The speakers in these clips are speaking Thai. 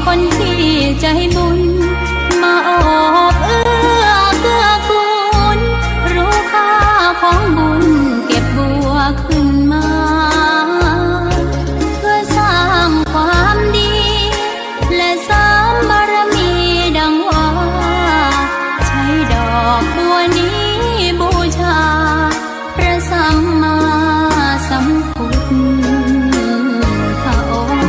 คนที่ใจบุญมาโอบเอื้อเกื้อกูลรู้ค่าของบุญเก็บบัวขึ้นมาเพื่อสร้างความดีและเสริมบารมีดังว่าใช้ดอกบัวนี้บูชาพระสัมมาสัมพุทธองค์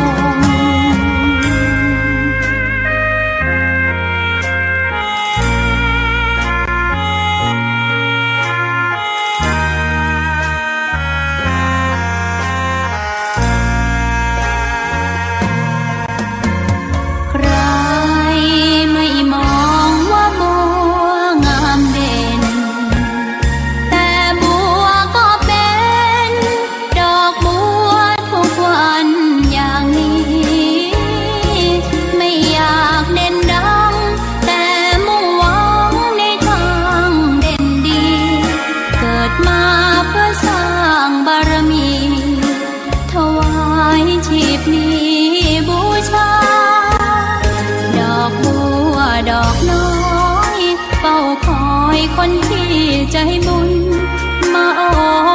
ใครไม่มองว่าบัวงามเด่นแต่บัวก็เป็นดอกบัวทุกวันอย่างนี้ไม่อยากเด่นดังแต่มุ่งหวังในทางเด่นดีเกิดมาเพื่อสร้างบารมีถวายชีพนี้บูชาดอกบัวดอกน้อยเฝ้าคอยคนที่ใจบุญมาโอ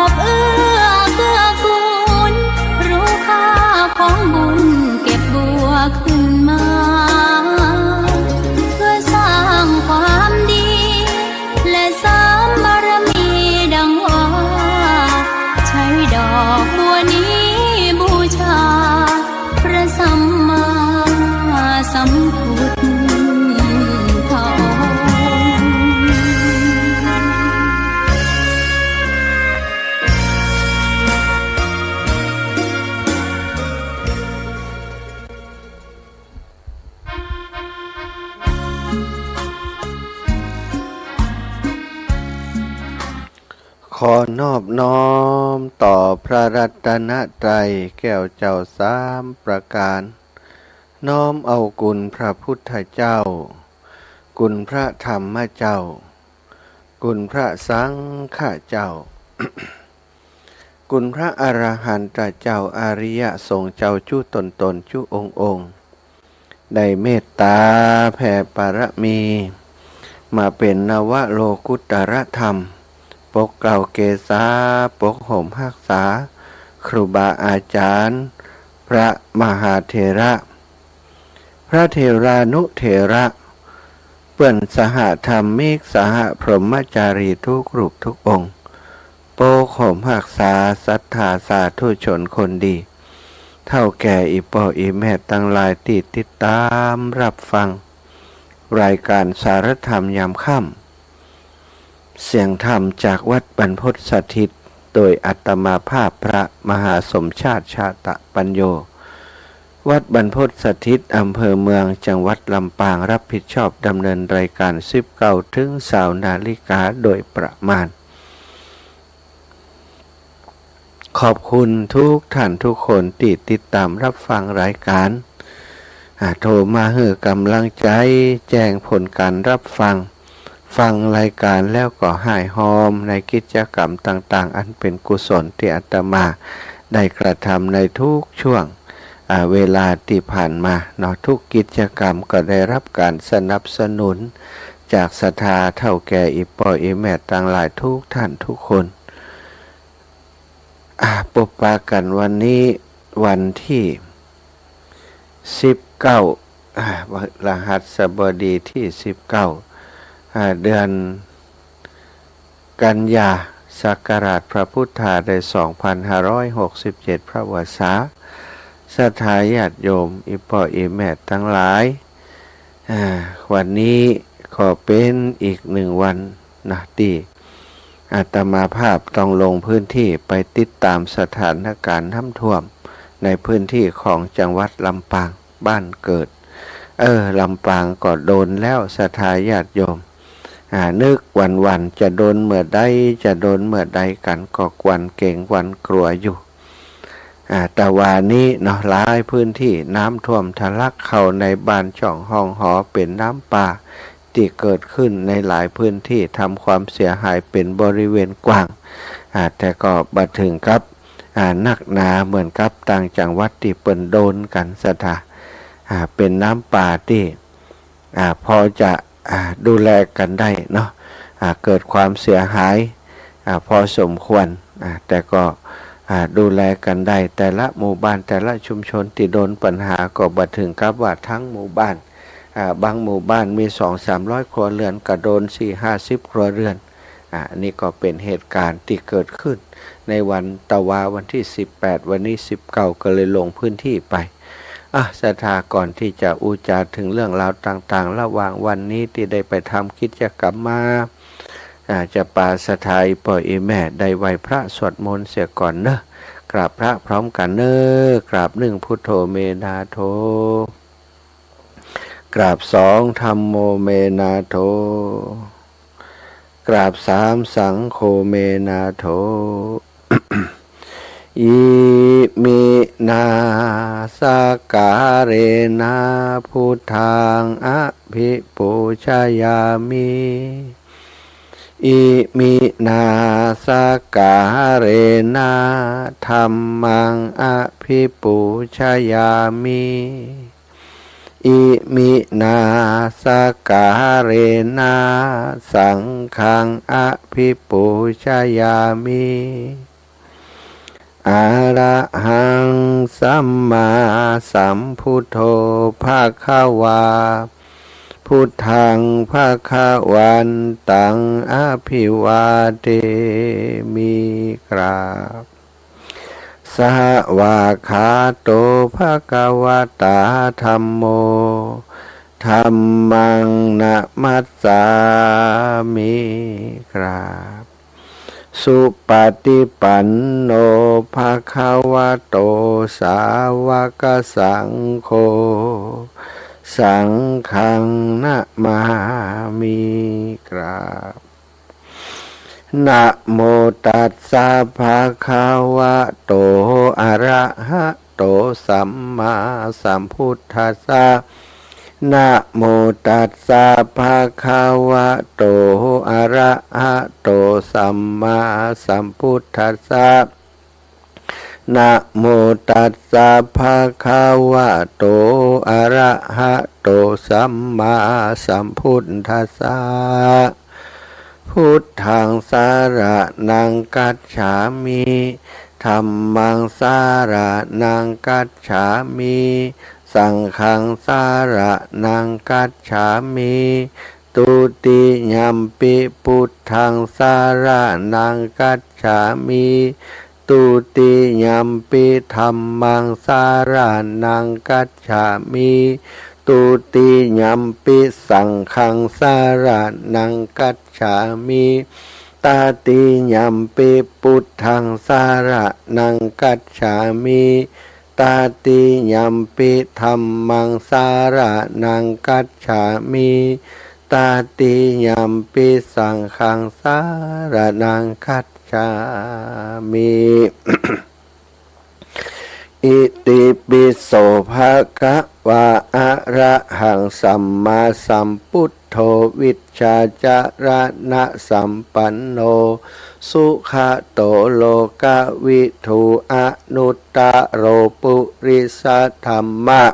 บเอื้อเกื้อกูลรู้ค่าของบุญเก็บบัวขึ้นมาเพื่อสร้างความดีและเสริมบารมีดังว่าใช้ดอกบัวนี้บูชาพระสัมมาสัมพุทธองค์ขอนอบน้อมต่อพระรัตนตรัยแก้วเจ้าสามประการน้อมเอากุณพระพุทธเจ้ากุณพระธรรมเจ้ากุณพระสังฆเจ้า กุณพระอรหันตเจ้าอริยสงฆ์เจ้าจุตนจุองค์ได้เมตตาแผ่ปรมีมาเป็นนวโลกุตรธรรมปกเกล่าเกษาปกห่มรักษาครูบาอาจารย์พระมหาเถระพระเถรานุเถระเปื่อนสหธรรมิกสหพรหมจารีทุกรูปทุกองค์โปกห่มรักษาศรัทธาสาธุชนคนดีเท่าแก่อีพ่ออีแม่ตั้งหลายติดตามรับฟังรายการสารธรรมยามค่ำเสียงธรรมจากวัดบรรพตสถิตโดยอัตมาภาพพระมหาสมชาติชาตปัญโยวัดบรรพตสถิตอำเภอเมืองจังหวัดลำปางรับผิดชอบดำเนินรายการ19 ถึง 20 นาฬิกาโดยประมาณขอบคุณทุกท่านทุกคนที่ติดตามรับฟังรายการโทรมาให้กำลังใจแจ้งผลการรับฟังรายการแล้วก็หายหอมในกิจกรรมต่างๆอันเป็นกุศลที่อาตมาได้กระทำในทุกช่วงเวลาที่ผ่านมาเนาะทุกกิจกรรมก็ได้รับการสนับสนุนจากศรัทธาเท่าแก่อีพ่ออีแม่ต่างหลายทุกท่านทุกคนพบปะกันวันนี้วันที่19รหัสบดีที่19เดือนกันยาศักราชพระพุทธาได้2567พระวรษาศรัทธาญาติโยมอีพ่ออีแม่ทั้งหลายวันนี้ขอเป็นอีกหนึ่งวันนะที่อาตมาภาพต้องลงพื้นที่ไปติดตามสถานการณ์น้ำท่วมในพื้นที่ของจังหวัดลำปางบ้านเกิดลำปางก็โดนแล้วศรัทธาญาติโยมนึกวันจะโดนเมื่อใดกันก็กวนเก่งกวนกลัวอยู่แต่ว่านี้เนาะหลายพื้นที่น้ำท่วมทะลักเข้าในบ้านช่องห้องหอเป็นน้ำป่าที่เกิดขึ้นในหลายพื้นที่ทำความเสียหายเป็นบริเวณกว้างแต่ก็บัดถึงกับนักหนาเหมือนกับต่างจังหวัดที่เปิ้นโดนกันสถา เป็นน้ำป่าที่พอจะดูแลกันได้เนาะเกิดความเสียหายพอสมควรแต่ก็ดูแลกันได้แต่ละหมู่บ้านแต่ละชุมชนที่โดนปัญหาก็บ่ถึงกับว่าทั้งหมู่บ้านบางหมู่บ้านมี 200-300 ครัวเรือนก็โดน 4-50 ครัวเรือนนี่ก็เป็นเหตุการณ์ที่เกิดขึ้นในวันตะวาวันที่18วันนี้19ก็เลยลงพื้นที่ไปศรัทธาก่อนที่จะอุจาถึงเรื่องราวต่างๆระหว่างวันนี้ที่ได้ไปทำกิจกรรมมาจะปาสถายปล่อยแม่ได้ไหวพระสวดมนต์เสียก่อนเนอะกราบพระพร้อมกันเนอะกราบหนึ่งพุทโธเมนาโธกราบสองธัมโมเมนาโธกราบสามสังโฆเมนาโธ อิมินาสการเรนะพุทธังอภิปูชยามิอิมินาสการเรนะธัมมังอภิปูชยามิอิมินาสการเรนะสังฆังอภิปูชยามิอะระหังสัมมาสัมพุทโธภะคะวาพุทธังภะคะวันตังอภิวาเทมิกราบสวากขาโตภะคะวะตาธัมโมธัมมังนะมัสสามิกราบสุปฏิปันโนภะคะวะโตสาวกสังโฆสังฆังนะมามิกราบนะโมตัสสะภะคะวะโตอะระหะโตสัมมาสัมพุทธัสสะนะโมตัสสะภะคะวะโตอะระหะโตสัมมาสัมพุทธัสสะนะโมตัสสะภะคะวะโตอะระหะโตสัมมาสัมพุทธัสสะพุทธังสารนังกัจฉามิธัมมังสารนังกัจฉามิสังฆังสารนังกัจฉามิตุติยัมปิพุทธังสารนังกัจฉามิตุติยัมปิธัมมังสารนังกัจฉามิตุติยัมปิสังฆังสารนังกัจฉามิตาติยัมปิพุทธังสารนังกัจฉามิตาติยัมปิธัมมังสารนังกัจฉามิตาติยัมปิสังฆังสารนังกัจฉามิ อิติปิโสภะคะวะอะระหังสัมมาสัมพุทโธวิชชาจารณะสัมปันโนสุขโตโลกวิทูอนุตตโรปุริสธรรมะ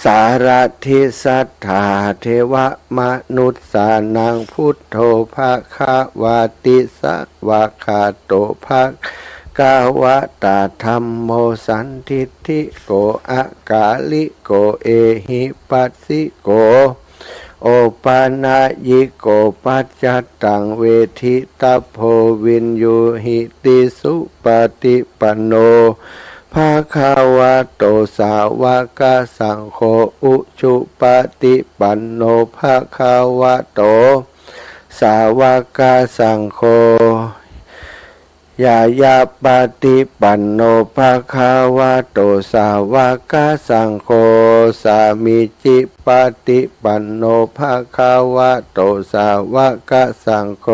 สารทิสัทธาเทวมนุษสานังพุทโธภะคะวะติสวะคาโตภะกาวะตาธัมโมสันทิฏฐิโกอากาลิโกเอหิปัสสิโกโอปานายิโกปัจจตังเวทิตาโพวินยูหิติสุปฏิปันโนภะคะวะโตสาวกสังโฆอุชุปฏิปันโนภะคะวะโตสาวกสังโฆยายาปฏิปันโนภะคะวะโตสาวกสังโฆสามิจิปฏิปันโนภะคะวะโตสาวกสังโฆ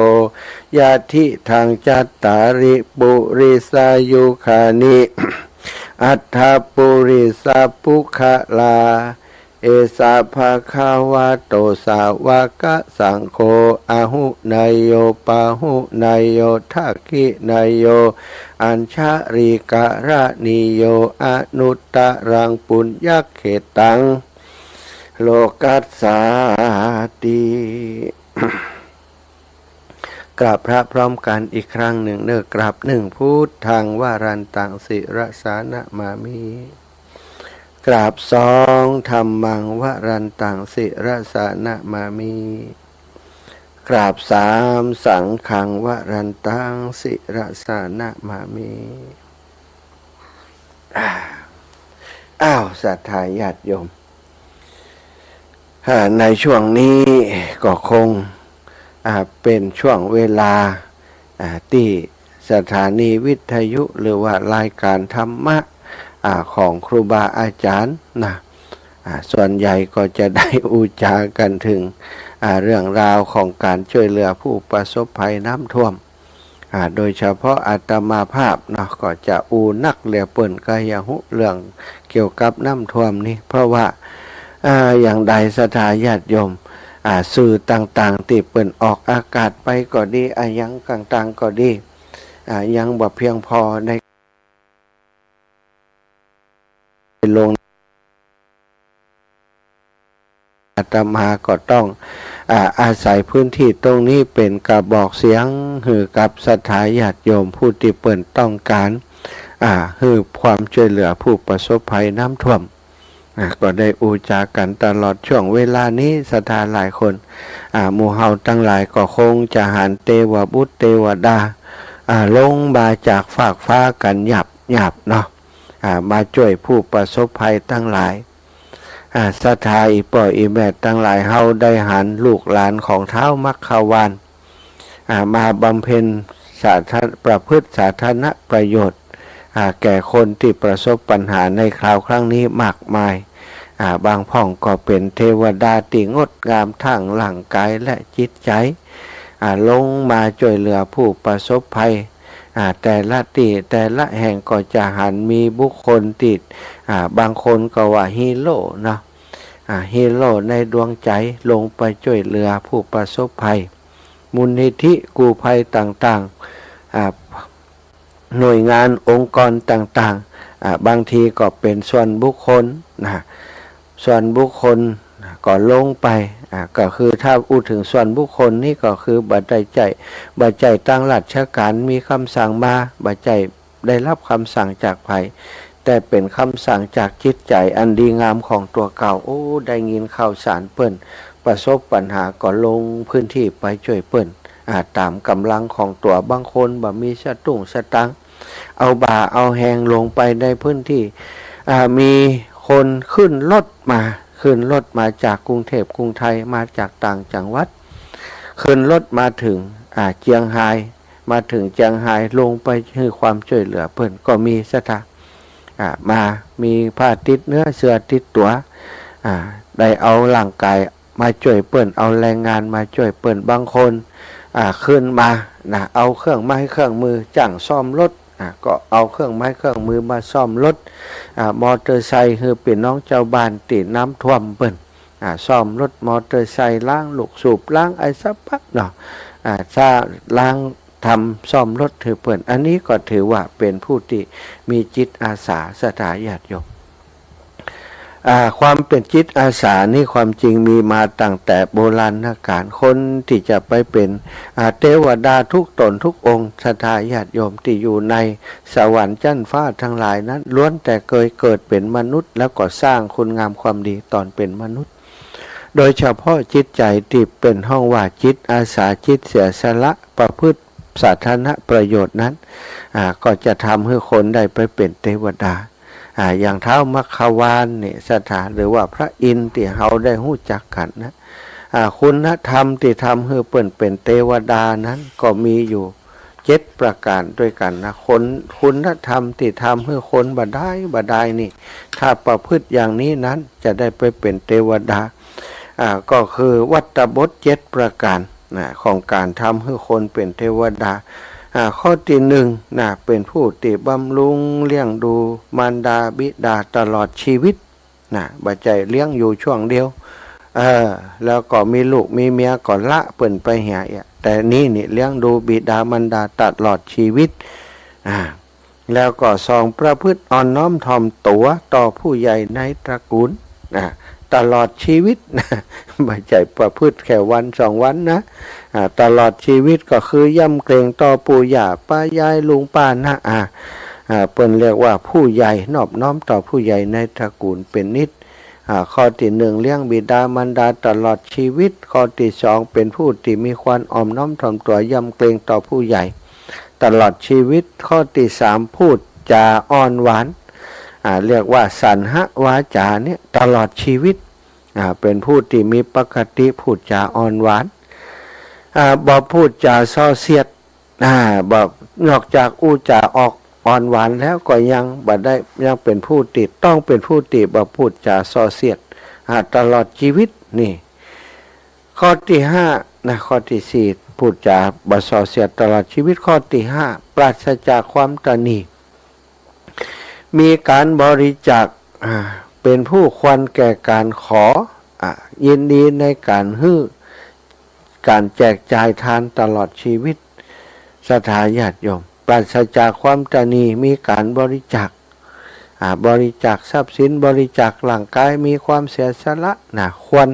ยะทิทางจัตตาริปุริสายุคานิ อัฏฐปุริสปุคลาเอสาภะคะวะโตสาวกสังโฆ อาหุนายโยปาหุนายโยทักขินายโยอัญชาริกะระนิโยอนุตตรังปุญญเขตังโลกัสสาติ กราบพระพร้อมกันอีกครั้งหนึ่งเนื้อกราบหนึ่งพุทธังวารันตังสิรสานะมามิกราบสองธรรมังวรันตังสิรสานะมามิกราบสามสังฆังวรันตังสิรสานะมามิอ้าวศรัทธาญาติโยมในช่วงนี้ก็คงเป็นช่วงเวลาที่สถานีวิทยุหรือว่ารายการธรรมะของครูบาอาจารย์นะส่วนใหญ่ก็จะได้อุจากันถึงเรื่องราวของการช่วยเหลือผู้ประสบภัยน้ำท่วมโดยเฉพาะอาตมาภาพเนาะก็จะนักเหลือเปิ่นกายหุเรื่องเกี่ยวกับน้ำท่วมนี้เพราะว่าอย่างใดศรัทธาญาติโยมสื่อต่างๆที่เปิ่นออกอากาศไปก็ดียังต่างๆก็ดียังบ่เพียงพอในลงอาตมาก็ต้องอาศัยพื้นที่ตรงนี้เป็นกระบอกเสียงหือกับศรัทธาญาติโยมผู้ที่เปิ่นต้องการหือความช่วยเหลือผู้ประสบภัยน้ำท่วมก็ได้อุจากันตลอดช่วงเวลานี้ศรัทธาหลายคนหมู่เฮาทั้งหลายก็คงจะหันเทวบุตรเทวดาลงมาจากฟากฟ้ากันหยับเนาะมาช่วยผู้ประสบภัยทั้งหลายศรัทธาอีป่ออีแม่ทั้งหลายเฮาได้หันลูกหลานของเท้ามัคคาวานมาบำเพ็ญประพฤติสาธารณประโยชน์แก่คนที่ประสบปัญหาในคราวครั้งนี้มากมายบางพ่องก็เป็นเทวดาที่งดงามทั้งร่างกายและจิตใจลงมาช่วยเหลือผู้ประสบภัยแต่ละที่แต่ละแห่งก็จะหันมีบุคคลติดบางคนก็ว่าฮีโร่เนาะฮีโร่ในดวงใจลงไปช่วยเหลือผู้ประสบภัยมูลนิธิกู้ภัยต่างๆหน่วยงานองค์กรต่างๆบางทีก็เป็นส่วนบุคคลส่วนบุคคลก็ลงไปก็คือถ้าพูดถึงส่วนบุคคลนี่ก็คือบัดใจตั้งราชการมีคำสั่งมาบัดใจได้รับคำสั่งจากไผแต่เป็นคำสั่งจากจิตใจอันดีงามของตัวเก่าได้ยินข่าวสารเปิ้นประสบปัญหาก็ลงพื้นที่ไปช่วยเปิ้นตามกำลังของตัวบางคนบ่มีสตุ้งสตังเอาบ่าเอาแหงลงไปในพื้นที่มีคนขึ้นรถมาจากกรุงเทพกรุงไทยมาจากต่างจังหวัดขึ้นรถมาถึงเจียงไฮ้มาถึงเจียงไฮ้ลงไปให้ความช่วยเหลือเพิ่นก็มีศรัทธามามีผ้าติดเนื้อเสื้อติดตัวได้เอาร่างกายมาช่วยเปิ้นเอาแรงงานมาช่วยเปิ้นบางคนขึ้นมาเอาเครื่องไม้เครื่องมือจ้างซ่อมรถก็เอาเครื่องไม้เครื่องมือมาซ่อมรถมอเตอร์ไซค์คือเป็นน้องเจ้าบ้านติดน้ำท่วมเปิ้นซ่อมรถมอเตอร์ไซค์ล้างลูกสูบล้างไอ้สักพักเนาะถ้าล้างทำซ่อมรถถือเปิ้นอันนี้ก็ถือว่าเป็นผู้ที่มีจิตอาสาศรัทธาญาติโยมความเป็นจิตอาสานี่ความจริงมีมาตั้งแต่โบราณกาลคนที่จะไปเป็นเทวดาทุกตนทุกองค์ศรัทธาญาติโยมที่อยู่ในสวรรค์ชั้นฟ้าทั้งหลายนั้นล้วนแต่เคยเกิดเป็นมนุษย์แล้วก็สร้างคุณงามความดีตอนเป็นมนุษย์โดยเฉพาะจิตใจที่เป็นห้องว่าจิตอาสาจิตเสียสละประพฤติสาธารณประโยชน์นั้นก็จะทำให้คนได้ไปเป็นเทวดาอย่างเท้ามัคคาวานเนี่ยสถานหรือว่าพระอินทร์ที่เราได้หู้จักกันนะคุณธรรมที่ทำให้เปิ่นเป็นเทวดานั้นก็มีอยู่7ประการด้วยกันนะคุณธรรมที่ทำให้คนบ่ได้นี่ถ้าประพฤติอย่างนี้นั้นจะได้ไปเป็นเทวดาก็คือวัตตบท7ประการของการทำให้คนเป็นเทวดาข้อที่1เป็นผู้ที่บำรุงเลี้ยงดูมารดาบิดาตลอดชีวิตบ่ใจเลี้ยงอยู่ช่วงเดียว แล้วก็มีลูกมีเมียก่อนละเปิ่นไปหาแต่นี่เลี้ยงดูบิดามารดาตลอดชีวิตแล้วก็สองประพฤติอ่อนน้อมถ่อมตัวต่อผู้ใหญ่ในตระกูลตลอดชีวิตไม่ใช่ประพฤติแค่วันสองวันนะตลอดชีวิตก็คือย่ำเกรงต่อปู่ย่าป้ายายลุงป้านะเปิ้นเรียกว่าผู้ใหญ่นอบน้อมต่อผู้ใหญ่ในตระกูลเป็นนิดข้อที่หนึ่งเลี้ยงบิดามารดาตลอดชีวิตข้อที่สองเป็นผู้ที่มีความอ่อนน้อมถ่อมตัวย่ำเกรงต่อผู้ใหญ่ตลอดชีวิตข้อที่สามพูดจาอ่อนหวานเรียกว่าสันหวาจาเนี่ยตลอดชีวิตเป็นผู้ที่มีปกติพูดจาอ่อนหวานบ่พูดจาส่อเสียดบอกนอกจากอู้จาออกอ่อนหวานแล้วก็ยังบ่ได้ยังเป็นผู้ติดต้องเป็นผู้ติบ่พูดจาส่อเสียดตลอดชีวิตนี่ข้อที่ห้าข้อที่สี่พูดจาบ่ส่อเสียดตลอดชีวิตข้อที่ห้าปราศจากความตณีมีการบริจาคเป็นผู้ควรแก่การขอยินดีในการฮื้อการแจกจ่ายทานตลอดชีวิตศรัทธาญาติโยมปราศจากความตณีมีการบริจาคบริจาคทรัพย์สินบริจาคร่างกายมีความเสียสละควร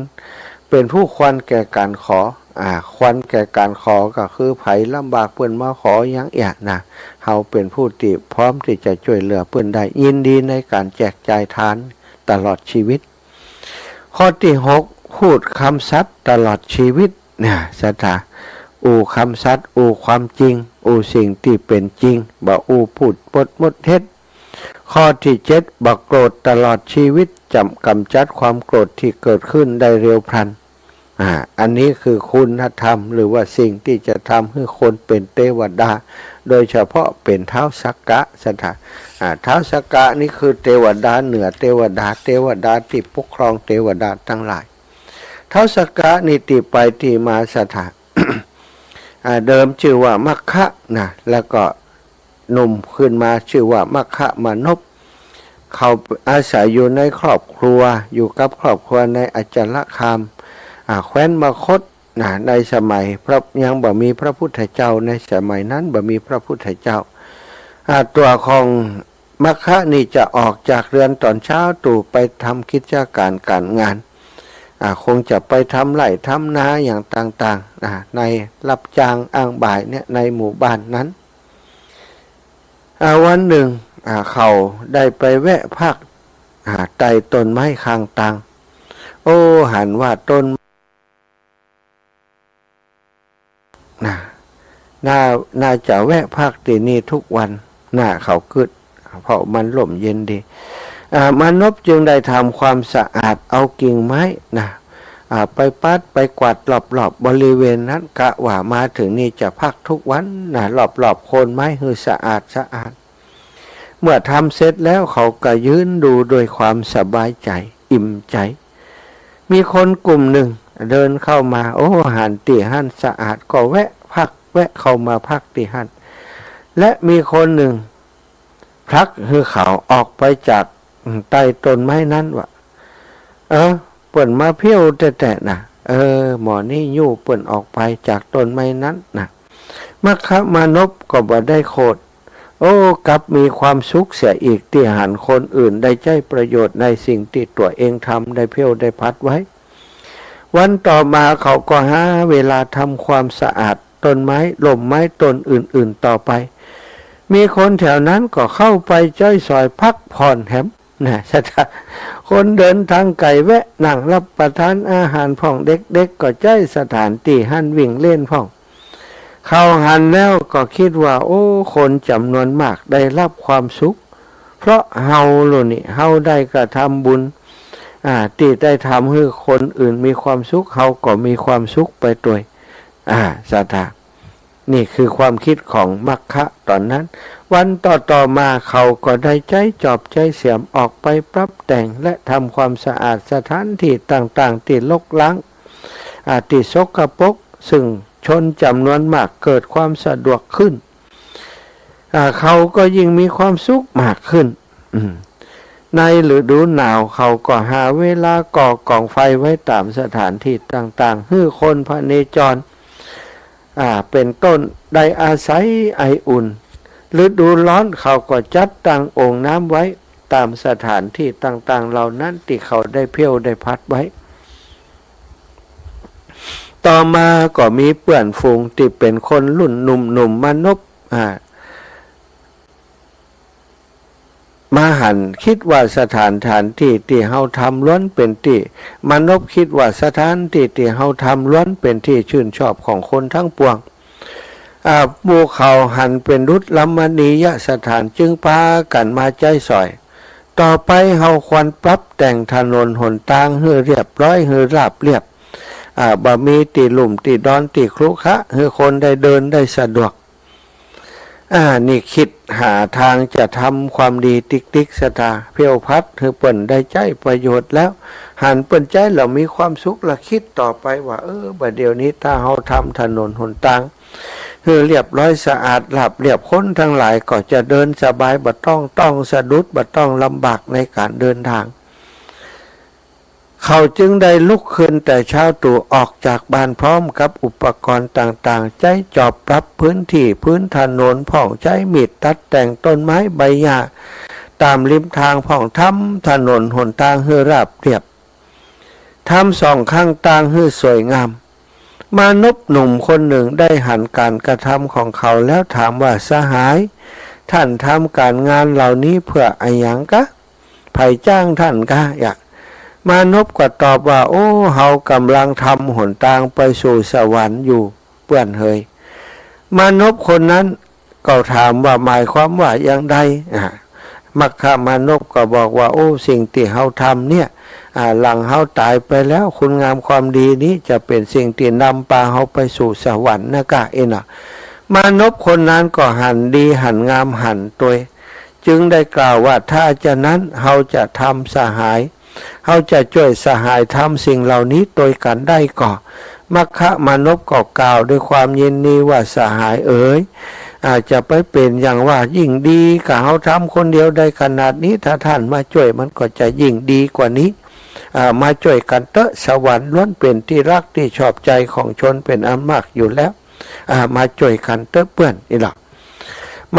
เป็นผู้ควรแก่การขอควรแก่การขอก็คือไผลำบากเพิ่นมาขออย่างเฮาเป็นผู้ที่พร้อมที่จะช่วยเหลือเพิ่นได้ยินดีในการแจกจ่ายทานตลอดชีวิตข้อที่หกพูดคำสัตย์ตลอดชีวิตศรัทธาคำสัตย์ความจริงสิ่งที่เป็นจริงบ่พูดปดมดเท็จข้อที่เจ็ดบ่โกรธตลอดชีวิตกำจัดความโกรธที่เกิดขึ้นได้เร็วพลันอันนี้คือคุณธรรมหรือว่าสิ่งที่จะทำให้คนเป็นเทวดาโดยเฉพาะเป็นท้าวสักกะศรัทธาท้าวสักกะนี่คือเทวดาเหนือเทวดาที่ปกครองเทวดาทั้งหลายท้าวสักกะนี่ติไปที่มาศรัทธา เดิมชื่อว่ามัคคะแล้วก็หนุ่มขึ้นมาชื่อว่ามัคคะมานพเขาอาศัยอยู่ในครอบครัวอยู่กับครอบครัวในอจลคามแคว้นมคธในสมัยยังบ่มีพระพุทธเจ้าในสมัยนั้นบ่มีพระพุทธเจ้าตัวของมัคคะนี่จะออกจากเรือนตอนเช้าตู่ไปทำกิจการงานคงจะไปทำไร่ทำนาอย่างต่างๆในรับจ้างอ้างบ่ายเนี่ยในหมู่บ้านนั้นวันหนึ่งเขาได้ไปแวะพักใต้ต้นไม้ข้างตังหันว่าต้นน่าจะแวะพักที่นี่ทุกวันเขากึดเพราะมันร่มเย็นดีมนุษย์จึงได้ทำความสะอาดเอากิ่งไม้ไปปัดไปกวาดรอบๆบริเวณนั้นกะว่ามาถึงนี่จะพักทุกวันรอบๆโคนไม้ให้สะอาดเมื่อทำเสร็จแล้วเขาก็ยืนดูโดยความสบายใจอิ่มใจมีคนกลุ่มหนึ่งเดินเข้ามาหันตีหันสะอาดก็แวะเข้ามาพักตีหันและมีคนหนึ่งพลักคือเขาออกไปจากใต้ต้นไม้นั้นว่าเปิ่นมาเพี้ยวแต่หมอนี่ยู่เปิ่นออกไปจากต้นไม้นั้นมัคคะมานพก็บ่ได้โคดกลับมีความสุขเสียอีกที่หันคนอื่นได้ใช้ประโยชน์ในสิ่งที่ตัวเองทำได้เพี้ยวได้พัดไว้วันต่อมาเขาก็หาเวลาทำความสะอาดต้นไม้ล่มไม้ต้นอื่นๆต่อไปมีคนแถวนั้นก็เข้าไปจ้อยซอยพักผ่อนแหมคนเดินทางไกลแวะนั่งรับประทานอาหารพ่องเด็กๆก็จ้อยสถานที่หันวิ่งเล่นพ่องเข้าหันแล้วก็คิดว่าคนจำนวนมากได้รับความสุขเพราะเฮาได้กระทำบุญที่ได้ทำให้คนอื่นมีความสุขเฮาก็มีความสุขไปด้วยศรัทธานี่คือความคิดของมัคคะตอนนั้นวันต่อมาเขาก็ได้ใจจอบใจเสียมออกไปปรับแต่งและทำความสะอาดสถานที่ต่างๆที่รกร้างที่สกปรกซึ่งชนจำนวนมากเกิดความสะดวกขึ้นเขาก็ยิ่งมีความสุขมากขึ้น ในฤดูหนาวเขาก็หาเวลาก่อกองไฟไว้ตามสถานที่ต่างๆให้คนพเนจรเป็นต้นได้อาศัยไออุ่นฤดูร้อนเขาก็จัดตั้งโอ่งน้ำไว้ตามสถานที่ต่างๆเหล่านั้นที่เขาได้เพี้ยวได้พัดไว้ต่อมาก็มีเพื่อนฝูงที่เป็นคนรุ่นหนุ่มๆมนุษย์มาหันคิดว่าสถานที่ที่เฮาทำล้วนเป็นที่มนุษย์คิดว่าสถานที่เฮาทำล้วนเป็นที่ชื่นชอบของคนทั้งปวงหมู่เขาหันเป็นรุดลัมมณียสถานจึงพากันมาใจสอยต่อไปเฮาควรปรับแต่งถนนหนทางให้เรียบร้อยให้ราบเรียบบ่มีติหลุมติดอนติครุขะให้คนได้เดินได้สะดวกนี่คิดหาทางจะทำความดีติ๊กสตาเพียวพัดคือเปิ่นได้ใจประโยชน์แล้วหันเปิ่นใจเรามีความสุขละคิดต่อไปว่าบัดเดี๋ยวนี้ถ้าเฮาทำถนนหนทางคือเรียบร้อยสะอาดราบเรียบคนทั้งหลายก็จะเดินสบายบ่ต้องสะดุดบ่ต้องลำบากในการเดินทางเขาจึงได้ลุกขึ้นแต่เช้าตรู่ออกจากบ้านพร้อมกับอุปกรณ์ต่างๆใจจอบปรับพื้นที่พื้นถนนผ่องใจมีดตัดแต่งต้นไม้ใบหญ้าตามริมทางผ่องทำถนนหนทางให้ราบเรียบทำสองข้างต่างให้สวยงามมนุษย์หนุ่มคนหนึ่งได้หันการกระทำของเขาแล้วถามว่าสหายท่านทำการงานเหล่านี้เพื่ออะไรหยังกะไผจ้างท่านกะอยากมานพก็ตอบว่าเฮากำลังทำหนทางไปสู่สวรรค์อยู่เปื้อนเฮยมานพคนนั้นก็ถามว่าหมายความว่าอย่างใดมัคคะมานพก็บอกว่าสิ่งที่เฮาทำเนี่ยหลังเฮาตายไปแล้วคุณงามความดีนี้จะเป็นสิ่งที่นำพาเฮาไปสู่สวรรค์นะกะมานพคนนั้นก็หันดีหันงามหันตัวจึงได้กล่าวว่าถ้าจะนั้นเฮาจะทำสหายเขาจะช่วยสหายทำสิ่งเหล่านี้โดยกันได้ก่อมัคคะมานพก็กล่าวด้วยความยินดีว่าสหายอาจจะไปเป็นอย่างว่ายิ่งดีกับเขาทำคนเดียวได้ขนาดนี้ถ้าท่านมาช่วยมันก็จะยิ่งดีกว่านี้มาช่วยกันเตอะสวรรค์ล้วนเป็นที่รักที่ชอบใจของชนเป็นอันมากอยู่แล้วมาช่วยกันเตอะเพื่อนนี่หรอก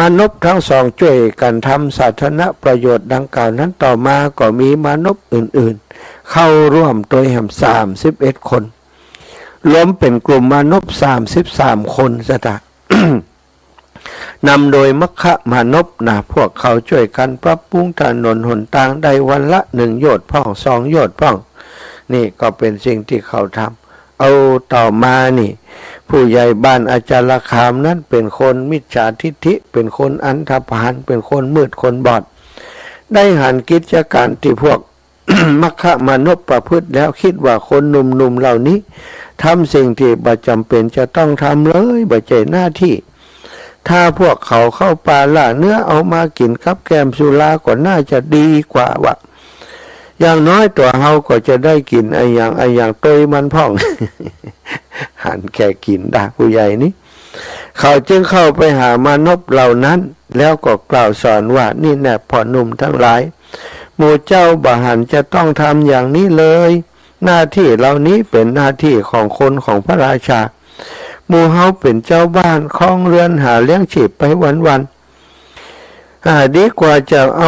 มนุษย์ทั้งสองช่วยกันทำสาธารณประโยชน์ดังกล่าวนั้นต่อมาก็มีมนุษย์อื่นๆเข้าร่วมโดยแห่ง31 คนรวมเป็นกลุ่มมนุษย์33 คนสตะ นำโดยมัคคะมนุษย์พวกเขาช่วยกันปรับปรุงถนนหนทางได้วันละ1 โยชน์พ่อง2 โยชน์พ่องนี่ก็เป็นสิ่งที่เขาทำเอาต่อมานี่ผู้ใหญ่บ้านอาจารย์คามนั้นเป็นคนมิจฉาทิฐิเป็นคนอันธพาลเป็นคนมืดคนบอดได้หันกิจการที่พวก มัคคะมนุษย์ประพฤติแล้วคิดว่าคนหนุ่มๆเหล่านี้ทำสิ่งที่บ่จำเป็นจะต้องทำเลยบ่ใช่หน้าที่ถ้าพวกเขาเข้าป่าล่าเนื้อเอามากินกับแกมสุราก็น่าจะดีกว่าว่ะอย่างน้อยตัวเฮาก็จะได้กินไอ้อย่างโตยมันพ่อง หันแค่กินด่าผู้ใหญ่นี้เขาจึงเข้าไปหามนุษย์เหล่านั้นแล้วก็กล่าวสอนว่านี่แน่พ่อหนุ่มทั้งหลายหมู่เจ้าบ่หันจะต้องทำอย่างนี้เลยหน้าที่เหล่านี้เป็นหน้าที่ของคนของพระราชาหมู่เฮาเป็นเจ้าบ้านครองเรือนหาเลี้ยงชีพไปวันดีกว่าจะเ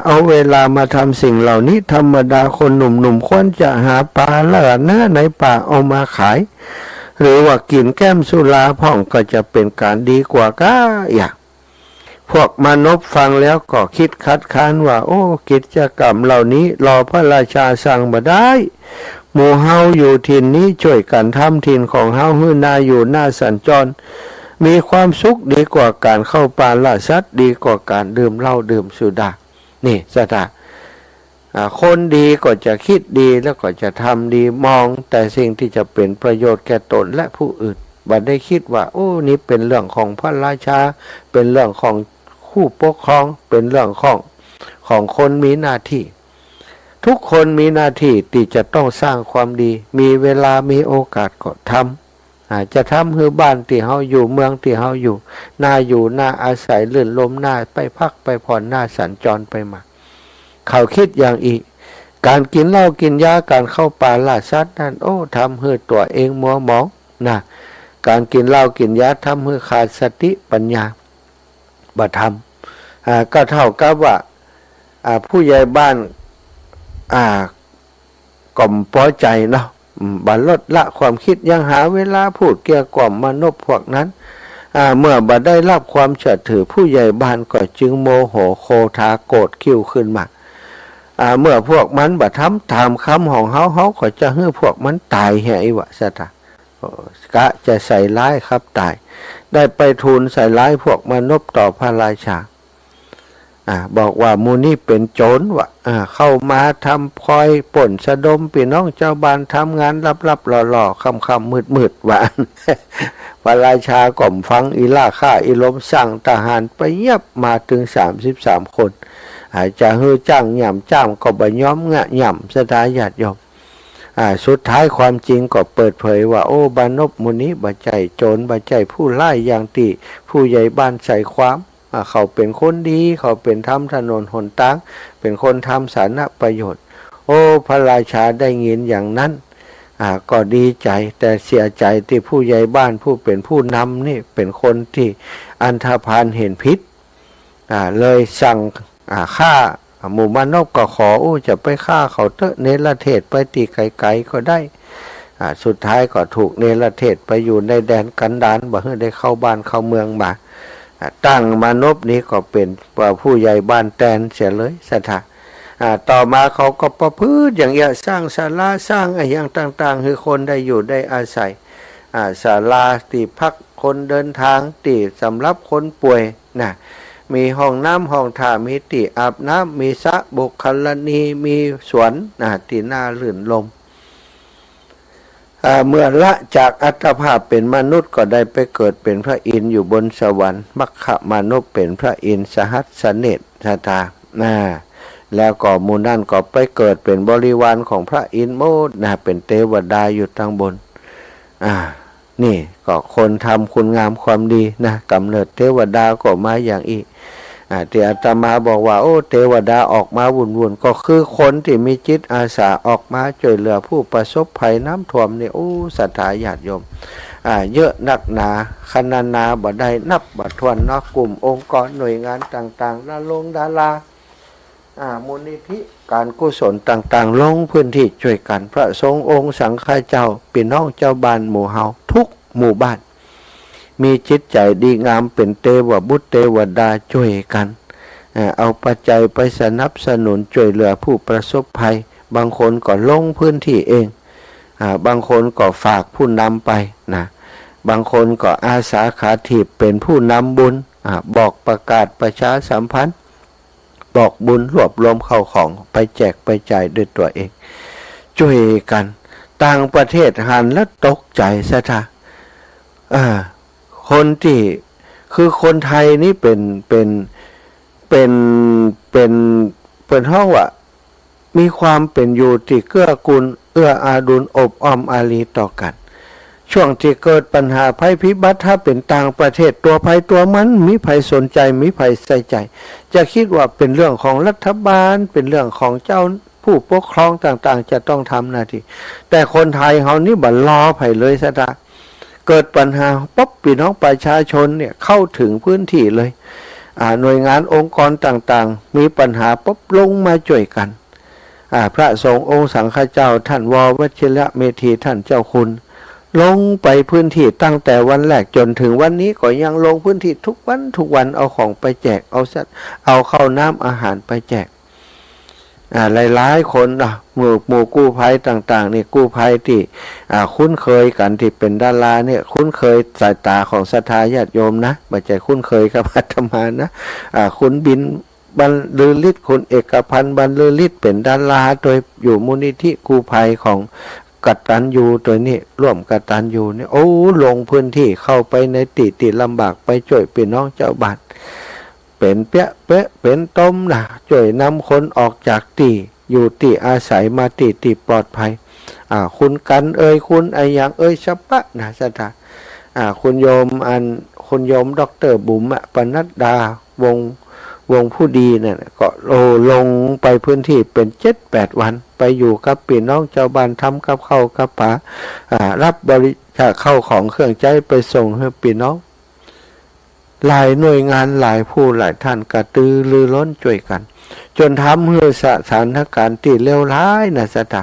อาเวลามาทำสิ่งเหล่านี้ธรรมดาคนหนุ่มควรจะหาปลาล่าเนื้อในป่าเอามาขายหรือว่ากินแก้มสุราพ่องก็จะเป็นการดีกว่าก้าอย่างพวกมนุษย์ฟังแล้วก็คิดคัดค้านว่ากิจกรรมเหล่านี้รอพระราชาสั่งมาได้หมู่เฮาอยู่ถิ่นนี้ช่วยกันทำถิ่นของเฮาให้น่าอยู่น่าสัญจรมีความสุขดีกว่าการเข้าป่าล่าสัตว์ดีกว่าการดื่มเหล้าดื่มสุรานี่สตาคนดีก็จะคิดดีแล้วก็จะทำดีมองแต่สิ่งที่จะเป็นประโยชน์แก่ตนและผู้อื่นบัดได้คิดว่านี่เป็นเรื่องของพระราชาเป็นเรื่องของคู่ปกครองเป็นเรื่องของคนมีหน้าที่ทุกคนมีหน้าที่ที่จะต้องสร้างความดีมีเวลามีโอกาสก็ทำจะทำให้บ้านที่เฮาอยู่เมืองที่เฮาอยู่น่าอาศัยลื่นลมน่าไปพักไปผ่อนน่าสัญจรไปมา เขาคิดอย่างอีกการกินเหล้ากินยาการเข้าป่าล่าสัตว์นั่นโอ้ทำให้ตัวเองมัวหมองนะการกินเหล้ากินยาทำให้ขาดสติปัญญาบ่ทำก็เท่ากับว่าผู้ใหญ่บ้านก่อมพอใจเนาะบัดลดละความคิดยังหาเวลาพูดเกี่ยวกล่อมมนุษย์พวกนั้นเมื่อบัดได้รับความเชื่อถือผู้ใหญ่บ้านก็จึงโมโหโคทาโกรธคิ้วขึ้นมาเมื่อพวกมันบัดทำตามคำของเขาก็จะให้พวกมันตายแห่วะสตากะจะใส่ร้ายครับตายได้ไปทูลใส่ร้ายพวกมนุษย์ต่อพระราชาบอกว่ามูนี่เป็นโจรวะเข้ามาทำพลอยป่นสะดมพี่น้องเจ้าบ้านทำงานลับๆหล่อๆค่ำๆมืดๆวะ พระราชาก่อมฟังอีล่าฆ่าอีลมสั่งทหารไปเย็บมาถึง33 คนจะฮือจ้างหย่ำจ้างก็บ่ย้อมงะหย่ำสถาญาติโยมสุดท้ายความจริงก็เปิดเผยว่าโอ้บานพมุนีบ่ใจโจรบ่ใจผู้ไล่อย่างตีผู้ใหญ่บ้านใส่ความเขาเป็นคนดีเขาเป็นทำถนนหนทางเป็นคนทำสาธารณประโยชน์โอ้พระราชาได้ยินอย่างนั้นก็ดีใจแต่เสียใจที่ผู้ใหญ่บ้านผู้เป็นผู้นำนี่เป็นคนที่อันธพาลเห็นพิษเลยสั่งฆ่าหมู่มานพก็ขอจะไปฆ่าเขาเถอะเนรเทศไปตีไกลๆก็ได้สุดท้ายก็ถูกเนรเทศไปอยู่ในแดนกันดารบ่ให้ได้เข้าบ้านเข้าเมืองมาตั้งมานพนี้ก็เป็นผู้ใหญ่บ้านแตนเสียเลยสถาต่อมาเขาก็ประพฤติอย่างเงี้ยสร้างศาลาสร้างอย่างต่างๆให้คนได้อยู่ได้อาศัยศาลาที่พักคนเดินทางที่สำหรับคนป่วยนะมีห้องน้ำห้องท่ามีที่อาบน้ำมีสระบุคลณีมีสวนที่น่าลื่นลมเมื่อละจากอัตภาพเป็นมนุษย์ก็ได้ไปเกิดเป็นพระอินทร์อยู่บนสวรรค์มัคคะมนุษย์เป็นพระอินทร์สหัสเนตชาตาแล้วก็มูนั่นก็ไปเกิดเป็นบริวารของพระอินทร์โมดเป็นเทวดาอยู่ทางบนนี่ก็คนทำคุณงามความดีกำเนิดเทวดาก็มาอย่างอีกที่อาตมาบอกว่าโอ้เทวดาออกมาวุ่นๆก็คือคนที่มีจิตอาสาออกมาช่วยเหลือผู้ประสบภัยน้ำท่วมนี่โอ้ศรัทธาญาติโยมเยอะนักหนาคณนาบ่ได้นับบ่ถ้วนเนาะกลุ่มองค์กรหน่วยงานต่างๆดารามูลนิธิการกุศลต่างๆลงพื้นที่ช่วยกันพระสงฆ์องค์สังฆเจ้าพี่น้องเจ้าบ้านหมู่เฮาทุกหมู่บ้านมีจิตใจดีงามเป็นเทวบุตรเทวดาช่วยกันเอาปัจจัยไปสนับสนุนช่วยเหลือผู้ประสบภัยบางคนก็ลงพื้นที่เองบางคนก็ฝากผู้นำไปบางคนก็อาสาขาถีบเป็นผู้นำบุญบอกประกาศประชาสัมพันธ์บอกบุญรวบรวมเข้าของไปแจกไปจ่ายด้วยตัวเองช่วยกันต่างประเทศหันแล้วตกใจซะท่าคนที่คือคนไทยนี่เป็นห้องว่ามีความเป็นอยู่ที่เกื้อกูลเอื้ออาดุลอบอ้อมอารีต่อกันช่วงที่เกิดปัญหาภัยพิบัติถ้าเป็นต่างประเทศตัวภัยตัวมันมีภัยสนใจมีภัยใส่ใจจะคิดว่าเป็นเรื่องของรัฐบาลเป็นเรื่องของเจ้าผู้ปกครองต่างๆจะต้องทำหน้าที่แต่คนไทยเขานี่บัดล้อภัยเลยซะเกิดปัญหาป๊บพี่น้องประชาชนเนี่ยเข้าถึงพื้นที่เลยหน่วยงานองค์กรต่างๆมีปัญหาป๊บลงมาช่วยกันพระสงฆ์องค์สังฆเจ้าท่านววชิระเมธีท่านเจ้าคุณลงไปพื้นที่ตั้งแต่วันแรกจนถึงวันนี้ก็ยังลงพื้นที่ทุกวันเอาของไปแจกเอาข้าวน้ำอาหารไปแจกหลายๆคนหมู่กู้ภัยต่างๆนี่กู้ภัยที่คุ้นเคยกันที่เป็นดาราเนี่ยคุ้นเคยสายตาของศรัทธาญาติโยมนะไม่ใช่คุ้นเคยกับอาตมานะคุณบินบรรลือฤทธิ์คุณเอกพันธ์บรรลือฤทธิ์เป็นดาราโดยอยู่มูลนิธิกู้ภัยของกตัญญูตัวนี้ร่วมกตัญญูเนี่ยโอ้ลงพื้นที่เข้าไปในติลำบากไปช่วยพี่น้องเจ้าบ้านเป็นเปี้ยเป๊ะเป็นต้มช่วยนำคนออกจากอยู่อาศัยมาที่ปลอดภัยคุณกันคุณอย่างชับปะสถาคุณโยมคุณโยมดร.บุ๋มปนัดดาวง วงผู้ดีเนี่ยก็ลงไปพื้นที่เป็น7-8 วันไปอยู่กับพี่น้องเจ้าบ้านทำกับข้าวกับป๋ารับบริจาคเข้าของเครื่องใช้ไปส่งให้พี่น้องหลายหน่วยงานหลายผู้หลายท่านกระตือรือร้นช่วยกันจนทำให้สถานการณ์ที่เลวร้ายนะสถา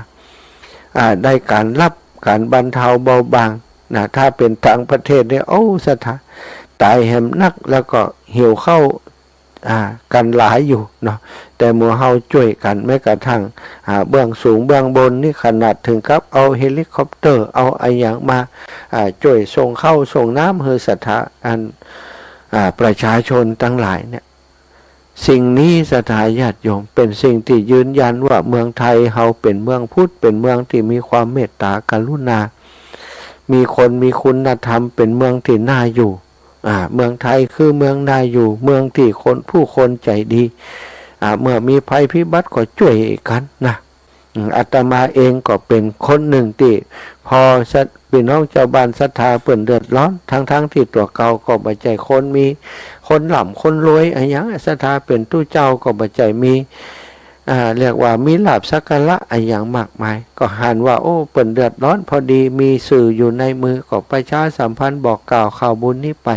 ได้การรับการบรรเทาเบาบางนะถ้าเป็นต่างประเทศเนี่ยโอ้สถาตายแหมนักแล้วก็หิวเข้ากันหลายอยู่เนาะแต่หมู่เฮาช่วยกันแม้กระทั่งเบื้องสูงเบื้องบนนี่ขนาดถึงกับเอาเฮลิคอปเตอร์เอาไอ้อย่างมาช่วยส่งเข้าส่งน้ำเฮือสถาประชาชนทั้งหลายเนี่ยสิ่งนี้สถาญาติโยมเป็นสิ่งที่ยืนยันว่าเมืองไทยเฮาเป็นเมืองพุทธเป็นเมืองที่มีความเมตตากรุณามีคนมีคุณธรรมเป็นเมืองที่น่าอยู่เมืองไทยคือเมืองน่าอยู่เมืองที่ผู้คนใจดีเมื่อมีภัยพิบัติก็ช่วยกันนะอาตมาเองก็เป็นคนหนึ่งที่พอพี่น้องเจ้าบ้านศรัทธาเปิ่นเดือดร้อนทั้งที่ตัวเก่าก็บ่ใจคนมีคนหล่ำคนรวยอะไรอย่างศรัทธาเป็นตู้เจ้าก็บ่ใจมีเรียกว่ามีลาภสักการะอะไรอย่างมากมายก็หันว่าโอ้เปิ่นเดือดร้อนพอดีมีสื่ออยู่ในมือก็ประชาสัมพันธ์บอกกล่าวข่าวบุญนี้ไป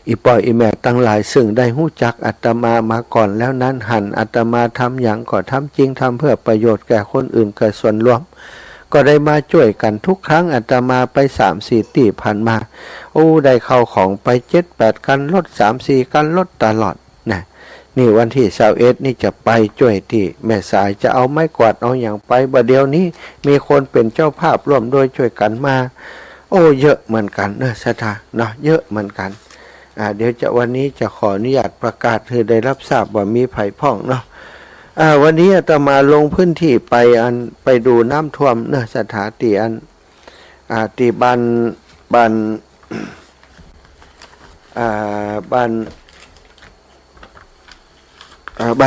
อีปอยอีแม่ตั้งหลายซึ่งได้หู้จักอาตมามาก่อนแล้วนั้นหันอาตมาทำอย่างก็ทำจริงทำเพื่อประโยชน์แก่คนอื่นแก่ส่วนรวมก็ได้มาช่วยกันทุกครั้งอาตมาไป3-4 ตีผ่านมาโอ้ได้เข้าของไป7-8 กันรถ3-4 กันรถตลอดนะนี่วันที่21นี่จะไปช่วยที่แม่สายจะเอาไม้กวาดเอาอย่างไปบ่เดียวนี้มีคนเป็นเจ้าภาพร่วมด้วยช่วยกันมาโอ้เยอะเหมือนกันศรัทธาเนาะเยอะเหมือนกันเดี๋ยววันนี้จะขออนุญาตประกาศให้ได้รับทราบว่ามีไผ่พ่องเนาะวันนี้อาตมาลงพื้นที่ไปดูน้ำท่วมสถานที่ตีบ้านบ้า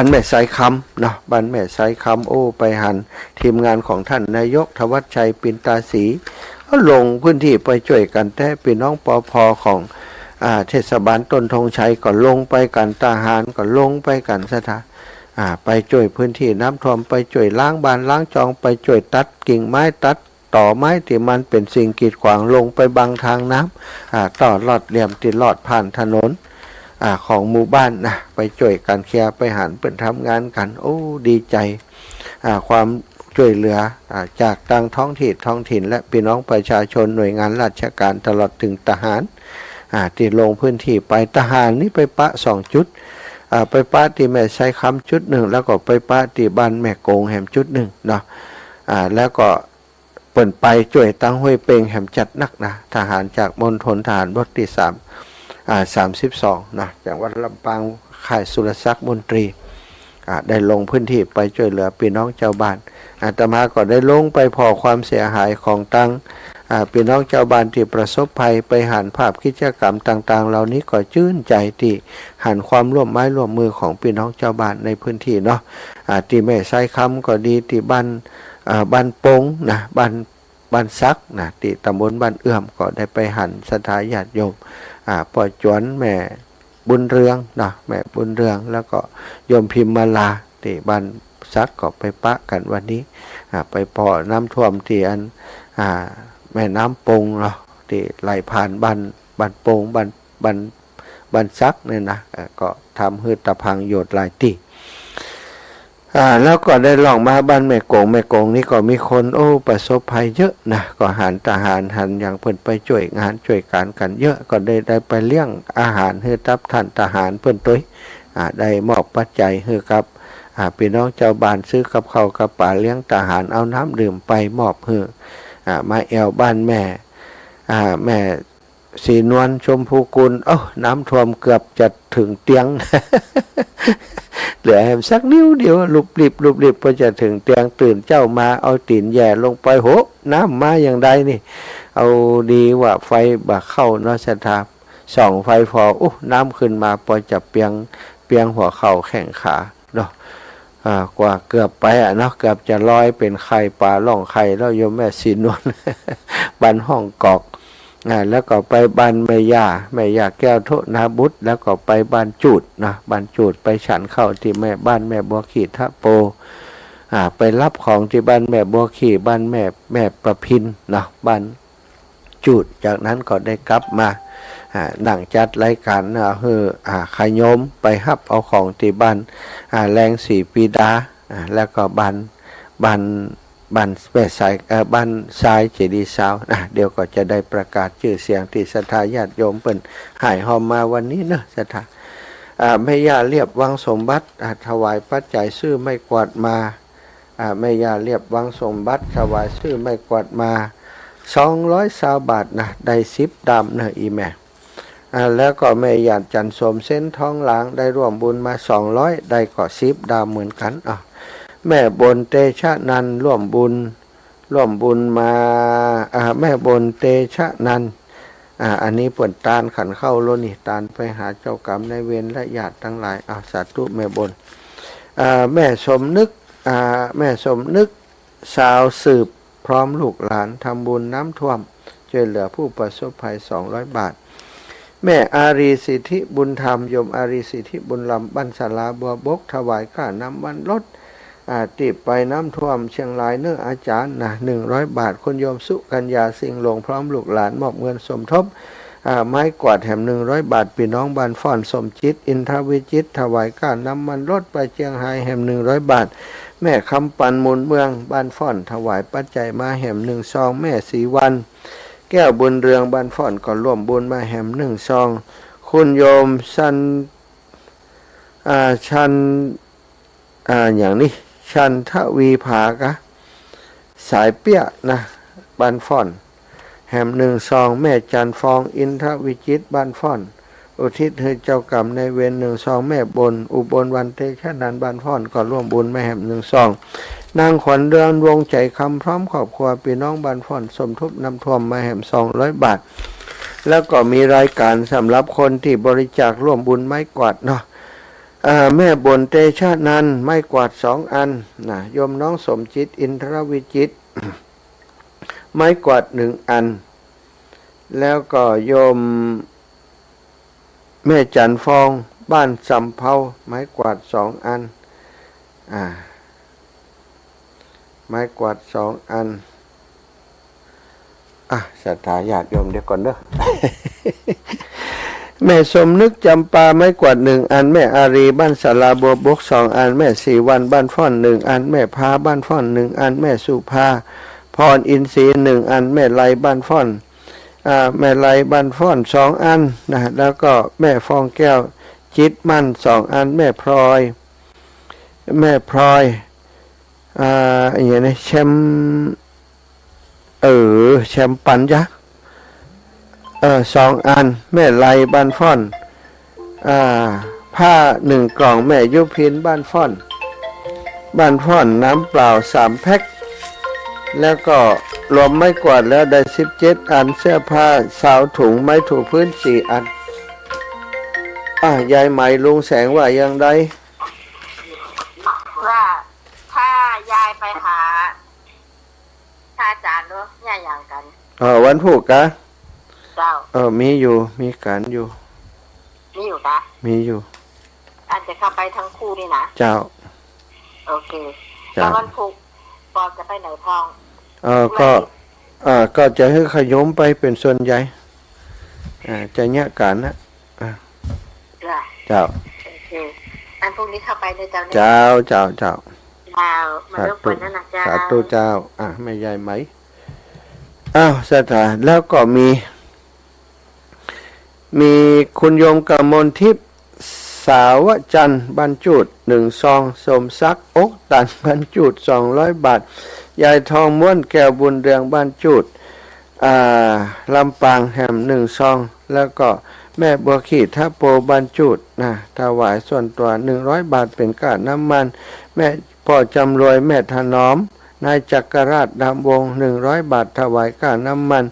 นแม่สายคำเนาะบ้านแม่สายคำโอ้ไปหันทีมงานของท่านนายกธวัชชัยปินตาศรีก็ลงพื้นที่ไปช่วยกันแต่พี่น้องปภของเทศบาลต้นธงชัยก็ลงไปกันทหารก็ลงไปกันสถานไปช่วยพื้นที่น้ำท่วมไปช่วยล้างบ้านล้างจองไปช่วยตัดกิ่งไม้ตัดต่อไม้ที่มันเป็นสิ่งกีดขวางลงไปบังทางน้ำต่อลอดเหลี่ยมที่ลอดผ่านถนนของหมู่บ้านนะไปช่วยกันเคลียร์ไปหันเป็นทำงานกันโอ้ดีใจความช่วยเหลือจากทางท้องถิ่นและพี่น้องประชาชนหน่วยงานราชการตลอดถึงทหารที่ลงพื้นที่ไปทหารนี่ไปปะ2 จุดไปปะที่แม่ใช้คำจุดหนึ่งแล้วก็ไปปะที่บ้านแม่โกงแหมจุดหนึ่งเนาะแล้วก็เปิ่นไปช่วยตั้งห้วยเปงแหมจัดนักนะทหารจากมณฑลทหารบกที่32นะจากวัดลำปางค่ายสุรศักดิ์มนตรีได้ลงพื้นที่ไปช่วยเหลือพี่น้องชาวบ้านอาตมาก็ได้ลงไปพอความเสียหายของตั้งพี่น้องชาวบ้านที่ประสบภัยไปหันภาพกิจกรรมต่างๆเหล่านี้ก็ชื่นใจที่หันความร่วมไม้ร่วมมือของพี่น้องชาวบ้านในพื้นที่เนาะที่แม่ไซคำก็ดีที่บ้านปงนะบ้านซักนะที่ตำบลบ้านเอื้อมก็ได้ไปหันสถาญาติโยมปอจวนแม่บุญเรืองนะแม่บุญเรืองแล้วก็โยมพิมมาลาที่บ้านซักก็ไปปะกันวันนี้ไปพอน้ำท่วมที่แม่น้ำปงเนาะที่ไหลผ่านบ้านปงบ้านซักเนี่ยนะก็ทำให้ตะพังโยดหลายตีแล้วก็ได้ลองมาบ้านแม่โกงนี่ก็มีคนโอ้ประสบภัยเยอะนะก็หันทหารอย่างเพิ่นไปช่วยงานช่วยการกันเยอะก็ได้ไปเลี้ยงอาหารให้ทับท่านทหารเพิ่นตัวได้มอบปัจจัยให้กับพี่น้องชาวบ้านซื้อกับข้าวกับปลาเลี้ยงทหารเอาน้ำดื่มไปมอบให้มาแอวบ้านแม่สีนวลชมพูกุลน้ำท่วมเกือบจะถึงเตียง เหลือแหมสักนิ้วเดียวลุบลิบพอจะถึงเตียงตื่นเจ้ามาเอาตีนแย่ลงไปโหน้ำมาอย่างใดนี่เอาดีว่าไฟบ่เข้าเนาะสถาส่องไฟพอน้ำขึ้นมาพอจะเปียงหัวเข่าแข้งขาเนาะกว่าเกือบไปเนาะเกือบจะลอยเป็นไข่ปลาล่องไข่แล้วโยมแม่สีนวล บ้านห้องกอก แล้วก็ไปบ้านแม่ย่าแก้วโทนาบุตรแล้วก็ไปบ้านจูดนะบ้านจูดไปฉันเข้าที่แม่บ้านแม่บัวขีทะโปไปรับของที่บ้านแม่บัวขีบ้านแม่ประพินนะบ้านจูดจากนั้นก็ได้กลับมานั่งจัดรายการขยมไปฮับเอาของที่บ้านแรงสีปีดาแล้วก็บ้านแม่สายบ้านทรายเจดีย์สาวเดี๋ยวก็จะได้ประกาศชื่อเสียงที่ศรัทธาญาติโยมเปิ้นหายหอมมาวันนี้เนอะศรัทธาแม่ย่าเรียบวังสมบัติถวายปัจจัยซื้อไม่กวาดมาแม่ย่าเรียบวังสมบัติถวายซื้อไม่กวาดมา220 บาทนะได้10 ดำนะอีแม่แล้วก็แม่ยานจันสมเส้นท้องหลางได้ร่วมบุญมา200ได้ก็10 ดำเหมือนกันแม่บนเตชะนันร่วมบุญมาแม่บนเตชะนันอันนี้เปิ่นตาลขันเข้าโลนี่ตาลไปหาเจ้ากรรมนายเวรและญาติทั้งหลายสาธุแม่บนแม่สมนึกสาวสืบพร้อมลูกหลานทำบุญน้ำท่วมช่วยเหลือผู้ประสบภัย200 บาทแม่อารีสิทธิบุญธรรมโยมอารีสิทธิบุญลำบ้านศาลาบัวบกถวายค่าน้ำมันรถติดไปน้ำท่วมเชียงรายเนื้ออาจารย์100 บาทคุณโยมสุกัญญาสิงห์หลงพร้อมลูกหลานมอบเงินสมทบไม้กวาดแถม100 บาทพี่น้องบ้านฟ่อนสมจิตอินทวิจิตถวายค่าน้ำมันรถไปเชียงรายแถม100 บาทแม่คำปันมูลเมืองบ้านฟ่อนถวายปัจจัยมาแถม1 ซองแม่สีวันแก้วบุญเรืองบ้านฟ่อนก็ร่วมบุญมาแถม1 ซองคุณโยมชันอย่างนี้ชันทวีภากะสายเปี้ยนะบ้านฟ่อนแถม1 ซองแม่จันฟองอินทวิจิตบ้านฟ่อนอุทิศให้เจ้ากรรมในเวร1 ซองแม่บนอุบลวันเตชะนันบ้านฟ่อนก็ร่วมบุญมาแถม1 ซองนางขวัญเรือนวงใจคำพร้อมครอบครัวพี่น้องบ้านฟ่อนสมทบนำท่วมมาแถม200 บาทแล้วก็มีรายการสำหรับคนที่บริจาคร่วมบุญไม้กวาดเนาะแม่บนเตชะนันไม้กวาด2 อันนะโยมน้องสมจิตอินทรวิจิต ไม้กวาด1 อันแล้วก็โยมแม่จันฟองบ้านสำเภาไม้กวาด2 อันไม้กวาด2 อันศรัทธาญาติโยมเดี๋ยวก่อนเด้อ แม่สมนึกจำปาไม้กวาด1 อันแม่อารีบ้านศาลาบัวบก2 อันแม่สีวันบ้านฟ่อน1 อันแม่พาบ้านฟ่อน1 อันแม่สุภาพรอินทรีย์1 อันแม่ไลบ้านฟ่อนแม่ไลบ้านฟ่อน2 อันนะแล้วก็แม่ฟองแก้วจิตมั่น2 อันแม่พลอยอย่างนี้แชมปัญญะ2 อันแม่ไลบ้านฟ่อนผ้า1 กล่องแม่ยุพินบ้านฟ่อนน้ำเปล่า3 แพ็คแล้วก็รวมไม้กวาดแล้วได้17 อันเสื้อผ้าสาวถุงไม้ถูพื้น4 อันยายไหมลุงแสงว่ายังไดว่าถ้ายายไปหาถ้าอาจารย์รู้เนี่ยอย่างกันวันพุธกะเจ้ามีการอยู่กะมีอยู่อาจจะเข้าไปทั้งคู่นี่นะเจ้าโอเคแล้ววันพุธปอจะไปไหนทองก็จะให้ขยมไปเป็นส่วนใหญ่จะเนี้ยกันนะเจ้าโอเคอันพวกนี้เข้าไปในเจ้ามาเริ่มเปิดนั่นนะเจ้าสาธุเจ้าไม่ใหญ่ไหมสถานแล้วก็มีคุณโยมกมลทิพย์สาวจันทร์บรรจุด1 ซองสมศักดิ์อกตันบรรจุด200 บาทยายทองม้วนแก้วบุญเรืองบรรจุดลำปางแหม1 ซองแล้วก็แม่บัวขีดทัพโปบรรจุดถวายส่วนตัว100 บาทเป็นค่าน้ำมันแม่พ่อจำรวยแม่ถนอมนายจักรราชดำวง100 บาทถวายค่าน้ำมัน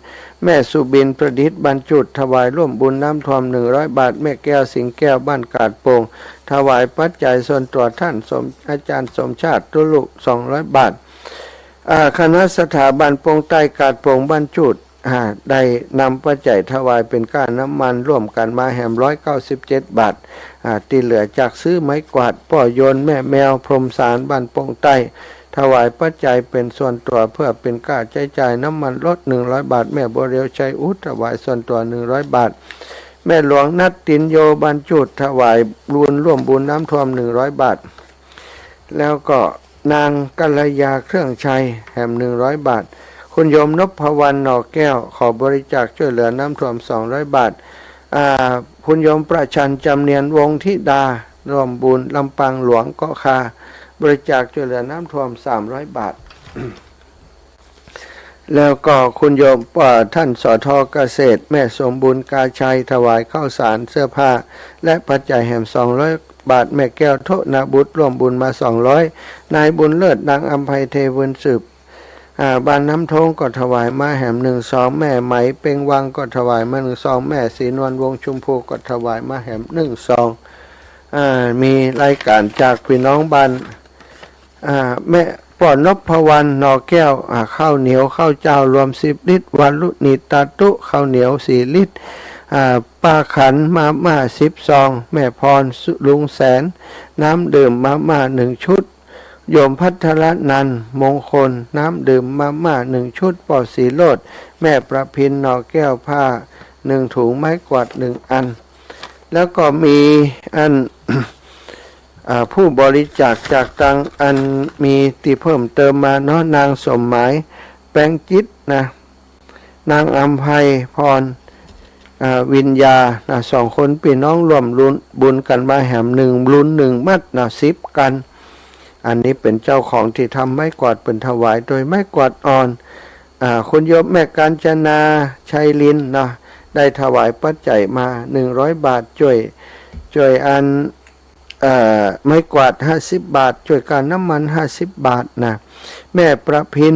แม่สุบินประดิษฐ์บรรจุถวายร่วมบุญน้ำท่วม100 บาทแม่แก้วสิงแก้วบ้านกาดโป่งถวายปัจจัยส่วนตัวท่านอาจารย์สมชาติตุลุ200 บาทคณะสถาบันโป่งใต้กาดโป่งบรรจุ ได้นำปัจจัยถวายเป็นค่าน้ำมันร่วมกันมาแหม197 บาทที่เหลือจากซื้อไม้กวาดป่อโยนแม่แมวพรมสารบ้านปงใต้ถวายปัจจัยเป็นส่วนตัวเพื่อเป็นค่าใช้จ่ายน้ำมันรถ100 บาทแม่บัวเรียวชัยอุดถวายส่วนตัว100 บาทแม่หลวงนัดตินโยบรรจุถวายบุญร่วมบุญน้ำท่วม100 บาทแล้วก็นางกัลยาเครื่องชัยแหม100 บาทคุณโยมนพวรรณหน่อแก้วขอบริจาคช่วยเหลือน้ำท่วม200 บาทคุณโยมประชันจำเนียนวงธิดาร่วมบุญลำปางหลวงเกาะคาบริจาคช่วยเหลือน้ำท่วม300 บาท แล้วก็คุณโยมท่านสทเกษตรแม่สมบูรณ์กาชัยถวายข้าวสารเสื้อผ้าและปัจจัยแห่ม200 บาทแม่แก้วโทนาบุตรร่วมบุญมา200นายบุญเลิศนางอัมภัยเทวนสืบบ้านน้ำทงก็ถวายมาแหม12แม่ไหมเป่งวังก็ถวายมา12แม่ศรีนวลวงชุมพูก็ถวายมาแหม12มีรายการจากพี่น้องบ้านแม่ป่อนพพวรรณนอแก้วข้าวเหนียวข้าวเจ้ารวม10 ลิตรวันลุนิตาตุข้าวเหนียว4 ลิตรป้าขันมา10 ซองแม่พรลุงแสนน้ำดื่มมา1 ชุดโยมพัทรนันท์มงคลน้ำดื่มมา1 ชุดปอสีโลดแม่ประพินนอแก้วผ้า1 ถุงไม้กวาด1 อันแล้วก็มีอัน ผู้บริจาคจากตังอันมีที่เพิ่มเติมมาเนาะนางสมหมายแปงจิตนะนางอัมภัยพรวิญญา2 คนพี่น้องร่วมบุญกันมาแหม1 บุญ1 มัด10 กันอันนี้เป็นเจ้าของที่ทำไม้กวาดเป็นถวายโดยไม้กวาดอ่อนคุณโยมแม่กาญจนาชัยลินนะได้ถวายปัจจัยมา100 บาทช่วยอันไม้กวาด50 บาทช่วยการน้ำมัน50 บาทนะแม่ประพิน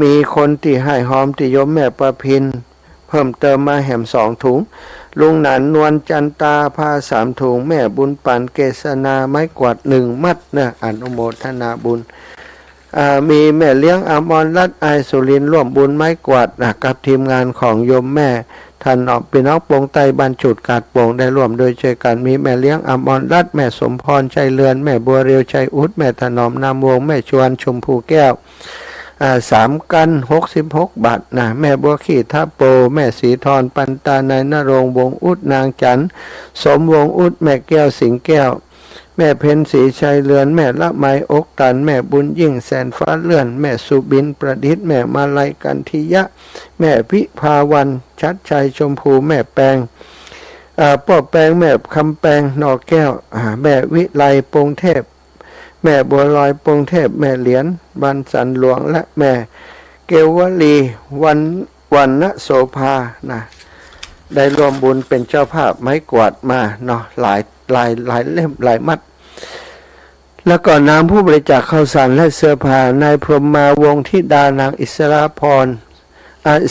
มีคนที่ให้หอมที่โยมแม่ประพินเพิ่มเติมมาแหม2 ถุงลุงหนันนวลจันตาผ้า3 ถุงแม่บุญปันเกษนาไม้กวาด1 มัดนะอนุโมทนาบุญมีแม่เลี้ยงอมรรัตน์ไอสุรินร่วมบุญไม้กวาดกับทีมงานของโยมแม่ท่านพี่น้องปงไตบรรจุดกาดโป่งได้ร่วมโดยช่วยกันมีแม่เลี้ยงอมรรัตน์แม่สมพรชัยเลือนแม่บัวเรียวชัยอุดแม่ถนอมนามวงแม่ชวนชมพูแก้ว3 กัน66 บาทนะแม่บัวขีทับโปแม่สีทรปันตานายนรงวงอุดนางจันสมวงอุดแม่แก้วสิงแก้วแม่เพ็ญศรีชัยเลือนแม่ละไมอกตันแม่บุญยิ่งแสนฟ้าเลื่อนแม่สุบินประดิษฐ์แม่มาลัยกันทิยะแม่พิภาวันชัดชัยชมพูแม่แปงป้อแปงแม่คำแปงนอแก้วแม่วิไลปงเทพแม่บัวลอยปงเทพแม่เหรียญบันสันหลวงและแม่เกวลีวันณโสภานะได้รวมบุญเป็นเจ้าภาพไม้กวาดมาเนาะหลายเล่มหลายมัดแล้วก็นามผู้บริจาคข้าวสารและเสื้อผ้านายพรหมมาวงธิดานางอิสราพร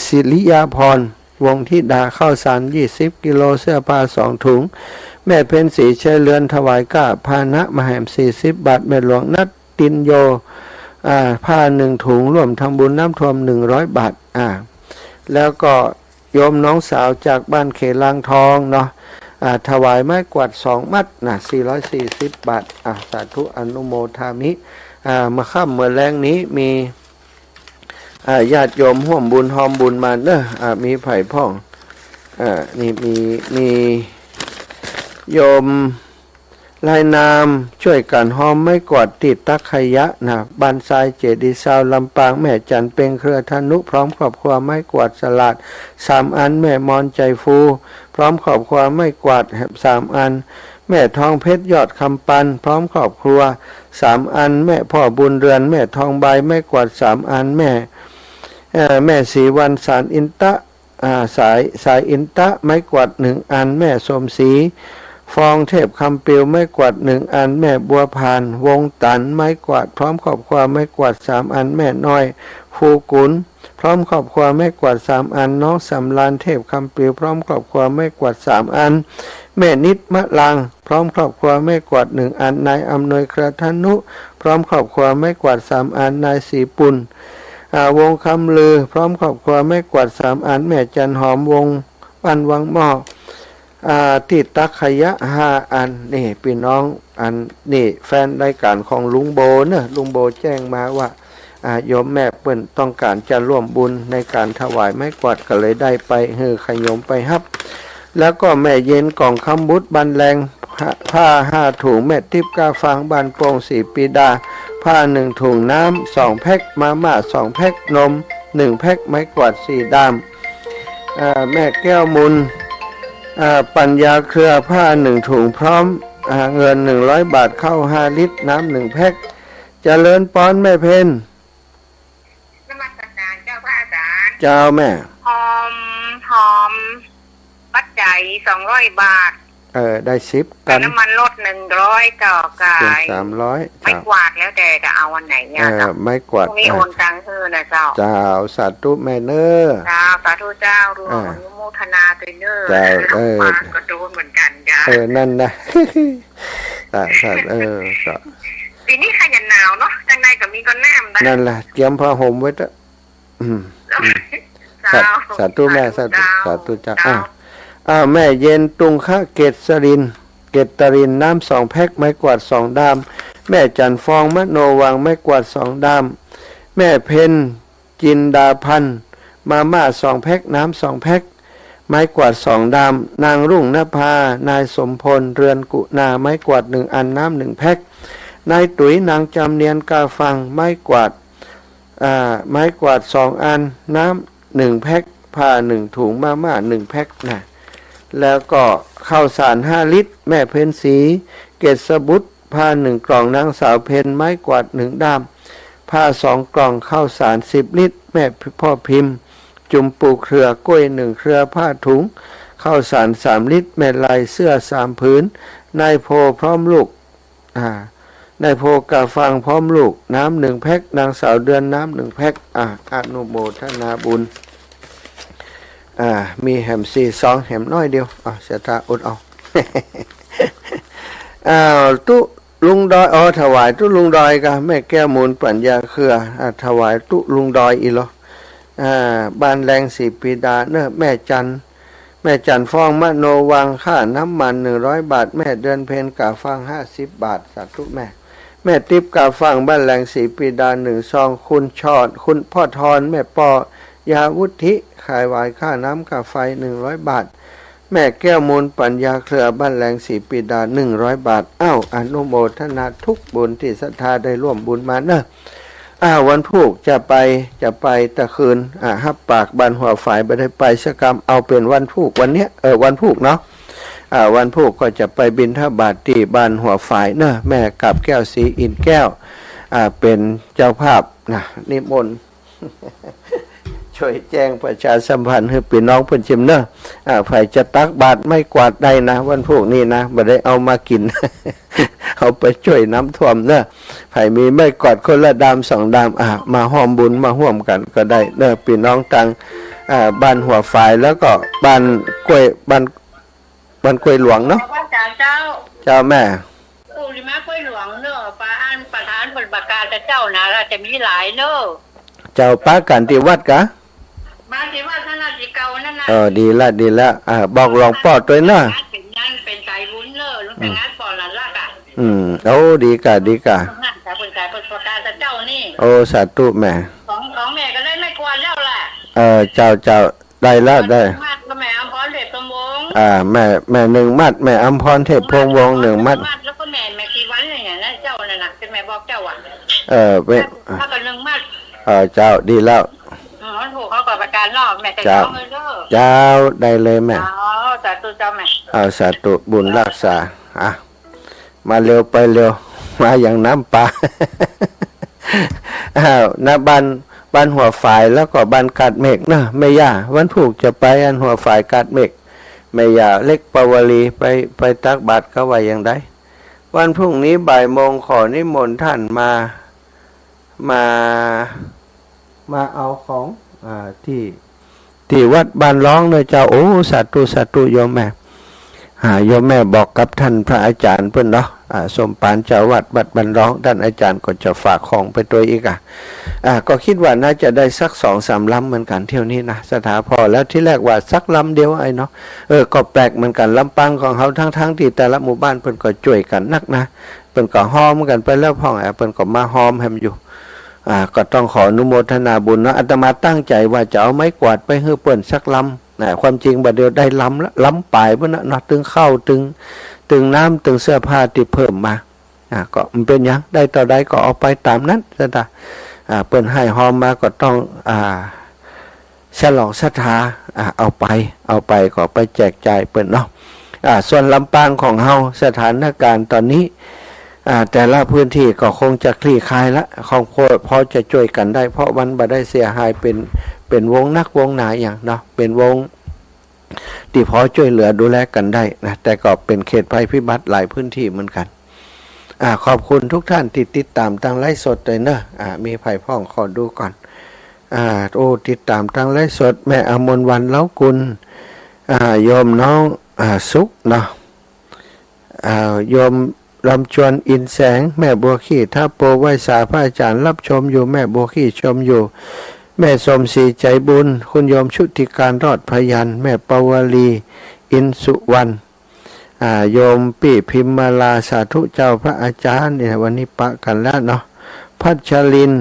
ศิริยาพรวงธิดาข้าวสาร20 กิโลเสื้อผ้า2 ถุงแม่เพ็ญศรีชัยเลือนถวายก้าพานะมหาม40 บาทแม่หลวงนัดตินโยผ้า1 ถุงร่วมทำบุญน้ำท่วม100 บาทแล้วก็โยมน้องสาวจากบ้านเขลางทองเนาะถวายไม้กวาด2 มัดนะ440 บาทสาธุอนุโมทามิมาค่ำเมื่อแรงนี้มีญาติโยมห่วมบุญหอมบุญมาเนอะมีไผ่พ่องนี่มีโยมลายนามช่วยกันหอมไม้กวาดติดตักขยะนะบ้านทรายเจดีย์ซาวลำปางแม่จันเป็นเครือธนุพร้อมครอบครัวไม้กวาดสลัด3 อันแม่มอนใจฟูพร้อมครอบครัวไม้กวาด3 อันแม่ทองเพชรยอดคำปันพร้อมครอบครัว3 อันแม่พ่อบุญเรือนแม่ทองใบไม้กวาด3 อันแม่ศรีวันสารอินตะสายอินตะไม้กวาด1 อันแม่สมศรีฟองเทพคำเปียวไม้กวาด1 อันแม่บัวพานวงตันไม้กวาดพร้อมครอบครัวไม้กวาด3 อันแม่น้อยภูกุลพร้อมครอบครัวไม้กวาด3 อันน้องสำรานเทพคำเปียวพร้อมครอบครัวไม้กวาด3 อันแม่นิดมะลังพร้อมครอบครัวไม้กวาด1 อันนายอำนวยเครือธนุพร้อมครอบครัวไม้กวาด3 อันนายศรีปุณ วงคำลือพร้อมครอบครัวแม่กวาด3 อันแม่จันหอมวงบ้านวังหม้อติดตักขยะ5 อันนี่พี่น้องอันนี่แฟนรายการของลุงโบเนอะลุงโบแจ้งมาว่าโยมแม่เปิ้นต้องการจะร่วมบุญในการถวายไม้กวาดก็เลยได้ไปขยมไปฮับแล้วก็แม่เย็นกล่องคำบุตรบันแรงผ้า5 ถุงแม่ทิพย์กาฟังบานโป่ง4 ปีดาผ้า1 ถุงน้ำ2 แพ็คมาม่า2 แพ็คนม1 แพ็คไม้กวาด4 ด้ามแม่แก้วมุนปัญญาเครือผ้า1 ถุงพร้อมเงิน100 บาทเข้า5 ลิตรน้ำ1 แพ็คเจริญป้อนแม่เพนนมัสการเจ้าพระอาจารย์เจ้าแม่หอมปัจจัย200 บาทได้10 กันน้ำมันลด100ต่อกาย300ไม่กวาดแล้วแต่จะเอาวันไหนเนี่ยไม่กวาดไม่โอนตังค์นะเจ้าสาธุแม่เนอเจ้าสาธุเจ้ารวมอนุโมทนาด้วยเนอมาก็โดนเหมือนกันจ้านั่นนะปีนี้ขยันหนาวเนาะจังใดก็มีก้อนแนมนั่นแหละเตรียมผ้าห่มไว้เถอะสาธุแม่สาธุจ้าแม่เย็นตุงค่าเกตตรินน้ำ2 แพ็คไม้กวาด2 ด้ามแม่จันฟองมะโนวังไม้กวาด2 ด้ามแม่เพนจินดาพันธ์มาม่า2 แพ็คน้ำ2 แพ็คไม้กวาด2 ด้ามนางรุ่งนภานายสมพลเรือนกุนาไม้กวาด1 อันน้ำ1 แพ็คนายตุ๋ยนางจำเนียนกาฟังไม้กวาด2 อันน้ำ1 แพ็คผ้า1 ถุงมาม่า1 แพ็คนะแล้วก็ข้าวสาร5 ลิตรแม่เพนสีเกศบุตรผ้า1 กล่องนางสาวเพนไม้กวาด1 ด้ามผ้า2 กล่องข้าวสาร10 ลิตรแม่พ่อพิมพ์จุ่มปูเครือกล้วย1 เครือผ้าถุงข้าวสาร3 ลิตรแม่ลายเสื้อ3 ผืนนายโพพร้อมลูกนายโพกาฟังพร้อมลูกน้ำ1 แพ็คนางสาวเดือนน้ำ1 แพ็คอนุโมทนาบุญมีแหม2 แหมน้อยเดียวเสียตาอดเอาตุลุงดอยถวายตุลุงดอยกับแม่แก้วมูลปัญญาเครือถวายตุลุงดอยอีหรอบ้านแรง4 ปีดาเนอะแม่จันฟองมะโนวังค่าน้ำมัน100 บาทแม่เดือนเพนกาฟัง50 บาทสาธุแม่ติ๊บกาฟังบ้านแรง4 ปีดา1 ซองคุณชอดคุณพ่อทอนแม่ปอยาวุธิขายวายค่าน้ำค่าไฟ100 บาทแม่แก้วมูลปัญญาเครือบ้านแรง4 ปีดา100 บาทอนุโมทนาทุกบุญที่ศรัทธาได้ร่วมบุญมาเนอะวันพุธจะไปตะคืนฮับปากบ้านหัวฝ่ายไปได้ไปสกรรมเอาเป็นวันพุธวันเนี้ยวันพุธเนาะวันพุธก็จะไปบิณฑบาตที่บ้านหัวฝ่ายเนอะแม่กับแก้วสีอินแก้วเป็นเจ้าภาพนะนิมนต์ช่วยแจ้งประชาสัมพันธ์ให้พี่น้องเพิ่นชิมเนอะฝ่ายจะตักบาตรไม่กวาดได้นะวันพวกนี้นะบ่ได้เอามากิน เอาไปช่วยน้ำท่วมเนอะฝ่ายมีไม่กวาดคนละดาม2 ดามมาห้อมบุญมาร่วมกันก็ได้เนอะพี่น้องต่างบ้านหัวฝ่ายแล้วก็บ้านกล้วยบ้านกล้วยหลวงเนาะเจ้าแม่อุลิมากล้วยหลวงเนอะประธานบริการเจ้านะจะมีหลายเนอะเจ้าป้ากันที่วัดกะบ้านที่วัดท่านอาทิเก่านั่นนะดีละบอกหลวงพ่อตัวน่ะเป็นสายบุญเนอะลุงแต่งงานปอหลันละกะดีกะเป็นสายประการเจ้านี่สาธุแม่ของแม่ก็ได้ไม่กวนแล้วแหละเจ้าได้ละได้แม่อมพรเทพพงวงแม่1 มัดแม่อมพรเทพพงวง1 มัดแล้วก็แม่กี่วันอย่างนั้นเจ้านั่นน่ะเป็นแม่บอกเจ้าเป็นถ้ากัน1 มัดเจ้าดีแล้วถูกเขาก่อประการนอกแม่แต่เจ้าได้เลยแม่สาธุเจ้าแม่สาธุบุญรักษามาเร็วไปเร็วมาอย่างน้ำปลาณบ้านหัวฝ่ายแล้วก็บ้านกาดเมฆนะแม่ย่าวันพุธจะไปอันหัวฝ่ายกาดเมฆแม่ย่าเล็กปวลีไปตักบาตรเขาไว้อย่างไรวันพรุ่งนี้บ่ายโมงขอนิมนต์ท่านมาเอาของที่วัดบ้านร้องเลยเจ้าสาธุโยมแม่โยมแม่บอกกับท่านพระอาจารย์เพิ่นเนาะ สมปานเจ้าวัดบัดบรรร้องท่านอาจารย์ก็จะฝากของไปตัวอีกก็คิดว่าน่าจะได้สัก2-3 ลำเหมือนกันเที่ยวนี้นะสถาพรแล้วที่แรกว่าสักลำเดียวไอ้เนาะก็แปลกเหมือนกันลำปางของเขาทั้งที่แต่ละหมู่บ้านเพิ่นก็ช่วยกันนักนะเพิ่นก็ห้อมกันไปแล้วพ่องเพิ่นก็มาห้อมแฮมอยู่ก็ต้องขออนุโมทนาบุญเนาะอาตมาตั้งใจว่าจะเอาไม้กวาดไปให้เปิ้นสักลำความจริงบัดเดียวได้ลำละลำปลายเพิ่นเนาะตึงเข้าตึงน้ำตึงเสื้อผ้าที่เพิ่มมาก็มันเป็นยังได้ต่อใดก็เอาไปตามนั้นซะจ้ะเปิ้นให้หอมมาก็ต้องฉลองศรัทธาเอาไปก็ไปแจกจ่ายเปิ้นเนาะส่วนลำปางของเฮาสถานการณ์ตอนนี้แต่ละพื้นที่ก็คงจะคลี่คลายละของพอจะช่วยกันได้เพราะมันบ่ได้เสียหายเป็นวงนักวงหนาอย่างเนาะเป็นวงที่พอช่วยเหลือดูแลกันได้นะแต่ก็เป็นเขตภัยพิบัติหลายพื้นที่เหมือนกันขอบคุณทุกท่านที่ติดตามทางไลฟ์สดเลยเนอะมีไผ่พ่องขอดูก่อนติดตามทางไลฟ์สดแม่อมรวรรณเล้ากุลโยมน้องสุขเนาะโยมลำจวนอินแสงแม่บัวขี้ท่าโปไหวสาพระอาจารย์รับชมอยู่แม่บัวขี้ชมอยู่แม่สมศรีใจบุญคุณโยมชุติการรอดพยัญแม่ปวลีอินสุวรรณโยมปี่พิมมาลาสาธุเจ้าพระอาจารย์เนี่ยวันนี้ปะกันแล้วเนาะพัชริน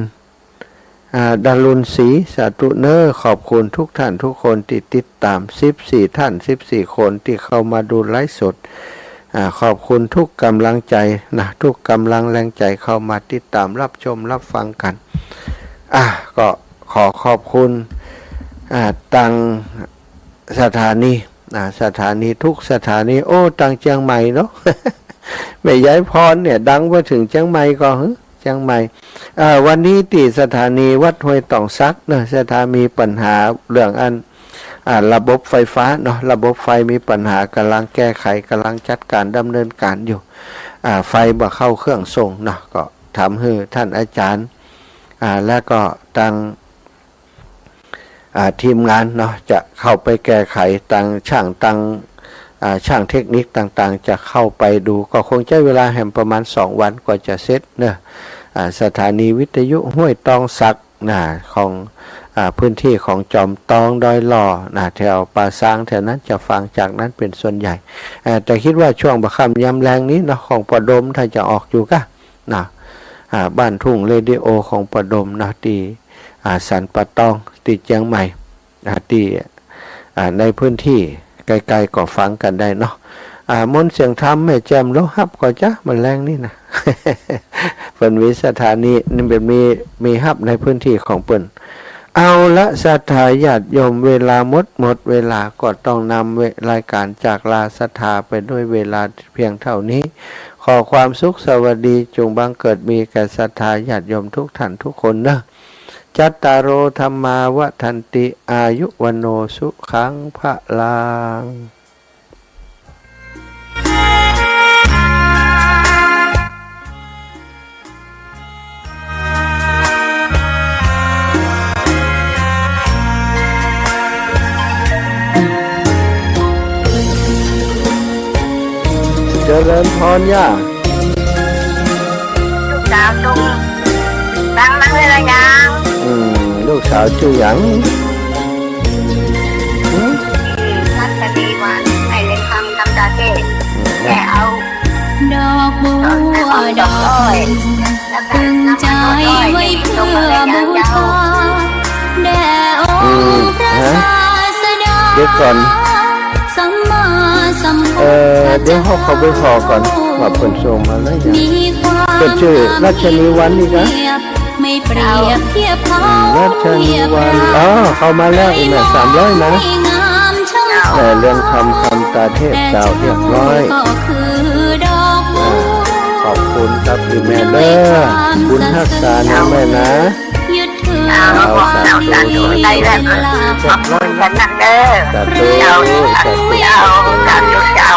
ดารุณศรีสาธุเนอขอบคุณทุกท่านทุกคนที่ติดตาม14ท่าน14คนที่เข้ามาดูไลฟ์สดขอบคุณทุกกำลังใจนะทุกกำลังแรงใจเข้ามาติดตามรับชมรับฟังกันก็ขอขอบคุณตังสถานีทุกสถานีตังเชียงใหม่เนาะ แม่ยายพรเนี่ยดังไปถึงเชียงใหม่ก็เชียงใหม่วันนี้ที่สถานีวัดห้วยต่องซักเนาะสถามีปัญหาเรื่องระบบไฟฟ้าเนาะระบบไฟมีปัญหากำลังแก้ไขกำลังจัดการดำเนินการอยู่ไฟบ่เข้าเครื่องส่งเนาะก็ทำให้ท่านอาจารย์แล้วก็ตั้งทีมงานเนาะจะเข้าไปแก้ไขตั้งช่างเทคนิคต่างๆจะเข้าไปดูก็คงใช้เวลาแห่งประมาณ2 วันกว่าจะเสร็จเนาะสถานีวิทยุห้วยตองสักของพื้นที่ของจอมตองดอยหล่อแถวป่าซางแถวนั้นจะฟังจากนั้นเป็นส่วนใหญ่แต่คิดว่าช่วงบ่ค่ำยามแรงนี้เนาะของปะดมถ้าจะออกอยู่ก็บ้านทุ่งเรดิโอของปะดมนะที่สันปะตองติดเชียงใหม่ที่ในพื้นที่ไกลๆก็ฟังกันได้เนาะมนต์เสียงธรรมแม่แจ่มโลหับก็จ้ะมันแรงนี่นะ เปิ้นวิสถานีนี่แบบมีฮับในพื้นที่ของเปิ้นเอาละศรัทธาญาติโยมเวลาหมดเวลาก็ต้องนำรายการจากลาศรัทธาไปด้วยเวลาเพียงเท่านี้ขอความสุขสวัสดีจงบังเกิดมีแก่ศรัทธาญาติโยมทุกท่านทุกคนนะจัตตารโอธรรมาวทันติอายุวโนสุขังพะลังเจริญพรย่าลูกสาวตุ้งตั้งนั่งเลยละยังลูกสาวชื่อหยังนัดกันดีว่าไอ้เล่นคำตาเทศแกเอาดอกบัวดอกตึงใจไว้เพื่อบูชาแด่องค์พระศาสดาเดี๋ยวก่อนสัมมาสัมพุทธเดี๋ยวเขาไปขอก่อนว่าเพิ่นส่งมาแล้วจ้ะเพิ่นชื่อรัชนีวันนี่นะไม่เปรียบเทียบเขารัชนีวันเข้ามาแล้วอีก300นะเรื่องคำตาเทพดาวเรียบร้อยขอบคุณครับพี่แม่เด้อคุณทักษานะแม่นะเอาสาธุได้แล้วขอบคุณกันนั่นเด้อเอาการยกเจ้า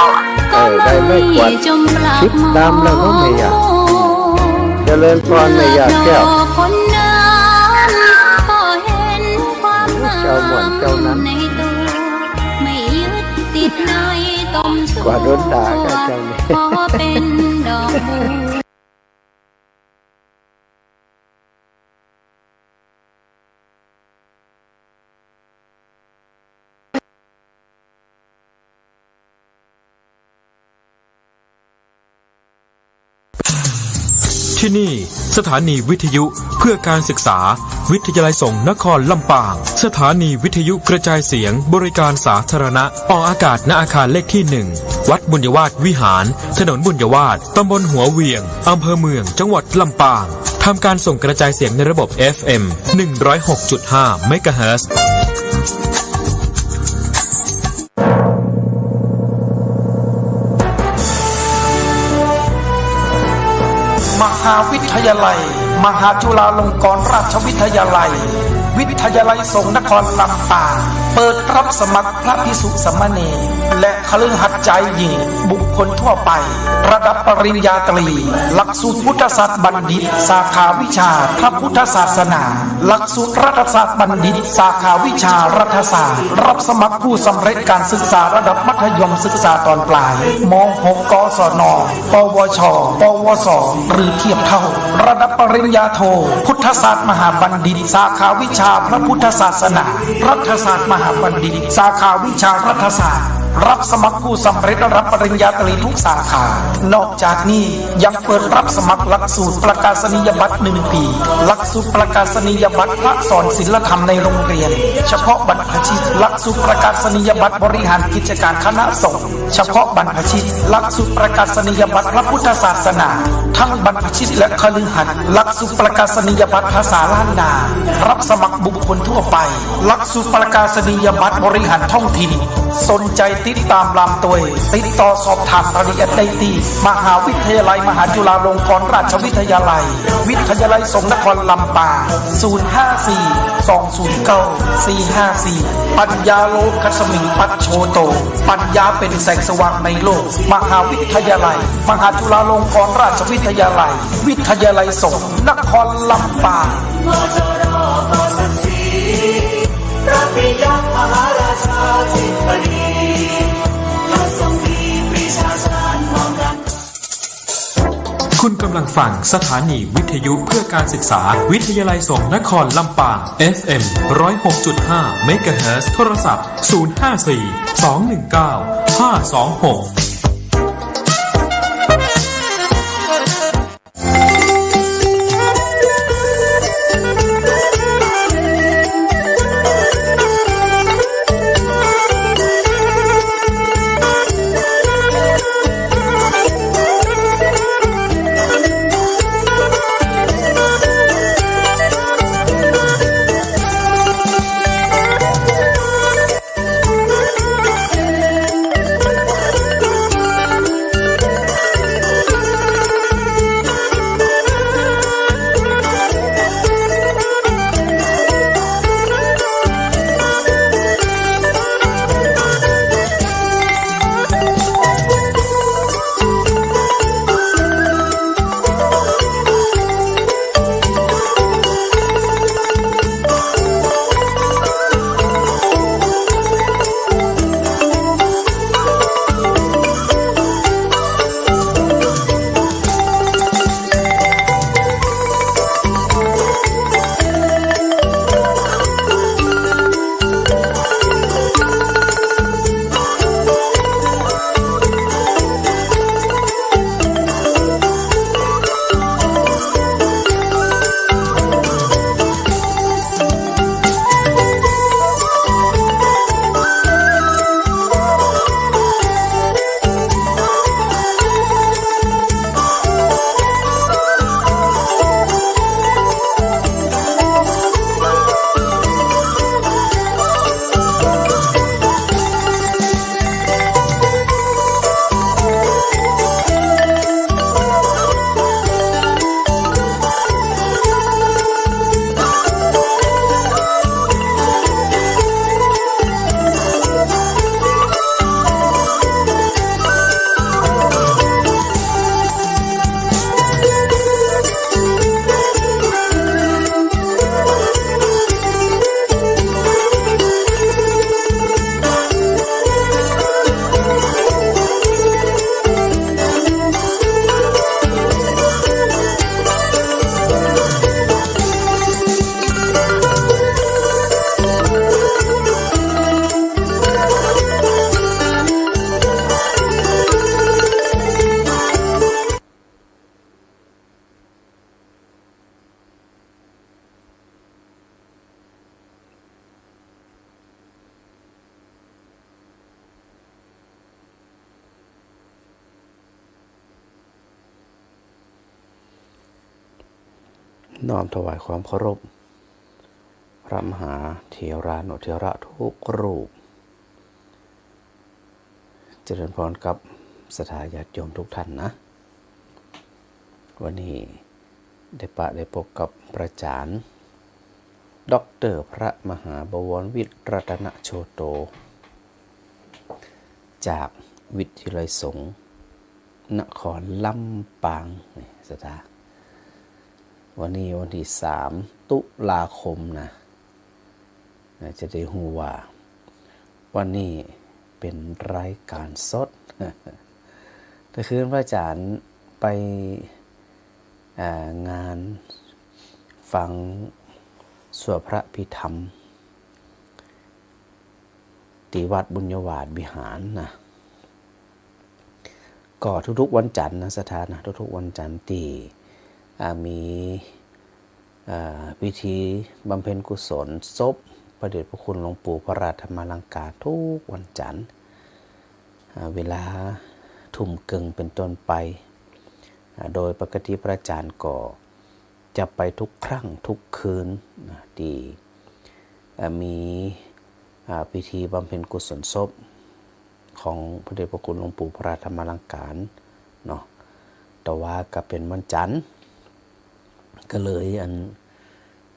ได้ไม่กวาดชิปดำแล้วก็ไม่อยากเจริญพรไม่อยากแก้วเจ้าหมวนเจ้านั้นไม่ยึดติดในต้ม กว่าโดนด่าก็เจ้านี่ ขอเป็นดอกบัว ที่นี่สถานีวิทยุเพื่อการศึกษาวิทยาลัยสงฆ์นครลำปางสถานีวิทยุกระจายเสียงบริการสาธารณะออกอากาศณอาคารเลขที่ 1 วัดบุญยวาทวิหารถนนบุญยวาทตำบลหัวเวียงอำเภอเมืองจังหวัดลำปางทำการส่งกระจายเสียงในระบบ FM 106.5 เมกะเฮิรตซ์มหาวิทยาลัยมหาจุฬาลงกรณราชวิทยาลัยวิทยาลัยสงฆ์นครลำปางเปิดรับสมัครพระภิกษุสามเณรและคฤหัสถ์ใจหญิงบุคคลทั่วไประดับปริญญาตรีหลักสูตรพุทธศาสตร์บัณฑิตสาขาวิชาพระพุทธศาสนาหลักสูตรรัฐศาสตร์บัณฑิตสาขาวิชารัฐศาสตร์รับสมัครผู้สำเร็จการศึกษาระดับมัธยมศึกษาตอนปลายม.6 กศน.ปวช.ปวส.หรือเทียบเท่าระดับปริญญาโทพุทธศาสตร์มหาบัณฑิตสาขาวิชาพระพุทธศาสนารัฐศาสตร์มหาบัณฑิตสาขาวิชารัฐศาสตร์รับสมัครผู้สำเร็จรับปริญญาตรีทุกสาขานอกจากนี้ยังเปิดรับสมัครหลักสูตรประกาศนียบัตร1 ปีหลักสูตรประกาศนียบัตรพระสอนศิลธรรมในโรงเรียนเฉพาะบรรพชิตหลักสูตรประกาศนียบัตรบริหารกิจการคณะสงฆ์เฉพาะบรรพชิตหลักสูตรประกาศนียบัตรพระพุทธศาสนาทั้งบรรพชิตและคฤหัสถ์หลักสูตรประกาศนียบัตรภาษาล้านนารับสมัครบุคคลทั่วไปหลักสูตรประกาศนียบัตรบริหารท้องถิ่นสนใจติดตามลำตัวติดต่อสอบถามรายละเอียดได้ที่มหาวิทยาลัยมหาจุฬาลงกรณราชวิทยาลัยวิทยาลัยสงฆ์นครลำปาง054-209-454ปัญญาโลกสมิงปัจโชโตปัญญาเป็นแสงสว่างในโลกมหาวิทยาลัยมหาจุฬาลงกรณราชวิทยาลัยวิทยาลัยสงฆ์นครลำปางพระปิยมหาราชาธิบดีพระทรงมีปรีชาชาญมองกันคุณกำลังฟังสถานีวิทยุเพื่อการศึกษาวิทยาลัยสงฆ์นครลำปาง FM 106.5 เมกะเฮิรตซ์โทรศัพท์ 054-219-526 น้อมถวายความเคารพพระมหาเถรานุเถระทุกรูปเจริญพรกับศรัทธาญาติโยมทุกท่านนะวันนี้ได้พบกับพระอาจารย์ด็อกเตอร์พระมหาบวรวิทย์รัตนโชโตจากวิทยาลัยสงฆ์นครลำปางศรัทธาวันนี้วันที่3 ตุลาคมนะจะได้รู้ว่าวันนี้เป็นรายการสดแต่คืนพระอาจารย์ไปงานฟังสวดพระพิธรรมที่วัดบุญยวาทวิหารนะก็ทุกๆวันจันทร์นะสถานนะทุกๆวันจันทร์ที่มีพิธีบำเพ็ญกุศลศพพระเดชพระคุณหลวงปู่พระราชธรรมลังกาทุกวันจันทร์เวลาทุ่มกึ่งเป็นต้นไปโดยปกติพระอาจารย์ก็จะไปทุกครั้งทุกคืนที่มีพิธีบำเพ็ญกุศลศพของพระเดชพระคุณหลวงปู่พระราชธรรมลังการเนาะแต่ว่าก็เป็นวันจันทร์ก็เลย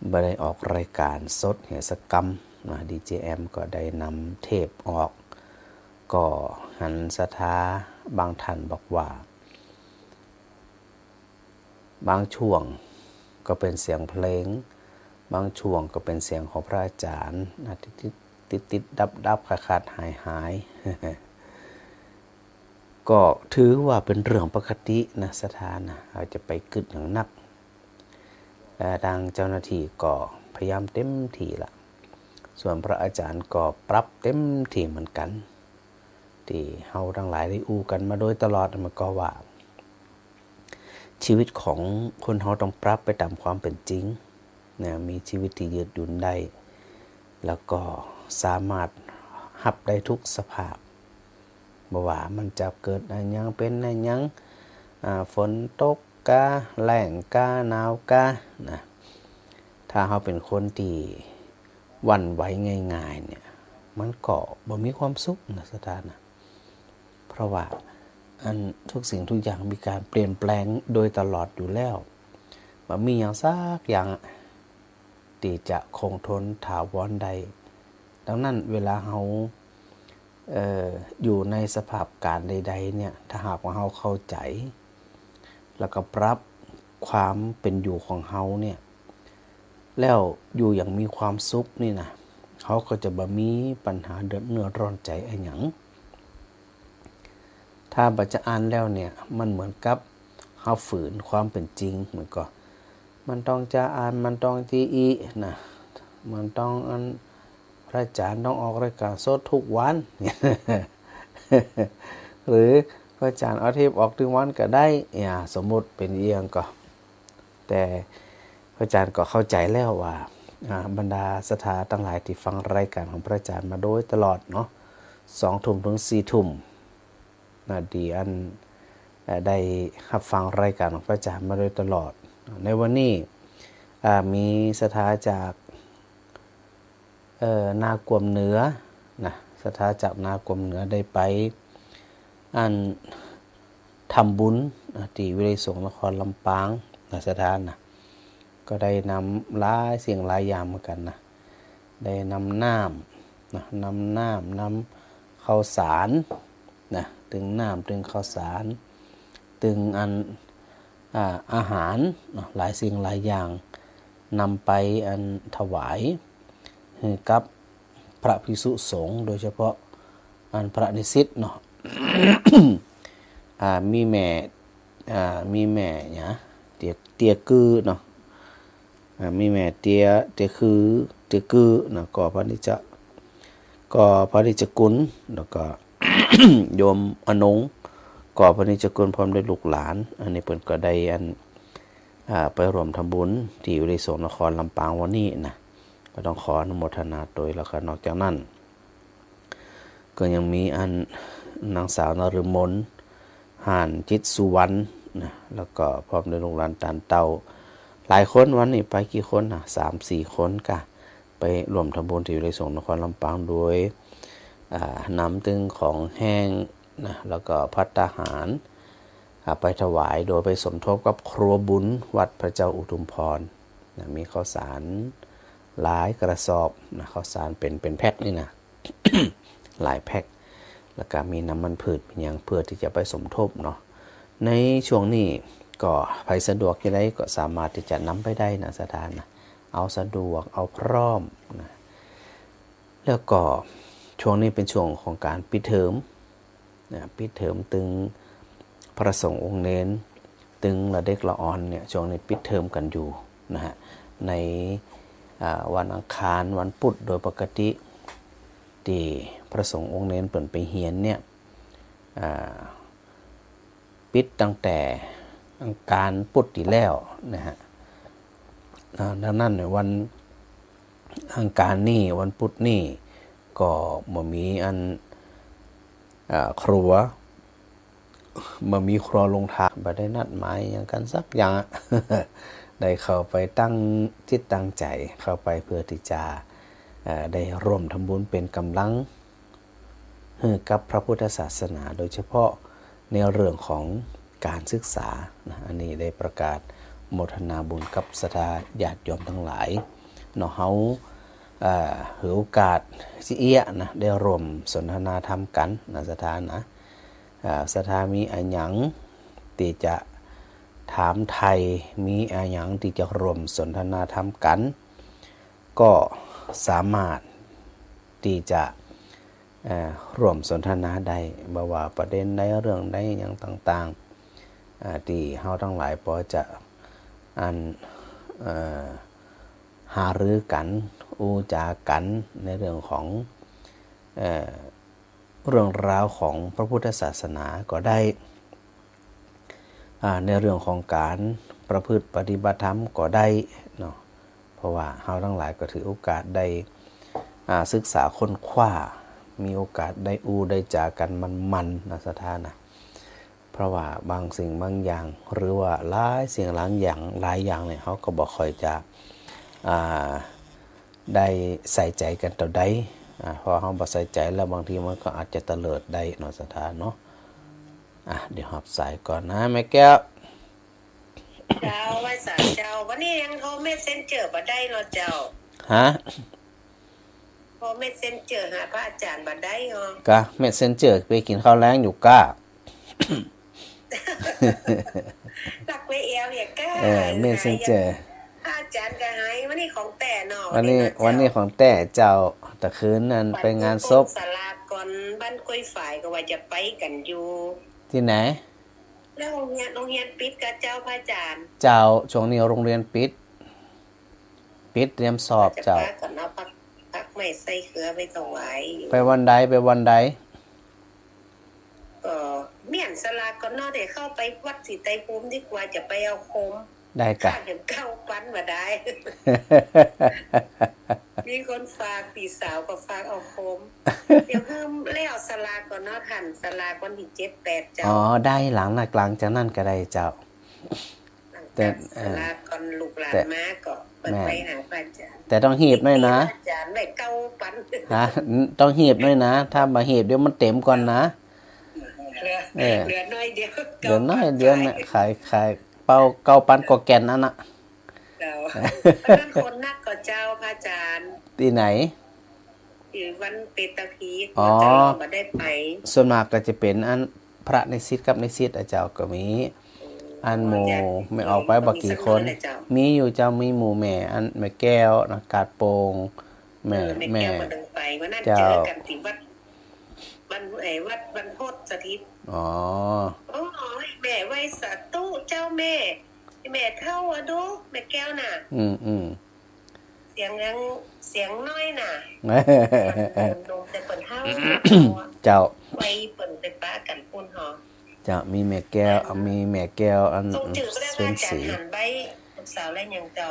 ไม่ได้ออกรายการสดเหตุกรรมนะดีเจแอมก็ได้นำเทปออกก็หันศรัทธาบางท่านบอกว่าบางช่วงก็เป็นเสียงเพลงบางช่วงก็เป็นเสียงของพระอาจารย์ติดดับขาดหายก็ถือว่าเป็นเรื่องปกตินะสถานนะอาจจะไปกึดอย่างนักทางเจ้าหน้าที่ก็พยายามเต็มที่ละส่วนพระอาจารย์ก็ปรับเต็มที่เหมือนกันที่เฮาทั้งหลายได้อู้กันมาโดยตลอดมันก็ว่าชีวิตของคนเฮาต้องปรับไปตามความเป็นจริงนะมีชีวิตที่ยืดหยุ่นได้แล้วก็สามารถรับได้ทุกสภาพบ่ว่ามันจะเกิดอะไรยังเป็นอะไรยังฝนตกกาแล้งกาหนาวกานะถ้าเฮาเป็นคนที่หวั่นไหวง่ายๆเนี่ยมันก็บ่มีความสุขนะสถานะเพราะว่าทุกสิ่งทุกอย่างมีการเปลี่ยนแปลงโดยตลอดอยู่แล้วบ่มีอย่างสักอย่างที่จะคงทนถาวรใดดังนั้นเวลาเฮาอยู่ในสภาพการใดๆเนี่ยถ้าหากว่าเฮาเข้าใจแล้วก็ปรับความเป็นอยู่ของเฮาเนี่ยแล้วอยู่อย่างมีความสุขนี่นะเขาก็จะบ่มีปัญหาเดือดเนื้อร้อนใจอะไรหยังถ้าบัจจะอ่านแล้วเนี่ยมันเหมือนกับเฮาฝืนความเป็นจริงมันต้องจะอ่านมันต้องที่อีนะมันต้องพระอาจารย์ต้องออกรายการสดทุกวัน หรือพระอาจารย์เอาเทปออกทุกวันก็ได้สมมุติเป็นเอียงก็แต่พระอาจารย์ก็เข้าใจแล้วว่าบรรดาศรัทธาทั้งหลายที่ฟังรายการของพระอาจารย์มาโดยตลอดเนาะ2 ทุ่มถึง 4 ทุ่มดีได้รับฟังรายการของพระอาจารย์มาโดยตลอดในวันนี้มีศรัทธาจากนากวมเหนือนะศรัทธาจากนากวมเหนือได้ไปทำบุญที่วิเลยสงฆ์นครลำปางนะศรัทธานะก็ได้นำหลายสิ่งหลายอย่างเหมือนกันนะได้นำน้ำนะนำข้าวสารนะตึงน้ำตึงข้าวสารตึงอาหารหลายสิ่งหลายอย่างนำไปถวายกับพระภิกษุสงฆ์โดยเฉพาะพระนิสิตเนาะ มีแม่เนี่ยเตียกือเนาะมีแม่เตียกือเนาะก็พระนิจกุลแล้วก็ โยมอนงก็พระนิจกุลพร้อมด้วยลูกหลานอันนี้เพิ่นก็ได้ไปร่วมทำบุญที่วิเลยสงฆ์นครลำปางวันนี้นะก็ต้องขออนุโมทนาโดยแล้วก็นอกจากนั้นก็ยังมีนางสาวนฤมลห่านจิตสุวรรณนะแล้วก็พร้อมด้วยลูกหลานตานเต้า หลายคนวันนี้ไปกี่คนนะ3-4 คนกะไปรวมทำบุญที่วิทยาลัยสงฆ์นครลำปางโดยน้ำตึงของแห้งนะแล้วก็ภัตตาหารไปถวายโดยไปสมทบกับครัวบุญวัดพระเจ้าอุทุมพรนะมีข้าวสารหลายกระสอบนะข้าวสารเป็นแพ็คนี่นะ หลายแพ็คแล้วก็มีน้ำมันพืชเป็นอย่างเพื่อที่จะไปสมทบเนาะในช่วงนี้ก็ใครสะดวกที่ใดก็สามารถที่จะนำไปได้นะสถานนะเอาสะดวกเอาพร้อมนะแล้วก็ช่วงนี้เป็นช่วงของการปิดเทอมนะปิดเทอมตึงพระสงฆ์องค์เน้นตึงละเด็กละอ่อนเนี่ยช่วงนี้ปิดเทอมกันอยู่นะฮะในวันอังคารวันพุธโดยปกติที่พระสงฆ์องค์เน้นเปิดไปเฮียนเนี่ยปิดตั้งแต่อังคารพุธที่แล้วนะฮะดังนั้นในวันอังคารนี่วันพุธนี่ก็มีอันครัวมีครัวลงทางไปได้นัดหมายอย่างกันสักอย่าง ได้เข้าไปตั้งจิตตั้งใจเข้าไปเพื่อที่จะได้ร่วมทำบุญเป็นกำลังกับพระพุทธศาสนาโดยเฉพาะในเรื่องของการศึกษานะอันนี้ได้ประกาศโมทนาบุญกับศรัทธาญาติโยมทั้งหลายเนาะเฮาถือโอกาสสิเอียนะได้ร่วมสนทนาธรรมกันนะศรัทธานะศรัทธามีอันหยังที่จะถามไทยมีอันหยังที่จะร่วมสนทนาธรรมกันก็สามารถที่จะร่วมสนทนาได้บ่ว่าประเด็นใดเรื่องใดอย่างต่างๆที่เฮาทั้งหลายพอจะหารือกันอูจากันในเรื่องของเรื่องราวของพระพุทธศาสนาก็ได้ในเรื่องของการประพฤติปฏิบัติธรรมก็ได้เนาะเพราะว่าเฮาทั้งหลายก็ถือโอกาสได้ศึกษาค้นคว้ามีโอกาสได้ได้จากันมันนะสถานะเพราะว่าบางสิ่งบางอย่างหรือว่าหลายสิ่งหลายอย่างเนี่ยเขาก็บอกค่อยจะได้ใส่ใจกันต่อใดพอเขาบ่ใส่ใจแล้วบางทีมันก็อาจจะเตลิดได้เนาะสถานเนาะเดี๋ยวหับสายก่อนนะแม่แก้วเจ้าไว้สารเจ้าวันนี้ยังเขาเมสเซนเจอร์มาได้เนาะเจ้าฮะพอเมสเซนเจอร์หาพระอาจารย์มาได้เหรอกะเมสเซนเจอร์ไปกินข้าวแล้งอยู่ก้าตักไปเอวอย่าก้าเมสเซนเจอร์อาจารย์ก็ให้วันนี้ของแต่เนาะวันนี้ของแต่เจ้าแต่คืนนั้นไปงานศพศาลาก่อนบ้านก้อยฝ่ายก็ว่าจะไปกันอยู่ที่ไหนแล้วโรงเรียนปิดกับเจ้าพระอาจารย์เจ้าช่วงนี้โรงเรียนปิดเตรียมสอบเจ้าก่อนเนาะพักไม่ใส่เขือไปถวายไปวันใดก็เมี่ยนศาลาก่อนเนาะเดี๋ยวเข้าไปวัดศรีไตรภูมิดีกว่าจะไปเอาโคมได้กะอย่างเก้าปันมาได้ มีคนฝากปีสาวก็ฝากเอาโคมเดี๋ยวเพิ่มแล้วศาลาก่อนเนาะท่านศาลาก่อนที่7-8เจ้าได้หลังกลางจากนั้นก็ได้เจ้าแต่ศาลาก่อนลูกหลานมาก็เปิดไปหาพระอาจารย์แต่ต้องหีบด้วยนะอาจารย์ได้เก้าปันต้องหีบด้วยนะถ้ามาหีบเดี๋ยวมันเต็มก่อนนะเหลือน้อยเดียวเนี่ยขายเป้าเก้าปันก็แก่นนั่นน่ะนั่นคนนักก็เจ้าพระอาจารย์ที่ไหนวันเปตะพีก็จะมาได้ไปส่วนมากก็จะเป็นอันพระในซิดกับในซิดเจ้าก็มีอันหมู่ไม่ออกไปบักกี่คนมีอยู่เจ้ามีหมู่แม่อันแม่แก้วนะกาดโปงแม่มาดึงไปวันนั้นเจอกันที่วัดบรรพตสถิตอ๋อแม่ไว้สัตตู้เจ้าแม่เท่าอะดูแม่แก้วน่ะเสียงน้อยน่ะลงแต่เปิ่นเท่าเจ้าไว้เปิ่นไปป้ากันปุ่นหอเจ้ามีแม่แก้วอันเป็นสีหันใบลูกสาวแล้วยังเจ้า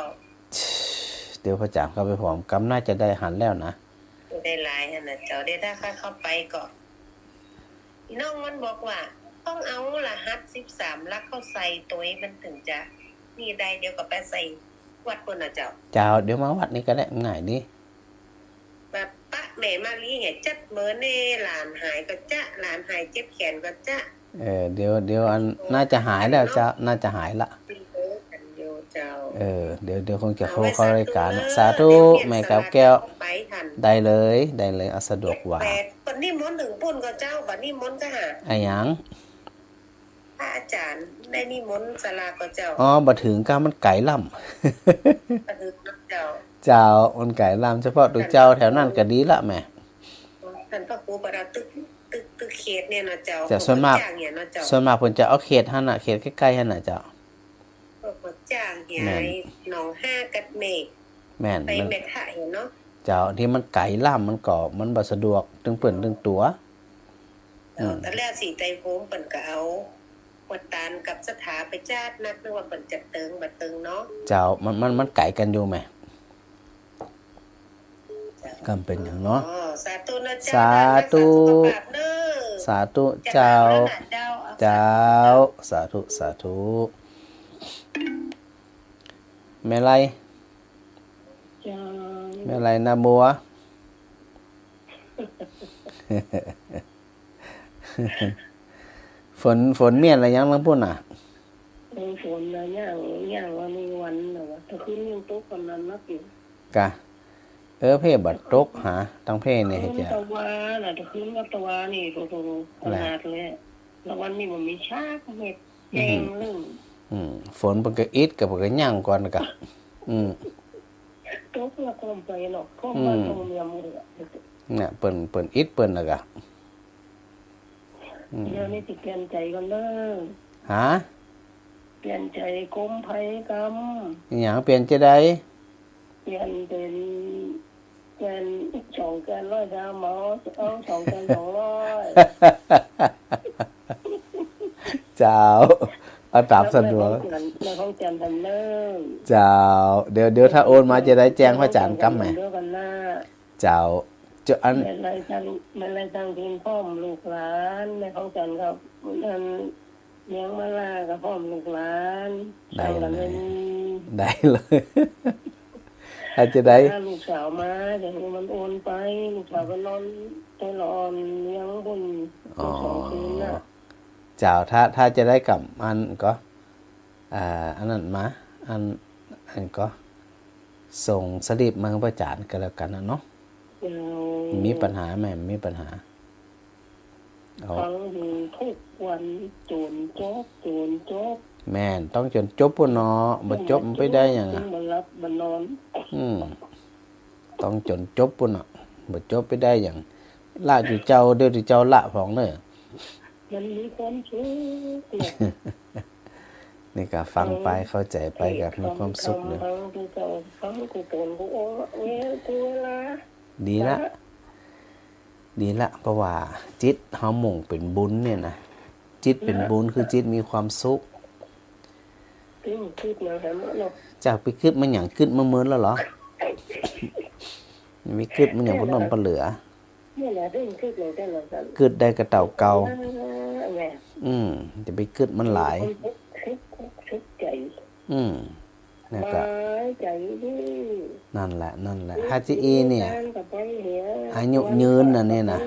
เดี๋ยวพระอาจารย์เข้าไปพร้อมกำน่าจะได้หันแล้วนะได้หลายนะเจ้าได้ถ้าเข้าไปก็น้องมันบอกว่าต้องเอารหัส13ลักเข้าใส่ตัวมันถึงจะนี่ได้เดี๋ยวก็ไปใส่ วัดคนน่ะเจ้าเจ้าเดี๋ยวมาวัดนี้ก็ได้ง่ายดีแบบปะแม่มาลีไงจัดเมื่อเน่หลานหายก็จะหลานหายเจ็บแขนก็จะเดี๋ยวอันน่าจะหายแล้วจะน่าจะหายละเดี๋ยวคงจะเข้ารายการสาธุแม่แก้วได้เลยเอาสะดวกว่าบัดนี้มนต์ถึงปุ่นก็เจ้าบัดนี้มนต์ก็หาไอ้หยังพระอาจารย์ได้นิมนต์ศาลาก็เจ้าบ่ถึงก้ามันไก่ล่ำบัดถึงเจ้ามันไก่ล่ำเฉพาะตัวเจ้าแถวนั้นก็ดีละแม่ท่านพระครูบาราตึกเขตเนี่ยนะเจ้าจะส่วนมากเพิ่นจะเอาเขตหั่นน่ะเขตใกล้ๆหั่นน่ะเจ้าพวกจ้างใหญ่หนอง5กัดเมฆแม่นไปเม็ดหะเห็นเนาะเจ้าที่มันไก่ล่ำมันก็มันบ่สะดวกตึงเปิ้นตึงตัวแต่แรกสิไตโฮมเปิ้นก็เอาวัดตาลกับสถาไปจาดนักนึกว่าเปิ้นจะเติงบ่เติงเนาะเจ้ามันไก่กันอยู่แม่ก็เป็นอย่างเนาะสาธุนะสาธุเจ้าสาธุแม่ไรนาบัวฝนเมียนอะไรยังลังพูดน่ะฝนนะย่างว่ามีวันน่ะว่าถ้าขึ้นยังตกคนนั้นนักอยู่กะเพ่บัดตกหาตั้งเพ่เนี่ยให้จ้ะตะวันน่ะถ้าขึ้นกับตะวันนี่โตๆขนาดเลยแล้ววันนี้มันมีชากเม็ดแดงลึ่งฝนเพิ่นก็อิดกับเพิ่นก็ย่างก่อนกะตกแล้วก็ไปเนาะก็มาตรงเมียมือเนี่ยเปิ้นอิดเปิ้นแล้วก็เดี๋ยวนี้สิเปลี่ยนใจกันเด้อเปลี่ยนใจกรมไผกรรมหยังเปลี่ยนจะได้เปลี่ยนเป็น2 แกน100ชาหมอเอา2 แกน200เจ้าเอาตามสะดวกในห้องแจมทำเนิ่งเจ้าเดี๋ยวถ้าโอนมาจะได้แจ้งพระอาจารย์กำไหมเจ้าอันอะไรทางทีมพ่อมลูกหลานในห้องแจมครับนั่นเลี้ยงมาลากับพ่อมลูกหลานได้เลยอาจจะได้ถ้าลูกสาวมาเดี๋ยวมันโอนไปลูกสาวก็นอนใจร้อนเลี้ยงบน2 คืนน่ะเจ้าถ้าจะได้กับอันก็อันนั้นมาอันก็ส่งสลิปมาให้พระอาจารย์กันแล้วกันนะเนาะมีปัญหาแม่มีปัญหาฟังทุกวันจนจบแม่นต้องจนจบปุ่นเนาะบ่จบมันไปได้หยังบ่หลับบ่นอนต้องจนจบปุ่นเนาะบ่จบไปได้หยังละอยู่เจ้าเดี๋ยวที่เจ้าละของเด้อมันมีความสุขนี่ก็ฟังไปเข้าใจไปก็มีความสุขเลยดีละเพราะว่าจิตเฮามุ่งเป็นบุญเนี่ยนะจิตเป็นบุญคือจิตมีความสุขเจ้าไปคิดมันหยังคิดมาเมินแล้วเหรอมีคิดมันหยังบ่นอนบ่เหลือคิดได้กระเต่าเก่าจะไปคิดมันหลายนั่นก็นั่นแหละฮาจิอีเนี่ยอายุยืนน่ะเนี่ยนะ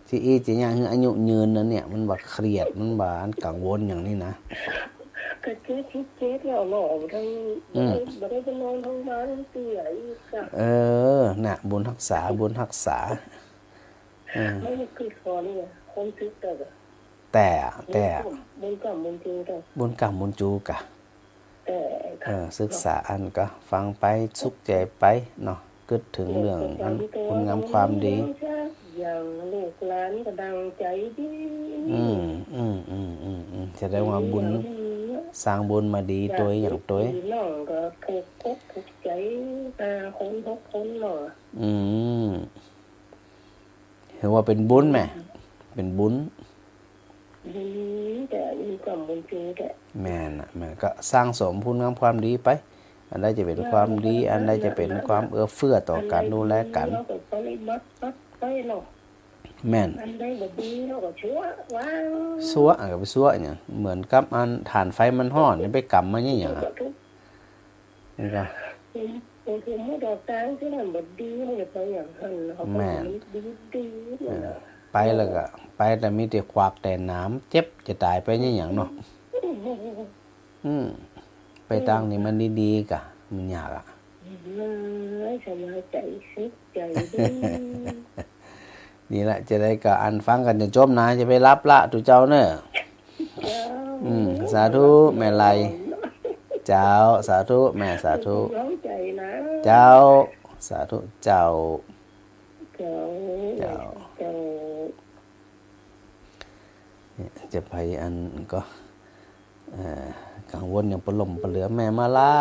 จิอีจะยังอายุยืนน่ะเนี่ยมันบ่เครียดมันบ่กังวลอย่างนี้นะก็คิดแล้วหล่อทั้งบ่ได้ไปนอนทั้งบ้านเตี้ยอีกน่ะบุญรักษาไม่คือพอนี่คนคิดแต่บุญกรรมบุญจูกะศึกษาอันก็ฟังไปสุขใจไปเนาะคิดถึงเรื่องอันคุณงามความดีอย่างลูกหลานก็ดังใจดีจะได้ว่าบุญสร้างบุญมาดีตัวอย่างตัวน้องก็ถูกใจคนทุกคนเนาะเห็นว่าเป็นบุญแม่เป็นบุญแต่มีความบุญจริงแกแม่น่ะแม่ก็สร้างสมคุณงามความดีไปอันใดจะเป็นความดีอันใดจะเป็นความเอื้อเฟื้อต่อการดูแลกันแม่นอันใดบ่ดีเฮาก็ชั่วว่าซั่วก็ไปซั่วหยังเหมือนกับอันฐานไฟมันร้อนไปกำมาหยัง นี่ก็คือไม่ดอกตางที่นั่นบ่ดีมันจะไปอย่างนั้นเขาดี ไปแล้วก็ไปแต่มีแต่ควักแต่น้ำเจ็บจะตายไปอย่างเนาะไปตั้งนี่มันดีๆกะมันยากอ่ะสบายใจสิใจดี นี่แหละจะได้กับอันฟังกันจะจบนะจะไปรับละตุเจ้าเนอะสาธุแม่ไลเจ้าสาธุแม่สาธุเจ้าสาธุเจ้าจะไปอันก็กังวลอย่างปลมปเหลือแม่มาไล่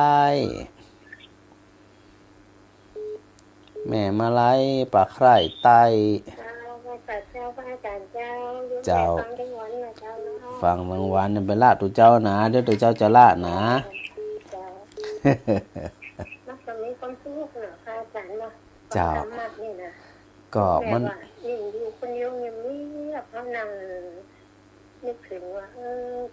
แม่มาไล่ปากไข่ไตเจ้าฟังบางวันไปละตุเจ้านะเดี๋ยวตุเจ้าจะละนะเจ้าก็มันอยู่คนเดียวอย่างนี้เขานั่งนึกถึงว่า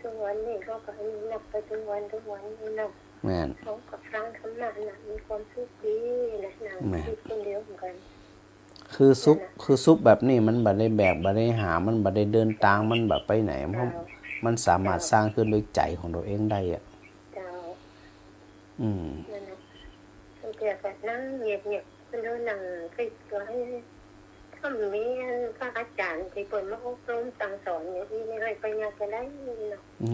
ทุกวันนี้เขาก็นับไปทุกวันนี่เนาะแม่นเขากับฟังธรรมะน่ะมีความสุขดีนะนั่งคิดคนเดียวเหมือนกันคือซุปแบบนี้มันบ่ได้แบกบ่ได้หามันบ่ได้เดินตางมันแบบไปไหนเพราะมันสามารถสร้างขึ้นด้วยใจของตัวเองได้อ่ะนั่นน่ะเกี่ยวกับนั่งเงียบๆเดินนั่งคิดไว้ถ้ามีพระอาจารย์ที่เปิดมาอบรมสั่งสอนอย่างนี้ไม่ได้ไปงานจะได้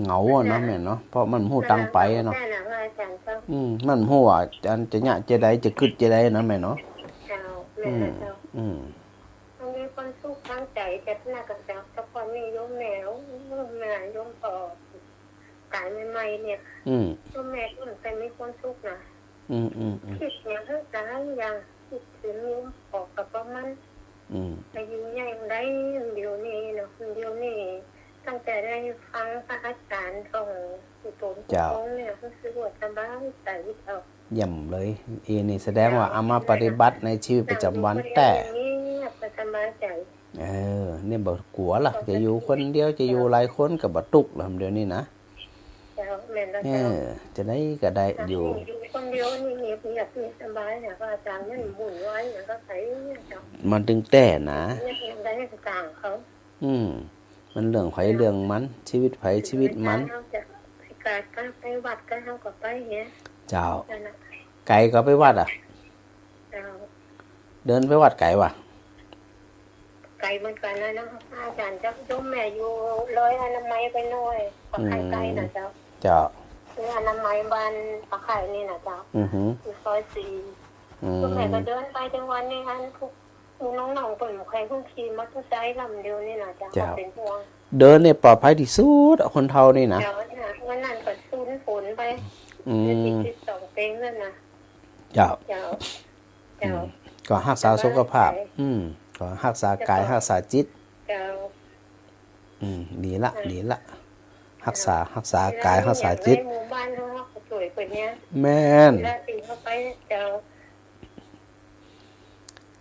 เหงาอ่ะเนาะแม่เนาะเพราะมันหู้ตังไปเนาะมันหู้อ่ะจะเนี่ยจะได้จะกึดจะได้นะแม่เนาะมันมีคนสู้ทางใจแต่หน้ากับเจ้าสักคนนี่โยมแมวแม่โยมพอกายใหม่ๆเนี่ยโยมแม่ก็เป็นมีคนสู้นะคิดอย่างทั้งสามอย่างคิดถึงโยมออกกับประมาณไปยิงใหญ่ได้เดี๋ยวนี้เนาะเดี๋ยวนี้ตั้งแต่ได้ฟังพระอาจารย์ของสุโตนเนี่ยรู้สึกว่าสบายใจเอาย่ำเลยนี่แสดงว่าเอามาปฏิบัติในชีวิตประจำวันแต่เนี่ยบอกกลัวล่ะจะอยู่คนเดียวจะอยู่หลายคนกับบัตุกลำเดียวนี่นะจะได้ก็ได้อยู่คนเดียวนี่เงียบสบายเนี่ยพระอาจารย์มันหมุนไว้เนี่ยก็ใส่มันดึงแต่นะได้ต่างเขามันเรื่องไผเรื่องมันชีวิตไผชีวิตมันการไปวัดกันเขาก็ไปเนี่ยเจ้าไก่ก็ไปวัดอ่ะเดินไปวัดไก่ว่ะไก่เหมือนกันนะอาจารย์จะยมแม่อยู่ร้อยอนามัยไปหน่อยปากไก่นะเจ้าคืออนามัยบ้านปากไก่นี่นะเจ้าอยู่ซอย4ยมแม่ก็เดินไปจังวันนี้อันพวกน้องๆเปิดใครเพิ่งขี่มอเตอร์ไซค์ลำเดียวนี่นะเจ้าเป็นห่วงเดินเนี่ยปลอดภัยที่สุดคนเท่านี่นะวันนั้นก็ซูนฝนไป12 เพลงนั่นนะเจ้าก็รักษาสุขภาพก็รักษากายรักษาจิตดีละรักษากายรักษาจิตหมู่บ้านเขาก็สวยกว่านี้แม่นตีเขาไปเจ้า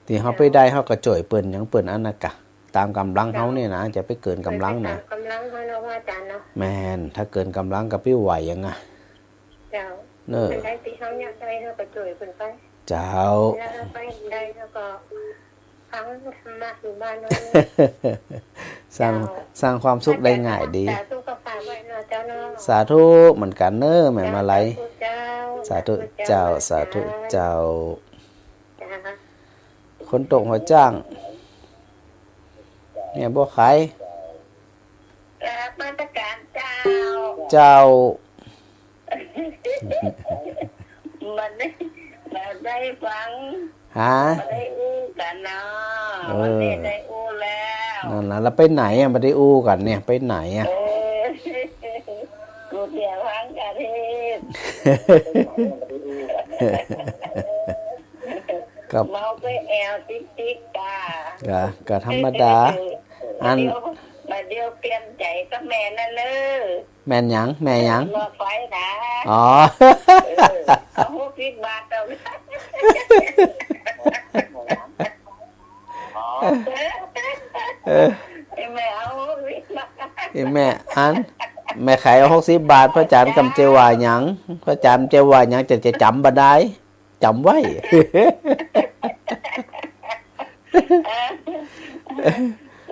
ที่เขาไปได้เขาก็จ่อยเปิ้นยังเปิ้นอันน่ะกะตามกำลังเขาเนี่ยนะจะไปเกินกำลังนะกำลังเขาเนาะอาจารย์เนาะแม่นถ้าเกินกำลังก็ปิ้วไหวยังไงเจ้าได้ตีเขาอยากได้เขาก็จ่อยเปิ้นไปเจ้าแล้วไปได้แล้วก็ฟังธรรมะอยู่บ้านนั่นสร้างความสุขได้ง่ายดีสาธุกับฝากไว้เนาะเจ้าเนาะสาธุเหมือนกันเนอะแม่มาไลสาธุเจ้าสาธุเจ้าคนตกหัวจ้างเนี่ยบ่ขายมาตรการเจ้ามันได้ฟังได้อู้กันเนาะวันนี้ได้อู้แล้วนั่นล่ะแล้วไปไหนอ่ะไม่ได้อู้กันเนี่ยไปไหนอ่ะกูเสียพังกันเทศกับเมาไปแอลติ๊กก็ธรรมดาอันเดียวเปลี่ยนใจก็แม่นั่นเลยแม่หยังรอไฟนะอ๋อเขา60 บาทเอาแม่เอาแม่อันแม่ขาย60 บาทพระอาจารย์กำเจวาหยัง พระอาจารย์จะว่าหยังจะจำบ่ได้จำไว้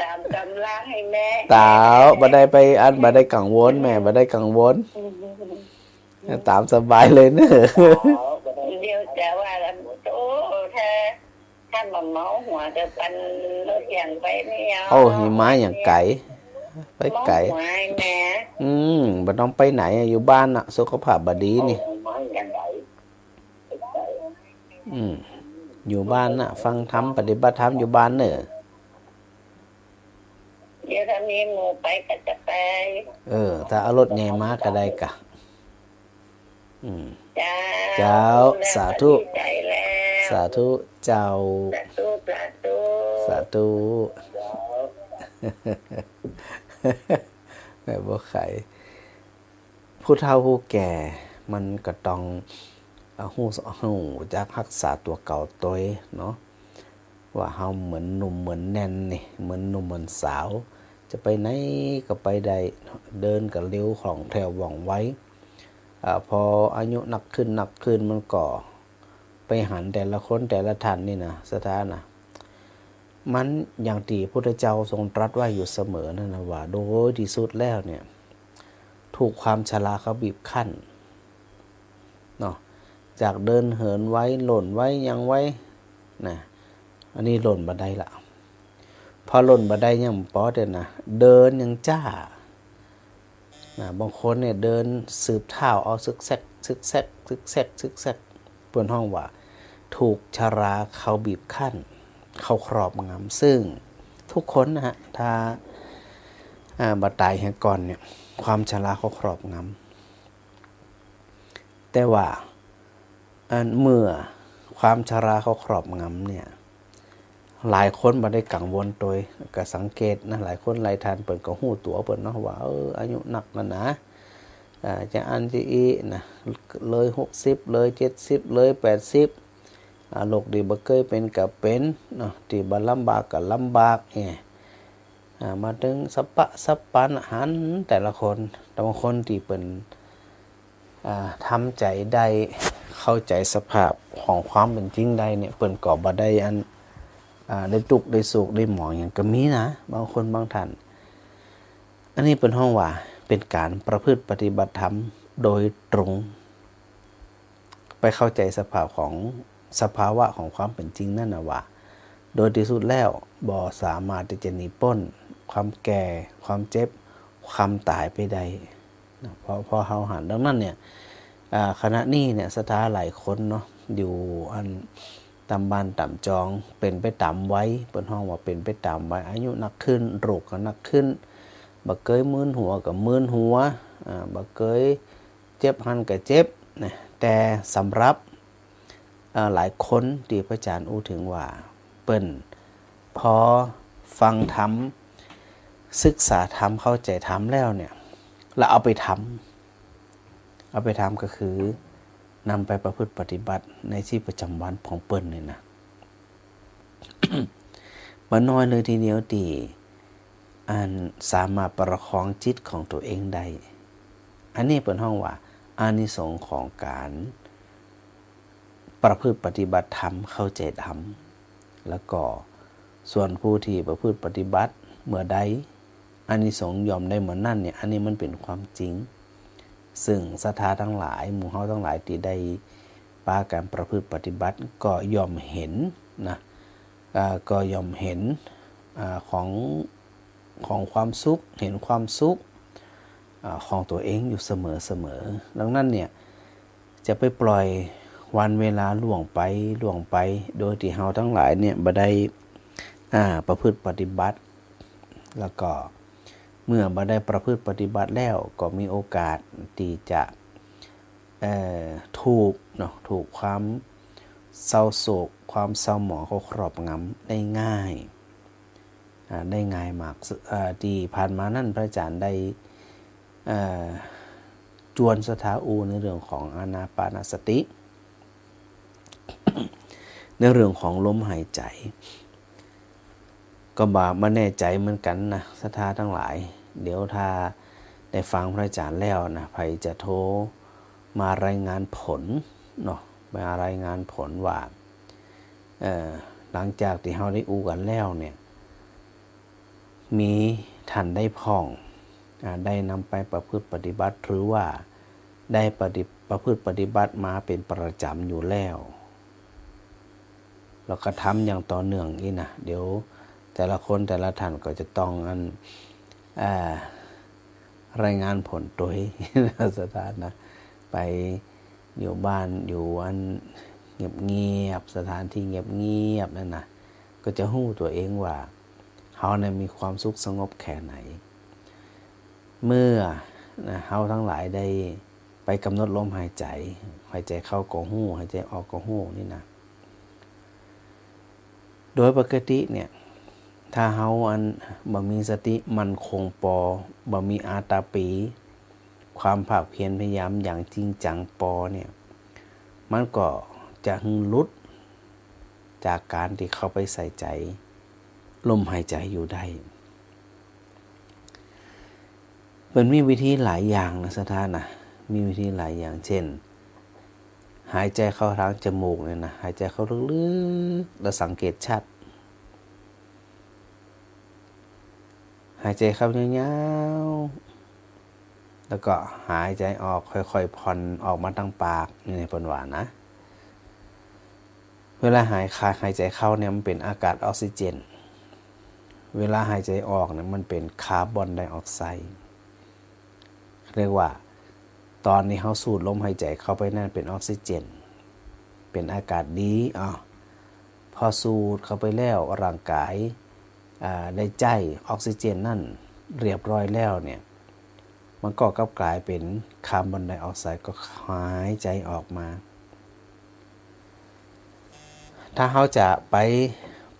ตามตำราให้แม่ ตาวบ่ได้ไปอันบ่ได้กังวลแม่บ่ได้กังวลตามสบายเลยเนอะ เดียวจะว่าแล้วโอ้ถ้ามาเมาหัวจะปันรถอย่างไปเนี่ย โอ้หิมะอย่างไก่ไปไก่ เมาหัวให้แม่ บ่ต้องไปไหนอยู่บ้านน่ะสุขภาพบ่ดีนี่อยู่บ้านน่ะฟังธรรมปฏิบัติธรรมอยู่บ้านเนอะ เดี๋ยวถ้ามีหมู่ไปก็จะไป ถ้าเอารถใหญ่มาก็ได้กะ จ้า เจ้าสาธุ ใจแล้ว สาธุเจ้า สาธุสาธุ สาธุแม่บ่ไขผู้เฒ่าผู้แก่มันก็ต้องฮู้จักรักษาตัวเก่าตัวเนาะว่าเฮาเหมือนหนุ่มเหมือนแน่นนี่เหมือนหนุ่มเหมือนสาวจะไปไหนก็ไปได้เดินก็เร็วของแถวว่องไวพออายุหนักขึ้นมันก็ไปหันแต่ละคนแต่ละท่านนี่นะสถานะมันอย่างที่พระพุทธเจ้าทรงตรัสไว้อยู่เสมอนั่นนะว่าโดยที่สุดแล้วเนี่ยถูกความชราเขาบีบคั้นเนาะจากเดินเหินไว้หล่นไว้ยังไว้นะอันนี้หล่นบันไดละพอหล่นบันไดยังปอดเลยนะเดินยังจ้าบางคนเนี่ยเดินสืบเท้าเอาซึกแซกเปิดห้องว่าถูกชราเขาบีบคั้นเขาครอบงำซึ่งทุกคนนะฮะถ้าบัดตายแห่งก่อนเนี่ยความชราเขาครอบงำแต่ว่าเมื่อความชราเขาครอบงำเนี่ยหลายคนบ่ได้กังวลโดยก็สังเกตนะหลายคนหลายท่านเปิดก็ฮู้ตัวเปิดเนาะว่าอายุหนักแล้วนะจะอันจะอีนะเลย60เลย70เลย80โรคดีบ่เคยเป็นก็เป็นเนาะที่บ่ลำบากก็ลำบากเนี่ยมาถึงสับปันหันแต่ละคนแต่บางคนที่เป็นทำใจได้เข้าใจสภาพของความเป็นจริงได้เนี่ยเปิ่นก็บ่ได้อันได้ตุกได้สุขได้หมองอย่างก็มีนะบางคนบางท่านอันนี้เป็นห้องว่าเป็นการประพฤติปฏิบัติธรรมโดยตรงไปเข้าใจสภาวะของความเป็นจริงนั่นนะว่าโดยที่สุดแล้วบ่สามารถที่จะหนีพ้นความแก่ความเจ็บความตายไปได้พอเฮาหันดังนั้นเนี่ยขณะนี้เนี่ยสถาหลายคนเนาะอยู่อันตามบ้านตามจองเป็นไปตามไว้เปิ้นห้องว่าเป็นไปตามไว้อายุหนักขึ้นโรคก็หนักขึ้นบ่เคยมึนหัวก็มึนหัวบ่เคยเจ็บหันก็เจ็บนะแต่สำหรับหลายคนที่พระอาจารย์อู้ถึงว่าเปิ้นพอฟังธรรมศึกษาธรรมเข้าใจธรรมแล้วเนี่ยแล้วเอาไปทำก็คือนำไปประพฤติปฏิบัติในชีวิตประจำวันของเปิ้นเลยนะ มันน้อยเลยทีเดียวตีสามารถประคองจิตของตัวเองได้อันนี้เป็นห้องว่าอานิสงส์ของการประพฤติปฏิบัติธรรมเข้าใจธรรมแล้วก็ส่วนผู้ที่ประพฤติปฏิบัติเมื่อใดอานิสงส์ยอมได้เหมือนนั่นเนี่ยอันนี้มันเป็นความจริงซึ่งศรัทธาทั้งหลายหมู่เฮาทั้งหลายที่ได้ปาการประพฤติปฏิบัติก็ยอมเห็นนะก็ยอมเห็นของความสุขเห็นความสุขของตัวเองอยู่เสมอดังนั้นเนี่ยจะไปปล่อยวันเวลาล่วงไปโดยที่เฮาทั้งหลายเนี่ยบ่ได้ประพฤติปฏิบัติแล้วก็เมื่อบ่ได้ประพฤติปฏิบัติแล้วก็มีโอกาสที่จะถูกความเศร้าโศกความเศร้าหมองเขาครอบงำได้ง่ายมากที่ผ่านมานั่นพระอาจารย์ได้จวนสถาอูในเรื่องของอานาปานสติ ในเรื่องของลมหายใจก็บ่มาแน่ใจเหมือนกันนะศรัทธาทั้งหลายเดี๋ยวถ้าได้ฟังพระอาจารย์แล้วนะใครจะโทร มารายงานผลเนาะมารายงานผลว่าหลังจากที่เราได้อู้กันแล้วเนี่ยมีท่านได้พ่องได้นำไปประพฤติปฏิบัติหรือว่าได้ประพฤติปฏิบัติมาเป็นประจำอยู่แล้วแล้วก็ทำอย่างต่อเนื่องอีกนะเดี๋ยวแต่ละคนแต่ละท่านก็จะต้องรายงานผลโดยสถานนะไปอยู่บ้านอยู่เงียบๆสถานที่เงียบๆนั่นนะก็จะรู้ตัวเองว่าเขาเนี่ยมีความสุขสงบแค่ไหนเมื่อเขาทั้งหลายได้ไปกำหนดลมหายใจเข้าก็หู้หายใจออกก็หู้นี่นะโดยปกติเนี่ยถ้าเขาบ่มีสติมันคงบ่มีอาตาปีความภาคเพียรพยายามอย่างจริงจังเนี่ยมันก็จะหลุดจากการที่เข้าไปใส่ใจลมหายใจอยู่ได้มันมีวิธีหลายอย่างนะสถานะมีวิธีหลายอย่างเช่นหายใจเข้าทางจมูกเนี่ยนะหายใจเข้าลึกๆแล้วสังเกตชัดหายใจเข้ายาวๆแล้วก็หายใจออกค่อยๆผ่อนออกมาทางปากนี่ในปนหวานนะเวลาหายใจเข้าเนี่ยมันเป็นอากาศออกซิเจนเวลาหายใจออกเนี่ยมันเป็นคาร์บอนไดออกไซด์เรียกว่าตอนนี้เขาสูดลมหายใจเข้าไปนั่นเป็นออกซิเจนเป็นอากาศดีพอสูดเข้าไปแล้วร่างกายได้ใจออกซิเจนนั่นเรียบร้อยแล้วเนี่ยมันก็กลายเป็นคาร์บอนไดออกไซด์ก็หายใจออกมาถ้าเขาจะ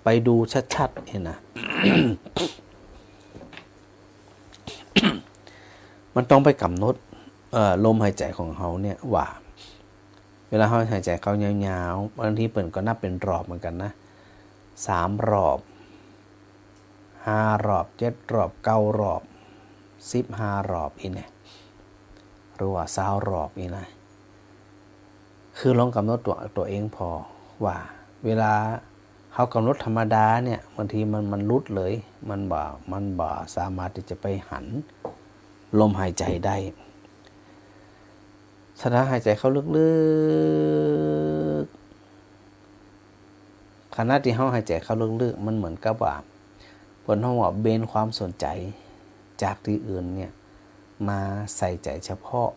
ไปดูชัดๆเนี่ยนะ มันต้องไปกำหนดลมหายใจของเขาเนี่ยว่าเวลาเขาหายใจเขายาวๆบางทีเปิ่นก็นับเป็นรอบเหมือนกันนะ3 รอบ5 รอบ7 รอบ9 รอบ15 รอบอีเนี่ยหรือว่า20 รอบอีนะคือลองกำหนดตัวเองพอว่าเวลาเขากำหนดธรรมดาเนี่ยบางทีมันลุดเลยมันบ่สามารถที่จะไปหันลมหายใจได้สถานหายใจเข้าลึกๆขณะที่เขาหายใจเข้าลึกๆมันเหมือนกับว่าบนห้องว่าเบนความสนใจจากที่อื่นเนี่ยมาใส่ใจเฉพาะ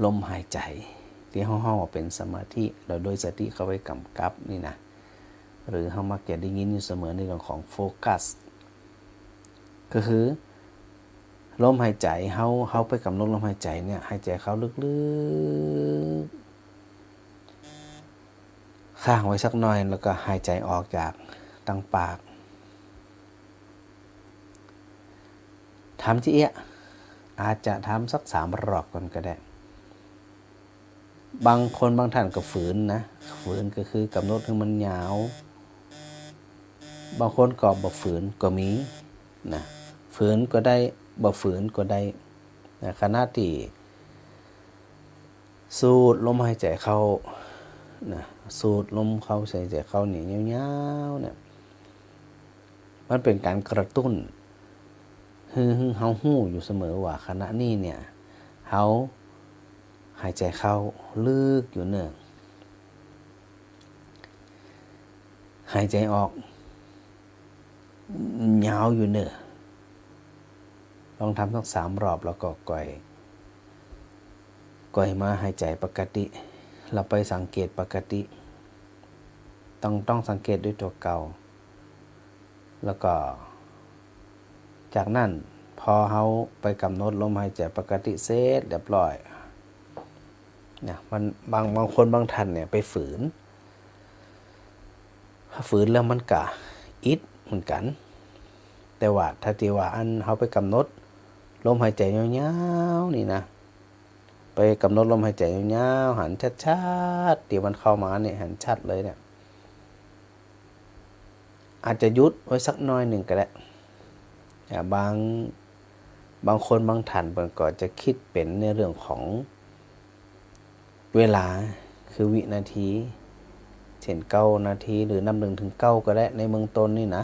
ลมหายใจที่ห้องว่าเป็นสมาธิเราโดยสติเข้าไปกำกับนี่นะหรือเขามักจะได้ยินอยู่เสมอในเรื่องของโฟกัสก็คือลมหายใจเขาไปกำหนดลมหายใจเนี่ยหายใจเข้าลึกๆค้างไว้สักหน่อยแล้วก็หายใจออกจากทางปากทำที่อาจจะทำสัก3 รอบก่อนก็ได้บางคนบางท่านก็ฝืนนะฝืนก็คือกำหนดให้มันยาวบางคนก็บ่ฝืนก็มีนะฝืนก็ได้บ่ฝืนก็ได้นะขณะที่สูดลมหายใจเข้านะสูดลมเข้าหายใจเข้าเนี่ยยาวๆเนี่ยมันเป็นการกระตุ้นเฮาฮู้อยู่เสมอว่าขณะนี้เนี่ยเฮาหายใจเข้าลึกอยู่เนื่องหายใจออกยาวอยู่เนื่องลองทำสัก3 รอบแล้วก็ก่อยมาหายใจปกติเราไปสังเกตปกติต้องสังเกตด้วยตัวเก่าแล้วก็จากนั้นพอเขาไปกำหนดลมหายใจปกติเสร็จเรียบร้อยเนี่ยมันบางคนบางท่านเนี่ยไปฝืนแล้วมันกะอิดเหมือนกันแต่ว่าถ้าที่ว่าเขาไปกำหนดลมหายใจยาวๆนี่นะไปกำหนดลมหายใจยาวๆหันชัดๆเดี๋ยวมันเข้ามาเนี่ยหันชัดเลยเนี่ยอาจจะยุดไว้สักน้อยหนึ่งก็ได้บางคนบางท่านก็จะคิดเป็นในเรื่องของ เวลาคือวินาทีเช่น9 นาทีหรือนับ1 ถึง 9ก็ได้ในเมืองต้นนี่นะ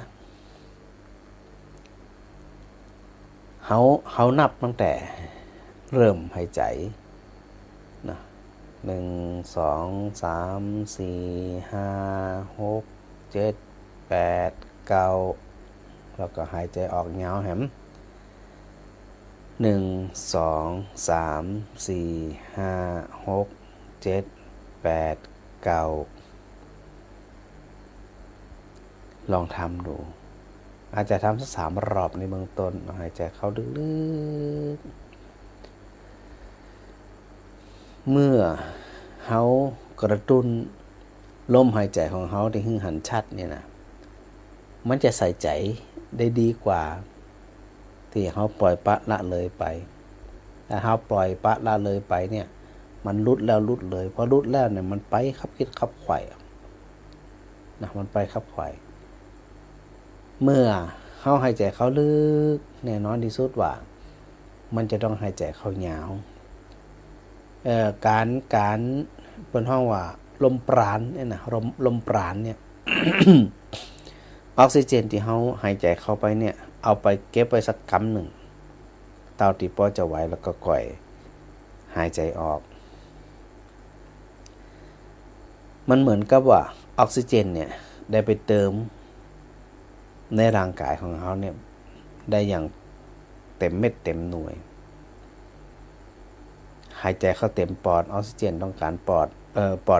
เขานับตั้งแต่เริ่มหายใจนะ1 2 3 4 5 6 7 8 9แล้วก็หายใจออกยาวแหม1 2 3 4 5 6 7 8 9ลองทำดูอาจจะทำสัก3 รอบในเบื้องต้นหายใจเข้าลึกๆเมื่อเขากระตุ้นลมหายใจของเขาที่หึ่งหันชัดเนี่ยนะมันจะใส่ใจได้ดีกว่าที่เขาปล่อยปะละเลยไปถ้าเขาปล่อยปะละเลยไปเนี่ยมันลุดแล้วลุดเลยพอลุดแล้วเนี่ยมันไปขับคิดขับไขว่นะมันไปขับไขว่เมื่อเขาหายใจเข้าลึกแน่นอนที่สุดว่ามันจะต้องหายใจเข้ายาวการเป็นห้องว่าลมปราณเนี่ยนะลมปราณเนี่ย ออกซิเจนที่เขาหายใจเข้าไปเนี่ยเอาไปเก็บไว้สักกำหนึ่งเตาที่พอจะไหวแล้วก็ก่อยหายใจออกมันเหมือนกับว่าออกซิเจนเนี่ยได้ไปเติมในร่างกายของเขาเนี่ยได้อย่างเต็มเม็ดเต็มหน่วยหายใจเข้าเต็มปอดออกซิเจนต้องการปอด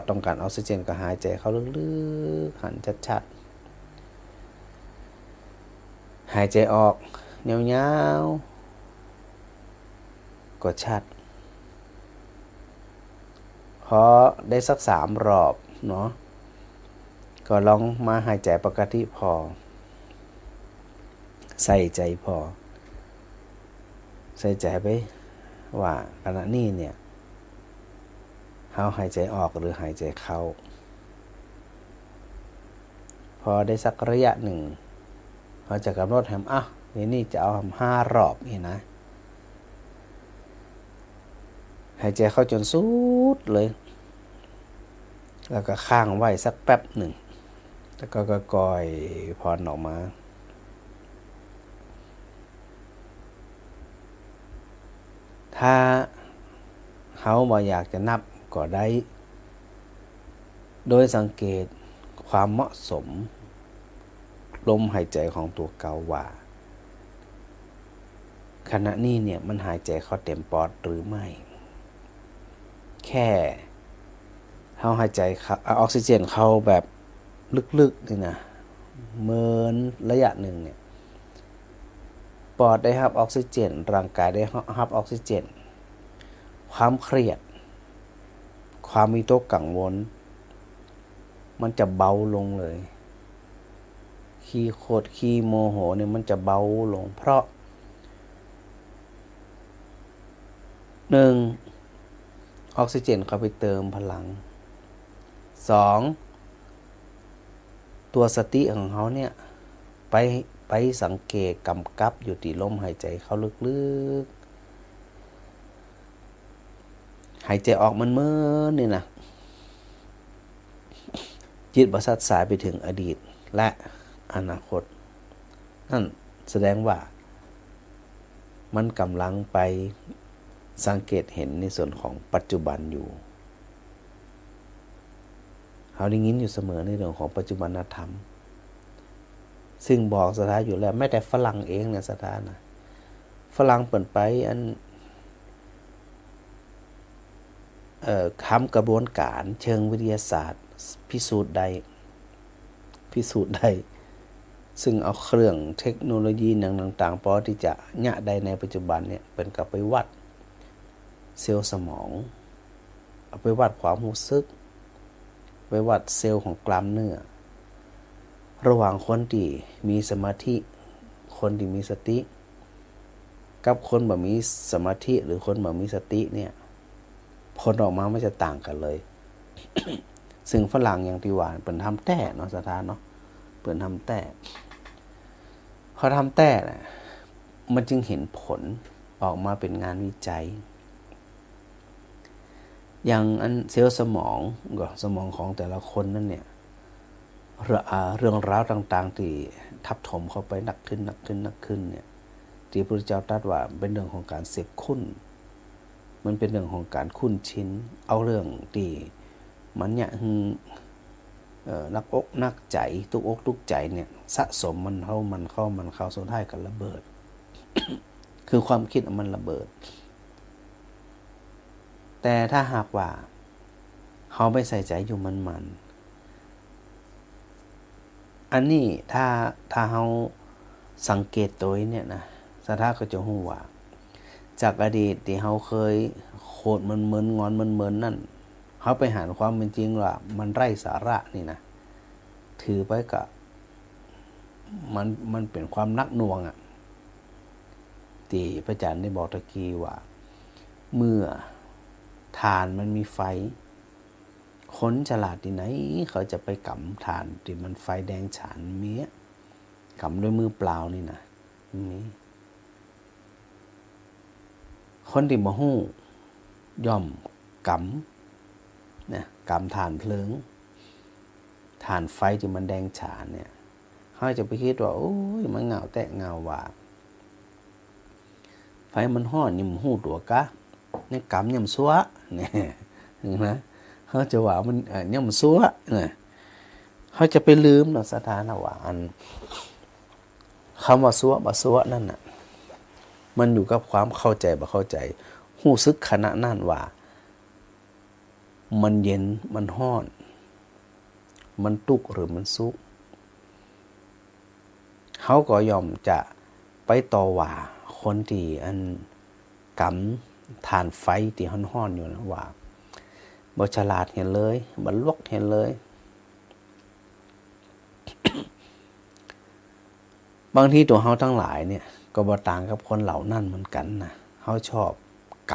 ต้องการออกซิเจนก็หายใจเข้าลึกๆหันชัดๆหายใจออกยาวๆก็ชัดพอได้สัก3 รอบเนาะก็ลองมาหายใจปกติพอใส่ใจพอใส่ใจไปว่าขณะนี้เนี่ยเขาหายใจออกหรือหายใจเข้าพอได้สักระยะหนึ่งเขาจะกำหนดให้นี่จะเอา5 รอบนี่นะหายใจเข้าจนสุดเลยแล้วก็ค้างไว้สักแป๊บหนึ่งแล้วก็ก่อยผ่อนออกมาถ้าเขาบ่อยากจะนับก็ได้โดยสังเกตความเหมาะสมลมหายใจของตัวเกาว่าขณะนี้เนี่ยมันหายใจเข้าเต็มปอดหรือไม่แค่เขาหายใจออกซิเจนเข้าแบบลึกๆนี่นะเมินระยะหนึ่งเนี่ยปอดได้รับออกซิเจนร่างกายได้รับออกซิเจนความเครียดความวิตกกังวลมันจะเบาลงเลยขี้โคตรขี้โมโหเนี่ยมันจะเบาลงเพราะ1ออกซิเจนเข้าไปเติมพลัง2ตัวสติของเขาเนี่ยไปสังเกตกำกับอยู่ที่ลมหายใจเข้าลึกๆหายใจออกมันเมื่อนี่นะจิตประสาทสายไปถึงอดีตและอนาคตนั่นแสดงว่ามันกำลังไปสังเกตเห็นในส่วนของปัจจุบันอยู่เขาได้ยินอยู่เสมอในเรื่องของปัจจุบันธรรมซึ่งบอกสถานอยู่แล้วแม้แต่ฝรั่งเองเนี่ยสถานนะฝรั่งเปิดไปทำกระบวนการเชิงวิทยาศาสตร์พิสูจน์ได้ซึ่งเอาเครื่องเทคโนโลยีต่างๆพอที่จะยะได้ในปัจจุบันเนี่ยเป็นกับไปวัดเซลล์สมองเอาไปวัดความรู้สึกไปวัดเซลล์ของกล้ามเนื้อระหว่างคนที่มีสมาธิคนที่มีสติกับคนแบบมีสมาธิหรือคนแบบมีสติเนี่ยผลออกมาไม่จะต่างกันเลย ซึ่งฝรั่งอย่างที่ว่าเป็นทำแต้เนาะสถานเนาะเป็นทำแต้พอทำแต้น่ะมันจึงเห็นผลออกมาเป็นงานวิจัย อย่างอันเซลล์สมองก็สมองของแต่ละคนนั่นเนี่ยเรื่องราวต่างๆที่ทับถมเข้าไปหนักขึ้นเนี่ยที่พระพุทธเจ้าตรัสว่าเป็นเรื่องของการเสพคุ้นมันเป็นเรื่องของการคุ้นชินเอาเรื่องที่มันเนี่ยนักอกนักใจตุกอกตุกใจเนี่ยสะสมมันเข้าสุดท้ายกันระเบิด คือความคิดมันระเบิดแต่ถ้าหากว่าเขาไม่ใส่ใจอยู่มันอันนี้ถ้าเขาสังเกตตัวเนี่ยนะสถาก็จะหูว่าจากอดีตที่เขาเคยโคตรมันเหมือนงอนมันเหมือนนั่นเขาไปหาความเป็นจริงว่ามันไร้สาระนี่นะถือไปกับมันเป็นความนักหน่วงที่พระอาจารย์ได้บอกตะกี้ว่าเมื่อฐานมันมีไฟคนฉลาดที่ไหนเขาจะไปกำฐานที่มันไฟแดงฉานเมี้ยกำด้วยมือเปล่านี่นะมีคนที่บ่ฮู้ย่อมกำนะกำฐานเพลิงฐานไฟที่มันแดงฉานเนี่ยเขาจะไปคิดว่าโอ้ยมันเงาแตะเงาว่าไฟมันฮ้อนนี่มันฮู้ตัวกะนี่กำยำซัวเนี่ยนะเขาจะว่ามันยำซัวเนี่ยเขาจะไปลืมเนาะสถานว่าอันคำว่าซัวบ่ซัวนั่นน่ะมันอยู่กับความเข้าใจบ่เข้าใจฮู้สึกขณะนั้นว่ามันเย็นมันฮ้อนมันตุกหรือมันสุกเขาก็ยอมจะไปต่อว่าคนที่อันกำฐานไฟที่ฮ้อนๆอยู่นะว่าบ่ฉลาดเห็นเลยบ่ลวกเห็นเลย บางทีตัวเขาทั้งหลายเนี่ยก็บ่ต่างกับคนเหล่านั้นเหมือนกันนะเขาชอบก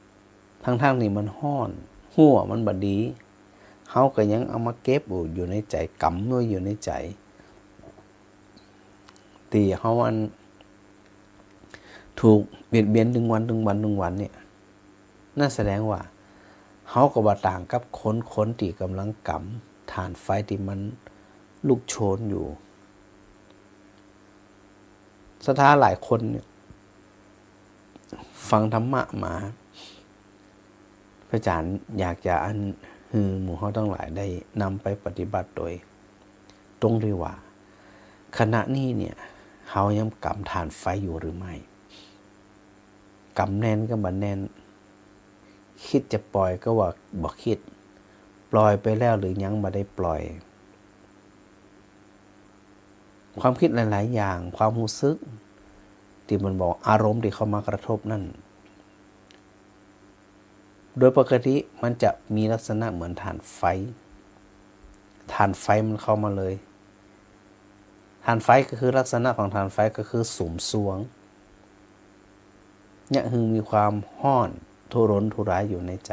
ำทั้งๆนี่มันฮ้อนหัวมันบ่ดีเขาก็ยังเอามาเก็บอยู่ในใจกำไว้อยู่ในใจตีเขาอันถูกเบียดเบียนถึงวันเนี่ยน่าแสดงว่าเขาก็บ่ต่างกับคนที่กำลังกำฐานไฟที่มันลุกโชนอยู่สถานหลายคนเนี่ยฟังธรรมะมาพระอาจารย์อยากจะหมู่เขาทั้งหลายได้นำไปปฏิบัติโดยตรงที่ว่าขณะนี้เนี่ยเขายังกำฐานไฟอยู่หรือไม่กำแน่นก็บ่แน่นคิดจะปล่อยก็ว่าบ่คิดปล่อยไปแล้วหรือยังบ่ได้ปล่อยความคิดหลายๆอย่างความรู้สึกที่มันบอกอารมณ์ที่เข้ามากระทบนั่นโดยปกติมันจะมีลักษณะเหมือนฐานไฟมันเข้ามาเลยฐานไฟก็คือลักษณะของฐานไฟก็คือสุมสวงเนี่ยคือมีความห้อนทุรนทุรายอยู่ในใจ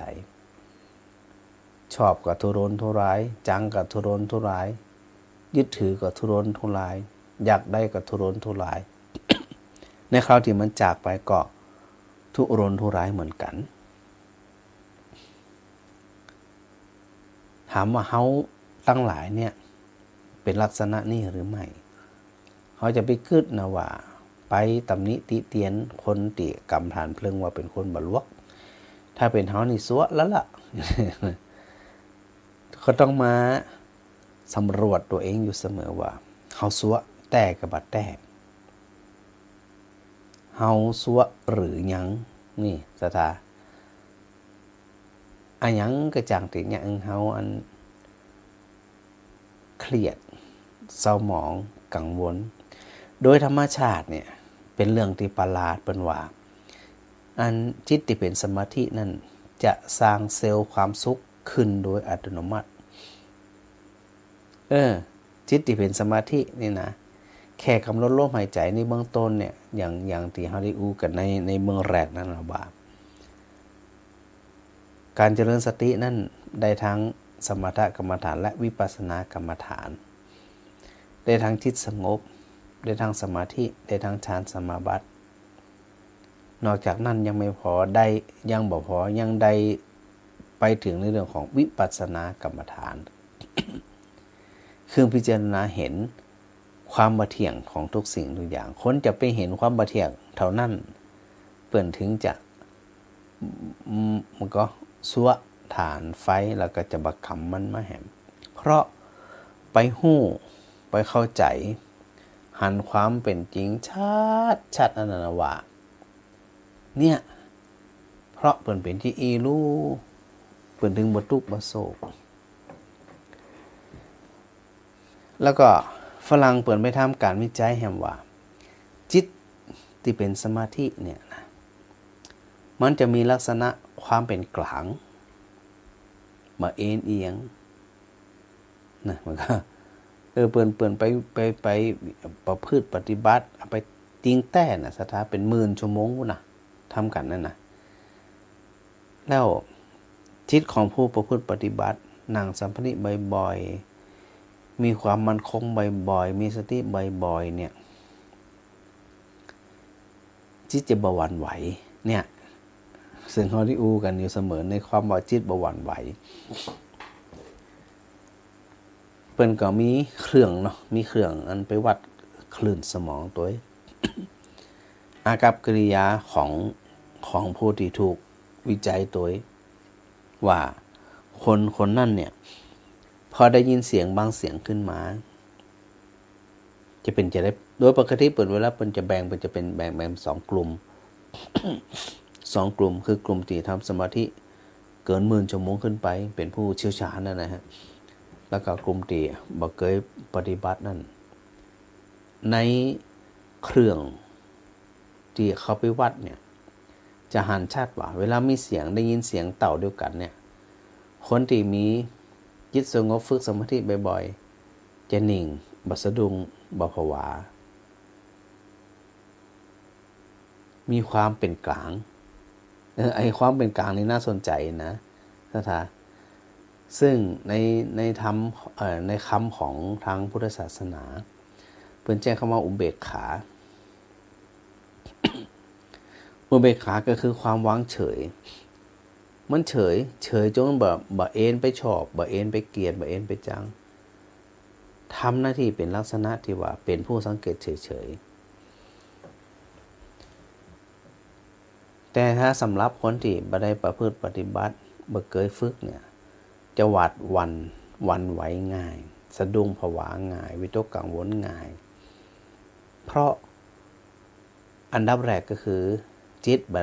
ชอบกับทุรนทุรายจังกับทุรนทุรายยึดถือกับทุรนทุรายอยากได้กับทุรนทุราย ในคราวที่มันจากไปก็ทุรนทุรายเหมือนกันถามว่าเฮาตั้งหลายเนี่ยเป็นลักษณะนี้หรือไม่เขาจะไปคิดนะว่าไปตำหนิติเตียนคนติกำฐานเพลิงว่าเป็นคนบ่ลวกถ้าเป็นเฮานี่ซัวแล้วล่ะ เขาต้องมาสำรวจตัวเองอยู่เสมอว่าเฮาซัวแต่กับบัดแต่เฮาซัวหรือยังนี่สถาอันยังกระจ่างติยังเฮาอันเครียดเศร้าหมองกังวลโดยธรรมชาติเนี่ยเป็นเรื่องที่ประหลาดเป็นว่าอันจิตที่เป็นสมาธินั่นจะสร้างเซลล์ความสุขขึ้นโดยอัตโนมัติจิตที่เป็นสมาธินี่นะแค่กำหนดลมหายใจในเบื้องต้นเนี่ยอย่างที่เฮาได้อู้กันในเมืองแรกนั่นนะว่าการเจริญสตินั่นได้ทั้งสมถกรรมฐานและวิปัสสนากรรมฐานได้ทั้งจิตสงบได้ทั้งสมาธิได้ทั้งฌานสมาบัติ นอกจากนั้นยังไม่พอได้ยังบ่พอยังได้ไปถึงในเรื่องของวิปัสสนากรรมฐาน คือพิจารณาเห็นความบ่เที่ยงของทุกสิ่งทุกอย่างคนจะไปเห็นความบ่เที่ยงเท่านั้นเปิ่นถึงจะมันก็สัวฐานไฟแล้วก็จะบักคำมันมาแหมเพราะไปหู้ไปเข้าใจหันความเป็นจริงชัดอันนั้นว่าเนี่ยเพราะเปิ่นเป็นที่อีรู้เปิ่นถึงบ่ทุกข์บ่โศกแล้วก็ฝรั่งเปิ่นไปทำการวิจัยแห่งว่าจิตที่เป็นสมาธิเนี่ยนะมันจะมีลักษณะความเป็นกลางมาเอ็นเอียงนะมันก็เปิ่นไปประพฤติปฏิบัติไปติงแต้น่ะสถาเป็น10,000 ชั่วโมงนะทำกันนั่นนะแล้วจิตของผู้ประพฤติปฏิบัตินั่งสัมปนิบ่อยๆมีความมั่นคงบ่อยๆมีสติบ่อยๆเนี่ยจิตจะบ่หวั่นไหวเนี่ยซึ่งเขาที่อู้กันอยู่เสมอในความว่าจิตบ่หวั่นไหวเปิ้นก็มีเครื่องเนาะมีเครื่องอันไปวัดคลื่นสมองตัว อากัปกิริยาของผู้ที่ถูกวิจัยตัวว่าคนนั่นเนี่ยพอได้ยินเสียงบางเสียงขึ้นมาจะได้โดยปกติเปิดเวลาเปิ้นจะแบ่งเป็น2 กลุ่ม 2 กลุ่มคือกลุ่มที่ทำสมาธิเกิน10,000 ชั่วโมงขึ้นไปเป็นผู้เชี่ยวชาญนะฮะแล้วก็กลุ่มที่บ่เคยปฏิบัตินั่นในเครื่องที่เขาไปวัดเนี่ยจะหันชัดว่าเวลามีเสียงได้ยินเสียงเต่าเดียวกันเนี่ยคนที่มีจิตสงบฝึกสมาธิบ่อยๆจะนิ่งบ่สะดุ้งบ่ผวามีความเป็นกลางไอ้ความเป็นกลางนี่น่าสนใจนะท่านซึ่งในธรรมในคำของทางพุทธศาสนาเพิ่นแจ้งคำว่าอุเบกขา อุเบกขาก็คือความวางเฉยมันเฉยจนบ่เอ็นไปชอบบ่เอ็นไปเกลียดบ่เอ็นไปจังทำหน้าที่เป็นลักษณะที่ว่าเป็นผู้สังเกตเฉยแต่ถ้าสำหรับคนที่บ่ได้ประพฤติปฏิบัติบ่เคยฝึกเนี่ยจะหวาดหวั่นไหวง่ายสะดุ้งผวาง่ายวิตกกังวลง่ายเพราะอันดับแรกก็คือจิตบ่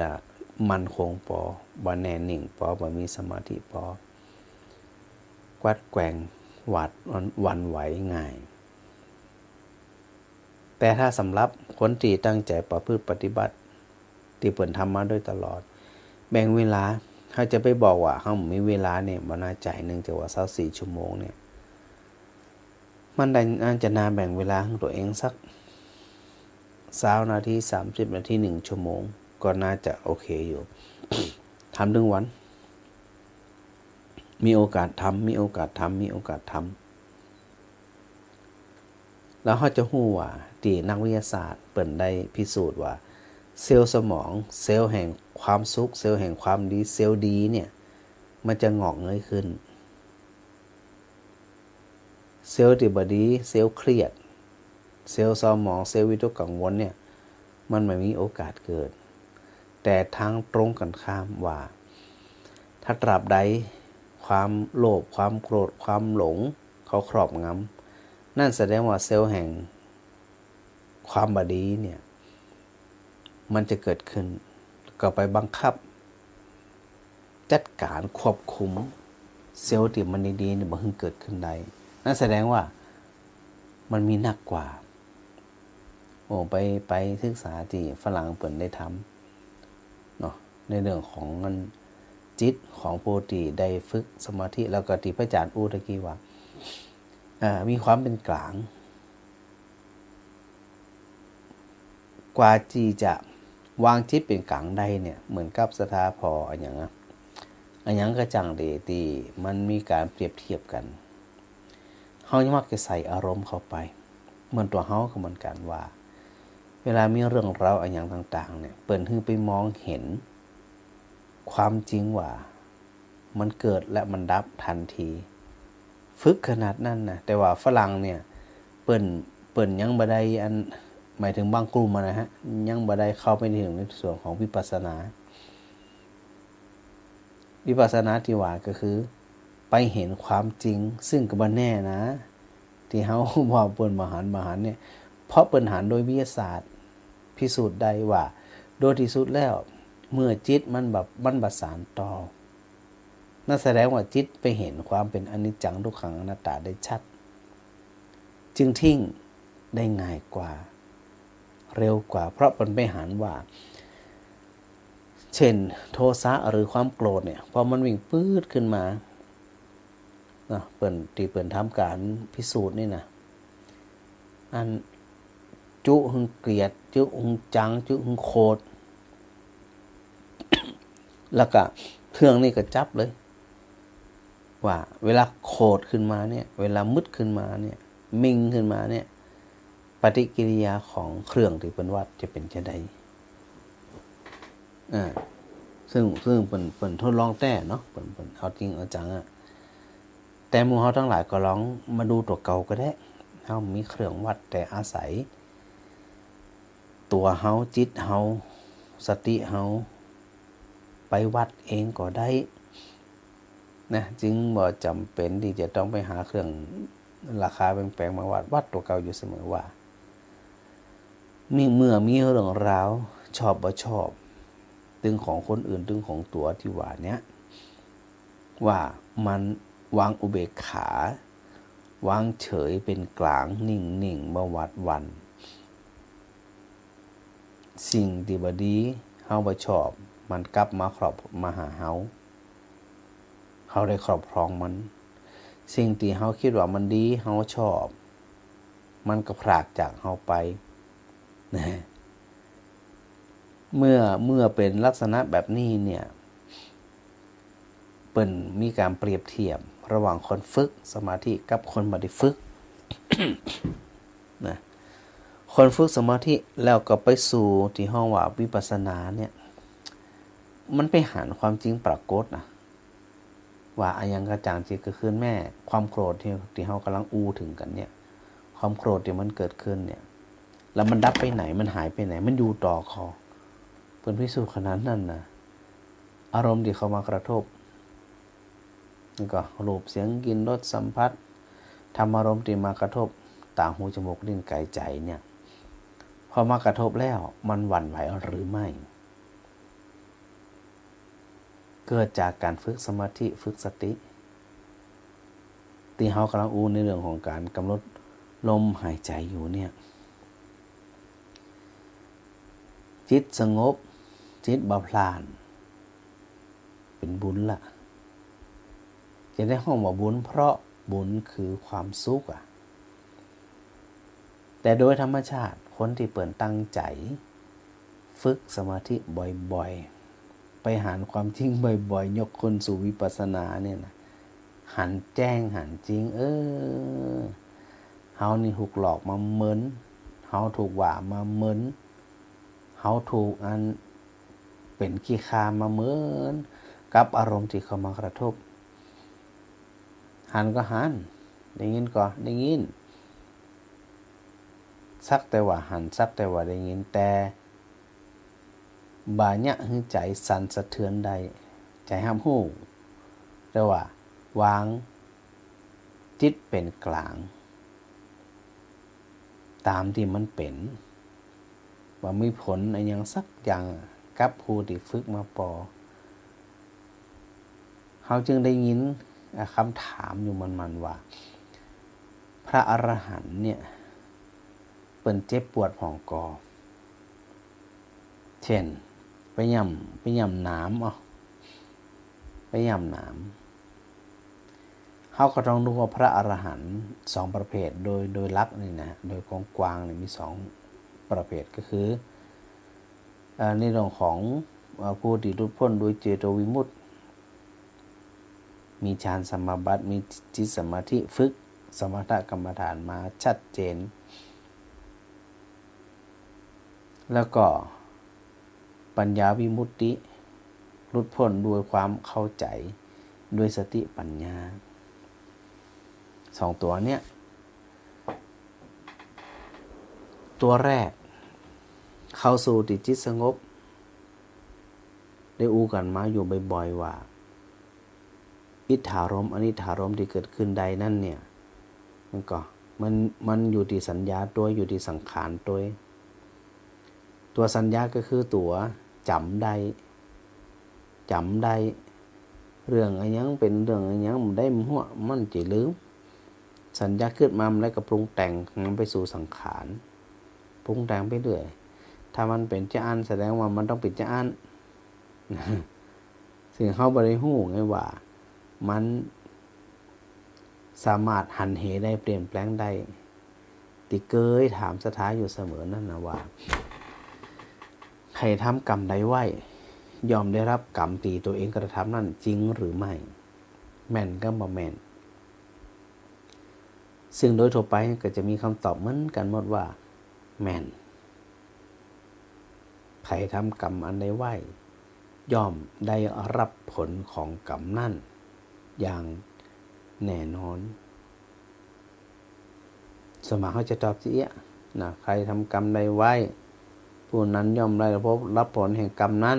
มั่นคงพอบ่แน่นิ่งพอบ่มีสมาธิพอกวัดแกว่งหวาดหวั่นไหวง่ายแต่ถ้าสำหรับคนที่ตั้งใจประพฤติปฏิบัติที่เปิ่นทำมาโดยตลอดแบ่งเวลาถ้าจะไปบอกว่าเฮามีเวลาเนี่ยบ่น่าใจนึงแต่ว่า24 ชั่วโมงเนี่ยมันได้น่าจะน่าแบ่งเวลาของตัวเองสัก20 นาที30 นาที1 ชั่วโมงก็น่าจะโอเคอยู่ ทำทั้งวันมีโอกาสทำแล้วเขาจะฮู้ว่าที่นักวิทยาศาสตร์เปิ่นได้พิสูจน์ว่าเซลล์สมองเซลล์แห่งความสุขเซลล์แห่งความดีเซลล์ดีเนี่ยมันจะงอกเงยขึ้นเซลล์ที่บ่ดีเซลล์เครียดเซลล์สมองเซลล์วิตกกังวลเนี่ยมันไม่มีโอกาสเกิดแต่ทางตรงกันข้ามว่าถ้าตราบใดความโลภความโกรธความหลงเขาครอบงำนั่นแสดงว่าเซลล์แห่งความบดีเนี่ยมันจะเกิดขึ้นก็ไปบังคับจัดการควบคุมเซลล์ที่มันดีๆเนี่ยบ่ให้เกิดขึ้นได้นั่นแสดงว่ามันมีหนักกว่าไปศึกษาที่ฝรั่งเปิ่นได้ทำเนาะในเรื่องของจิตของโพธิได้ฝึกสมาธิแล้วก็ที่พระอาจารย์อู้ตะกี้ว่ามีความเป็นกลางกว่าที่จะวางจิตเป็นกลางได้เนี่ยเหมือนกับสถาพออันยังกระจังเดตีมันมีการเปรียบเทียบกันเฮามักจะใส่อารมณ์เข้าไปเหมือนตัวเฮาก็เหมือนกันว่า เวลามีเรื่องราวอะไรอย่างต่างๆเนี่ยเปิ่นถึงไปมองเห็นความจริงว่ามันเกิดและมันดับทันทีฝึกขนาดนั้นนะแต่ว่าฝรั่งเนี่ยเปิ่นยังบ่ได้อันหมายถึงบางกลุ่มนะฮะยังบ่ได้เข้าไปถึงในส่วนของวิปัสสนาที่ว่าก็คือไปเห็นความจริงซึ่งก็บ่แน่นะที่เฮาว่าเปิ้นมาหันเนี่ยเพราะเปิ้นหันโดยวิทยาศาสตร์พิสูจน์ได้ว่าโดยที่สุดแล้วเมื่อจิตมันประสานต่อนั่นแสดงว่าจิตไปเห็นความเป็นอนิจจังทุกขังอนัตตาได้ชัดจึงทิ้งได้ง่ายกว่าเร็วกว่าเพราะมันไปหันว่าเช่นโทสะหรือความโกรธเนี่ยพอมันวิ่งปื้ดขึ้นมาเปิ่นทำการพิสูจน์นี่นะอันจุหึงเกลียดจุหึงจังจุหึงโคตร แล้วก็เครื่องนี่ก็จับเลยว่าเวลาโคตรขึ้นมาเนี่ยเวลามึดขึ้นมาเนี่ยมิงขึ้นมาเนี่ยปฏิกิริยาของเครื่องที่เป็นวัดจะเป็นจะใดซึ่งเปิ่นทดลองแต่เนาะเปิ่นเอาจริงเอาจังแต่หมู่เฮาทั้งหลายก็ลองมาดูตัวเก่าก็ได้เฮามีเครื่องวัดแต่อาศัยตัวเฮาจิตเฮาสติเฮาไปวัดเองก็ได้นะจึงบ่จำเป็นที่จะต้องไปหาเครื่องราคาแพงๆมาวัดตัวเก่าอยู่เสมอว่าเมื่อมีเรื่องราวชอบบ่ชอบดึงของคนอื่นดึงของตัวที่ว่าเนี้ยว่ามันวางอุเบกขาวางเฉยเป็นกลางนิ่งๆบ่วัดวันสิ่งที่บ่ดีเฮาบ่ชอบมันกลับมาครอบมาหาเฮาได้ครอบครองมันสิ่งที่เฮาคิดว่ามันดีเฮาชอบมันก็พรากจากเฮาไปนะเมื่อเป็นลักษณะแบบนี้เนี่ยเปิ้นมีการเปรียบเทียบระหว่างคนฝึกสมาธิกับคนบ่ได้ฝึก นะคนฝึกสมาธิแล้วก็ไปสู่ที่ห้องว่าวิปัสสนาเนี่ยมันไปหาความจริงปรากฏนะว่าอายังกระจ่างจิตก็คือแม่ความโกรธที่เฮากำลังถึงกันเนี่ยความโกรธที่มันเกิดขึ้นเนี่ยแล้วมันดับไปไหนมันหายไปไหนมันอยู่ต่อคอเพิ่นพิสูจน์ขนาดนั้นนะอารมณ์ที่เข้ามากระทบนี่ก็รูปเสียงกลิ่นรสสัมผัสธรรมอารมณ์ที่มากระทบตาหูจมูกลิ้นกายใจเนี่ยพอมากระทบแล้วมันหวั่นไหวหรือไม่เกิดจากการฝึกสมาธิฝึกสติที่เฮากำลังในเรื่องของการกำหนดลมหายใจอยู่เนี่ยจิตสงบจิตเบาพล่านเป็นบุญละจะได้ห้องว่าบุญเพราะบุญคือความสุขแต่โดยธรรมชาติคนที่เปิดตั้งใจฝึกสมาธิบ่อยๆไปหาความจริงบ่อยๆยกคนสู่วิปัสสนาเนี่ยนะหันแจ้งหันจริงเฮานี่ถูกหลอกมาเหมือนเฮาถูกว่ามาเหมือนเฮาถูกอันเป็นขี้คามาเหมือนกับอารมณ์ที่เข้ามากระทบหันก็หันได้ยินก็ได้ยินสักแต่ว่าหันสักแต่ว่าได้ยินแต่บาญะคือใจสั่นสะเทือนใดใจห้ามหู้แต่ว่าวางจิตเป็นกลางตามที่มันเป็นว่ามีผลอะไรอย่างสักอย่างกับผู้ที่ฝึกมาปอเขาจึงได้ยินคำถามอยู่มันว่าพระอรหันต์เนี่ยเปิ่นเจ็บปวดผ่องกอเช่นไปย่ำหนามไปย่ำหนามเขาก็ต้องดูว่าพระอรหันต์สองประเภทโดยลักษณ์นี่นะโดยกว้างๆนี่มีสองประเภทก็คือในเรื่องของผู้ที่หลุดพ้นโดยเจโตวิมุตติมีฌานสมาบัติมีจิตสมาธิฝึกสมถกรรมฐานมาชัดเจน แล้วก็ปัญญาวิมุตติหลุดพ้นด้วยความเข้าใจด้วยสติปัญญาสองตัวเนี้ยตัวแรกเข้าสู่ติจิตสงบได้อูกันมาอยู่บ่อยๆว่าอิทธารมณ์อนิธารมณ์ที่เกิดขึ้นใดนั่นเนี่ยมันอยู่ที่สัญญาตัวอยู่ที่สังขารตัวสัญญาก็คือตัวจำได้เรื่องอะไรยังเป็นเรื่องอะไรยังมันได้หัวมันจะลืมสัญญาขึ้นมามันแล้วก็ปรุงแต่งมันไปสู่สังขารปรุงแต่งไปเรื่อยถ้ามันเป็นจะอันแสดงว่ามันต้องเป็นจะอันสิ่งเขาบริหูไงว่ามันสามารถหันเหได้เปลี่ยนแปลงได้ติเกยถามสถาอยู่เสมอนั่นนะว่าใครทำกรรมใดไว้ยอมได้รับกรรมตีตัวเองกระทำนั่นจริงหรือไม่แม่นก็บ่แม่นซึ่งโดยทั่วไปก็จะมีคำตอบเหมือนกันหมดว่าแม่นใครทำกรรมอันใดไว้ย่อมได้รับผลของกรรมนั่นอย่างแน่นอนสมัครเขาจะตอบเสียนะใครทำกรรมใดไว้ผู้นั้นย่อมได้รับผลแห่งกรรมนั้น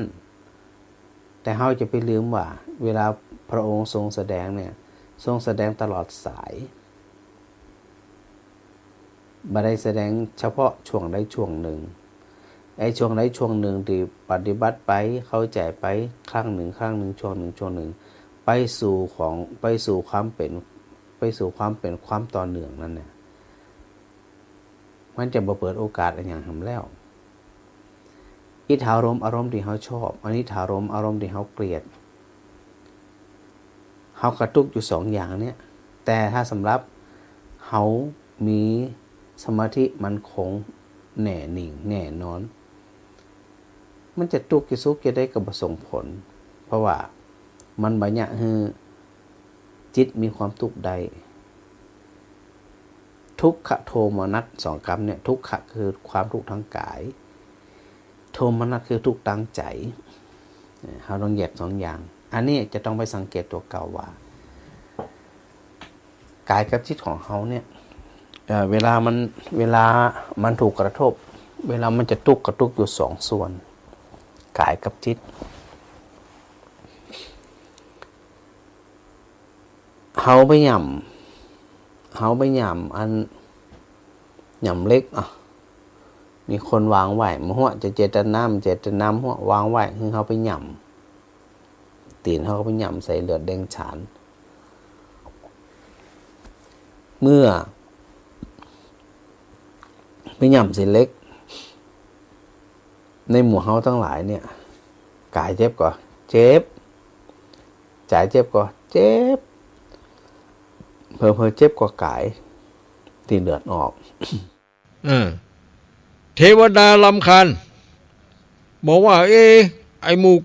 แต่เขาจะไปลืมว่าเวลาพระองค์ทรงแสดงเนี่ยทรงแสดงตลอดสายไม่ได้แสดงเฉพาะช่วงใดช่วงหนึ่งไอ้ช่วงใดช่วงหนึ่งที่ปฏิบัติไปเข้าใจไปครั้งหนึ่งช่วงหนึ่งไปสู่ความเป็นความต่อเนื่องนั่นเนี่ยมันจะบ่เปิดโอกาสอะไรอย่างทำแล้วอิทธารมณ์อารมณ์ที่เขาชอบอนิธารมณ์อารมณ์ที่เขาเกลียดเขากระตุกอยู่สองอย่างเนี่ยแต่ถ้าสำหรับเขามีสมาธิมันคงแน่นิ่งแน่นอนมันจะตุกจะซุกจะได้กับส่งผลเพราะว่ามันบัญญัติให้จิตมีความทุกข์ใดทุกขโทมนัสสองคำเนี่ยทุกขคือความทุกข์ทางกายโทมนัสคือทุกข์ทางใจเราต้องแยกสองอย่างอันนี้จะต้องไปสังเกตตัวเก่าว่ากายกับจิตของเขาเนี่ยเวลามันถูกกระทบเวลามันจะกระตุกอยู่สองส่วนกายกับจิตเขาไปหย่ำอันหย่ำเล็กมีคนวางไว้หัวจะเจตนาหัววางไว้คือเขาไปหย่ำตีนเขาไปหย่ำใส่เลือดแดงฉานเมื่อไปหย่ำเส้นเล็กในหมู่เฮาทั้งหลายเนี่ยกายเจ็บก่อเจ็บใจเจ็บก่อเจ็บเพอเจ็บกว่ากายตีเลือดออกเทวดาลำคาญบอกว่าไอ้หมู่